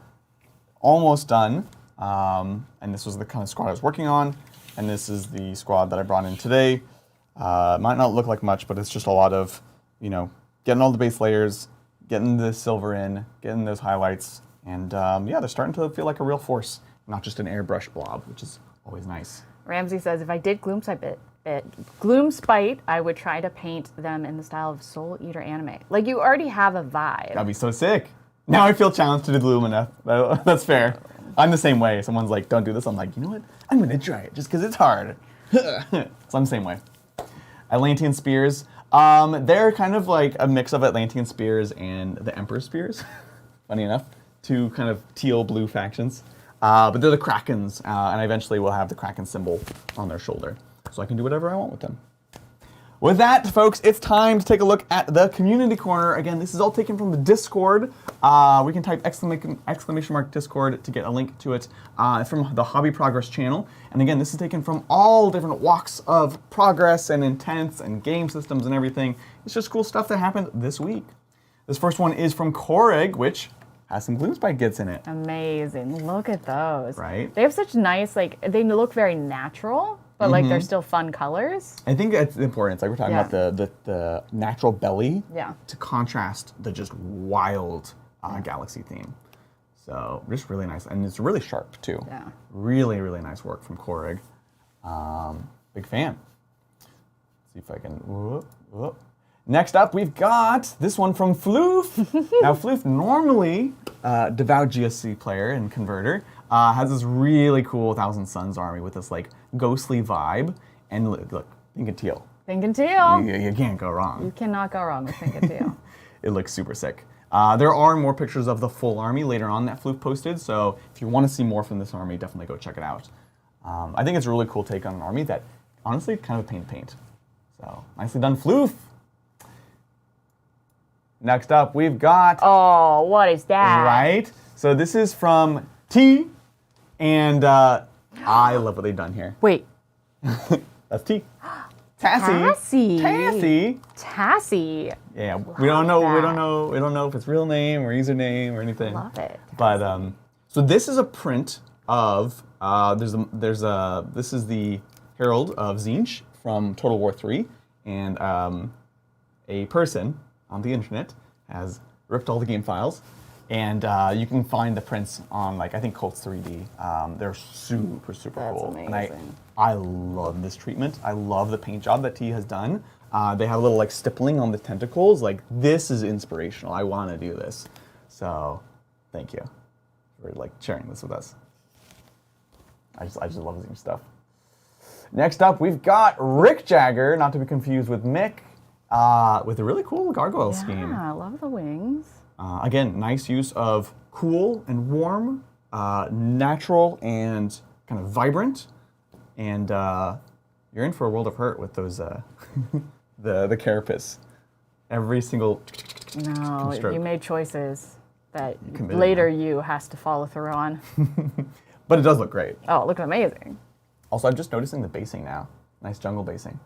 A: almost done, and this was the kind of squad I was working on, and this is the squad that I brought in today. Might not look like much, but it's just a lot of, getting all the base layers, getting the silver in, getting those highlights, and yeah, they're starting to feel like a real force, not just an airbrush blob, which is always nice.
B: Ramsey says, if I did Gloomspite, I would try to paint them in the style of Soul Eater anime. Like, you already have a vibe.
A: That'd be so sick. Now I feel challenged to do Lumineth. That's fair. I'm the same way. Someone's like, don't do this. I'm like, you know what? I'm going to try it just because it's hard. So I'm the same way. Atlantean Spears. They're kind of like a mix of Atlantean Spears and the Emperor Spears. Funny enough. Two kind of teal-blue factions. But they're the Krakens, and I eventually will have the Kraken symbol on their shoulder. So I can do whatever I want with them. With that, folks, it's time to take a look at the community corner. Again, this is all taken from the Discord. We can type exclamation mark Discord to get a link to it from the Hobby Progress channel. And again, this is taken from all different walks of progress and intents and game systems and everything. It's just cool stuff that happened this week. This first one is from Korig, which has some Gloomspite Gits in it.
B: Amazing. Look at those.
A: Right.
B: They have such nice, they look very natural, but like they're still fun colors.
A: I think that's important. It's like we're talking
B: Yeah.
A: about the natural belly
B: Yeah.
A: to contrast the just wild galaxy theme. So just really nice. And it's really sharp too.
B: Yeah.
A: Really, really nice work from Korig. Big fan. Let's see if I can, whoop. Next up, we've got this one from Floof. Now, Floof, normally devout GSC player and converter, has this really cool Thousand Suns army with this like ghostly vibe. And look, pink and teal.
B: Pink and teal.
A: You can't go wrong.
B: You cannot go wrong with pink and teal.
A: It looks super sick. There are more pictures of the full army later on that Floof posted, so if you want to see more from this army, definitely go check it out. I think it's a really cool take on an army that, honestly, kind of a paint. So, nicely done, Floof. Next up, we've got...
B: Oh, what is that?
A: Right? So this is from T, and I love what they've done here.
B: Wait.
A: That's T. Tassie.
B: Tassie.
A: Yeah, we don't know if it's real name or username or anything.
B: Love it.
A: But so this is a print of this is the Herald of Tzeentch from Total War 3, and a person on the internet has ripped all the game files, and you can find the prints on I think Colts 3D. They're super cool.
B: Amazing.
A: And I love this treatment. I love the paint job that T has done. They have a little stippling on the tentacles. This is inspirational. I want to do this. So thank you for sharing this with us. I just love Tzeentch stuff. Next up, we've got Rick Jagger, not to be confused with Mick, with a really cool gargoyle scheme.
B: Yeah, I love the wings.
A: Again, nice use of cool and warm, natural and kind of vibrant, and you're in for a world of hurt with those the carapace. Every single
B: No,
A: stroke.
B: you made choices that
A: committed,
B: later
A: man.
B: you has to follow through on.
A: But it does look great.
B: Oh, it looks amazing.
A: Also, I'm just noticing the basing now. Nice jungle basing.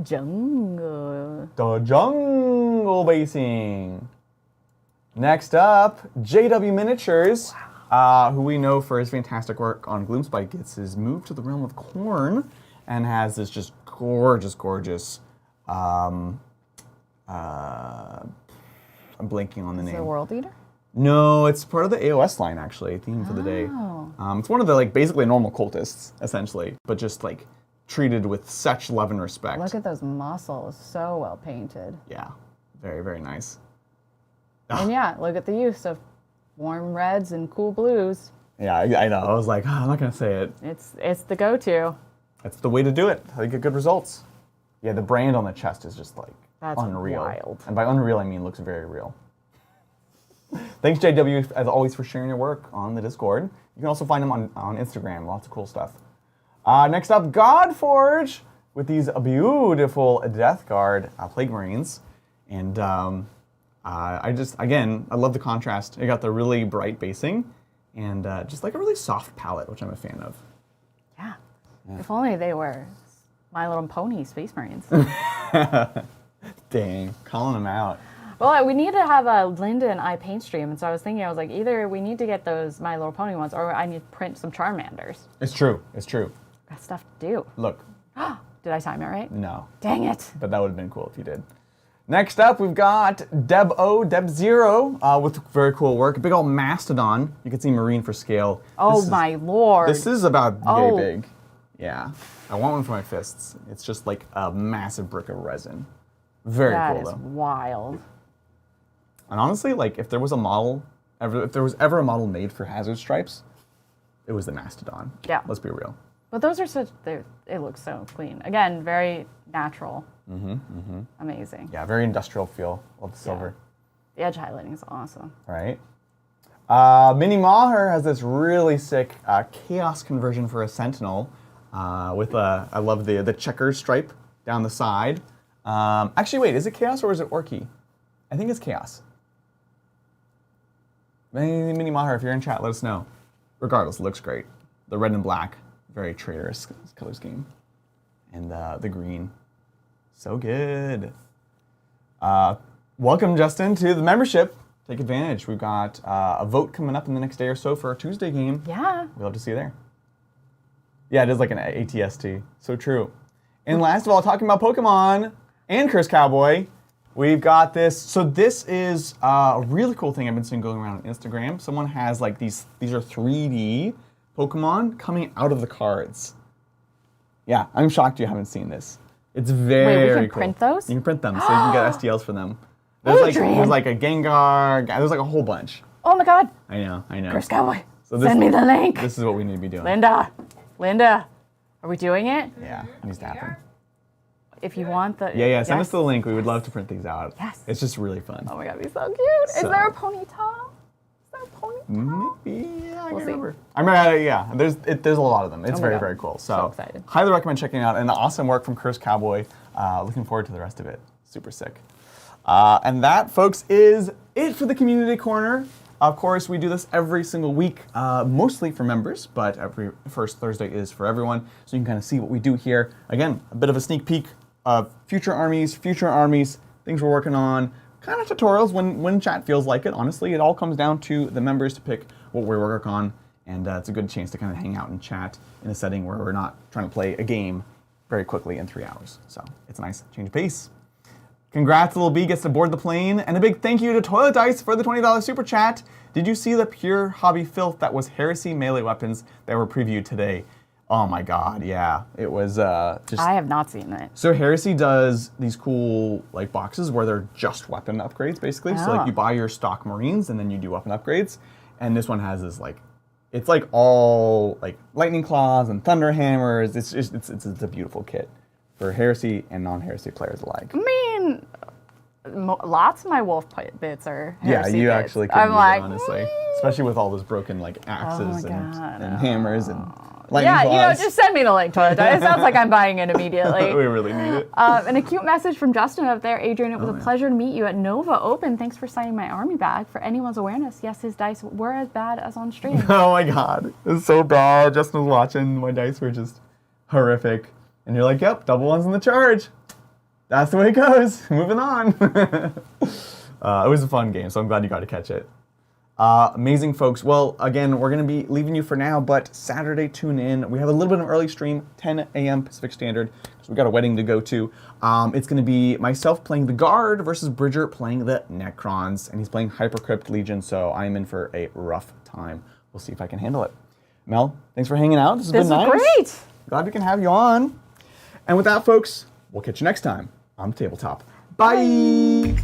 B: Jungle.
A: The jungle basing. Next up, JW Miniatures, who we know for his fantastic work on Gloomspite Gits, has moved to the realm of Khorne and has this just gorgeous. I'm blanking on the
B: Is
A: name.
B: it a World Eater?
A: No, it's part of the AOS line actually. Theme for the day.
B: Oh.
A: It's one of the basically normal cultists essentially, but just treated with such love and respect.
B: Look at those muscles, so well painted.
A: Yeah, very nice.
B: And yeah, look at the use of warm reds and cool blues.
A: Yeah, I know. I was like, I'm not gonna say it.
B: It's the go-to.
A: That's the way to do it. How you get good results. Yeah, the brand on the chest is just
B: That's
A: unreal.
B: wild.
A: And by unreal, I mean looks very real. Thanks, JW, as always, for sharing your work on the Discord. You can also find them on Instagram. Lots of cool stuff. Next up, Godforge with these beautiful Death Guard Plague Marines. And I love the contrast. You got the really bright basing and just like a really soft palette, which I'm a fan of.
B: Yeah. If only they were My Little Pony Space Marines.
A: Dang, calling them out.
B: Well, we need to have a Linda and I paint stream, and so I was thinking, I was like, either we need to get those My Little Pony ones, or I need to print some Charmanders.
A: It's true. It's true.
B: Got stuff to do.
A: Look.
B: Did I time it right?
A: No.
B: Dang it.
A: But that would have been cool if you did. Next up, we've got Deb Zero with very cool work. A big old mastodon. You can see Marine for scale.
B: Oh my lord.
A: This is about
B: Oh.
A: yay big. Yeah. I want one for my fists. It's just like a massive brick of resin. Very
B: That
A: cool
B: is
A: though.
B: wild.
A: And honestly, like if there was a model, if there was ever a model made for Hazard Stripes, it was the mastodon.
B: Yeah.
A: Let's be real.
B: But those are it looks so clean. Again, very natural. Amazing.
A: Yeah, very industrial feel of the silver.
B: The edge highlighting is awesome.
A: Right. Mini Maher has this really sick chaos conversion for a sentinel with I love the checker stripe down the side. Actually, wait, is it chaos or is it orky? I think it's chaos. Mini Maher, if you're in chat, let us know. Regardless, it looks great. The red and black, very traitorous color scheme. And the green, so good. Welcome, Justin, to the membership. Take advantage. We've got a vote coming up in the next day or so for our Tuesday game.
B: Yeah.
A: We'd love to see you there. Yeah, it is like an ATST. So true. And last of all, talking about Pokemon and Curse Cowboy, we've got this. So this is a really cool thing I've been seeing going around on Instagram. Someone has like these are 3D Pokemon coming out of the cards. Yeah, I'm shocked you haven't seen this. It's very
B: Wait, we can
A: cool.
B: print those?
A: You can print them, so you can get STLs for them. There's
B: Adrian.
A: like a Gengar, there's like a whole bunch.
B: Oh my god.
A: I know.
B: Curse Cowboy.
A: So
B: Send me the link.
A: This is what we need to be doing.
B: Linda. Are we doing it?
A: Yeah, it needs to happen.
B: If you want the...
A: Yeah, send us
B: Yes.
A: the link. We would love to print these out.
B: Yes.
A: It's just really fun.
B: Oh my god, it'd be so cute. Is
A: So-
B: there a ponytail? Is there a ponytail?
A: Maybe, yeah, I
B: We'll
A: can't
B: see.
A: remember. I mean, yeah, there's a lot of them. It's
B: Oh my
A: very,
B: God.
A: very cool.
B: So excited.
A: Highly recommend checking it out. And awesome work from Curse Cowboy. Looking forward to the rest of it. Super sick. And that, folks, is it for the Community Corner. Of course, we do this every single week, mostly for members, but every first Thursday is for everyone. So you can kind of see what we do here. Again, a bit of a sneak peek of future armies, things we're working on, kind of tutorials when chat feels like it. Honestly, it all comes down to the members to pick what we work on, and it's a good chance to kind of hang out and chat in a setting where we're not trying to play a game very quickly in 3 hours. So it's a nice change of pace. Congrats, Little B gets to board the plane, and a big thank you to Toilet Dice for the $20 super chat. Did you see the pure hobby filth that was Heresy melee weapons that were previewed today? Oh my god, yeah. It was just...
B: I have not seen it.
A: So Heresy does these cool like boxes where they're just weapon upgrades, basically. So like
B: Oh.
A: you buy your stock Marines and then you do weapon upgrades. And this one has this like, it's like all like lightning claws and thunder hammers. It's just it's a beautiful kit for Heresy and non-Heresy players alike.
B: I mean, lots of my wolf bits are
A: Yeah,
B: heresy
A: you
B: bits.
A: actually could
B: I'm
A: use
B: like,
A: it, honestly. Especially with all those broken like axes
B: God.
A: and hammers and lightning
B: yeah,
A: claws.
B: just send me the link to it. It sounds like I'm buying it immediately.
A: We really need it.
B: And a cute message from Justin up there. Adrian, it was a pleasure to meet you at Nova Open. Thanks for signing my army bag. For anyone's awareness, yes, his dice were as bad as on stream.
A: Oh my god, it's so bad. Justin was watching, my dice were just horrific. And you're like, yep, double ones in the charge. That's the way it goes. Moving on. It was a fun game, so I'm glad you got to catch it. Amazing, folks. Well, again, we're going to be leaving you for now, but Saturday, tune in. We have a little bit of an early stream, 10 a.m. Pacific Standard, because we've got a wedding to go to. It's going to be myself playing the Guard versus Bridger playing the Necrons, and he's playing Hypercrypt Legion, so I'm in for a rough time. We'll see if I can handle it. Mel, thanks for hanging out. This has been nice.
B: Great.
A: Glad we can have you on. And with that, folks, we'll catch you next time on Tabletop. Bye.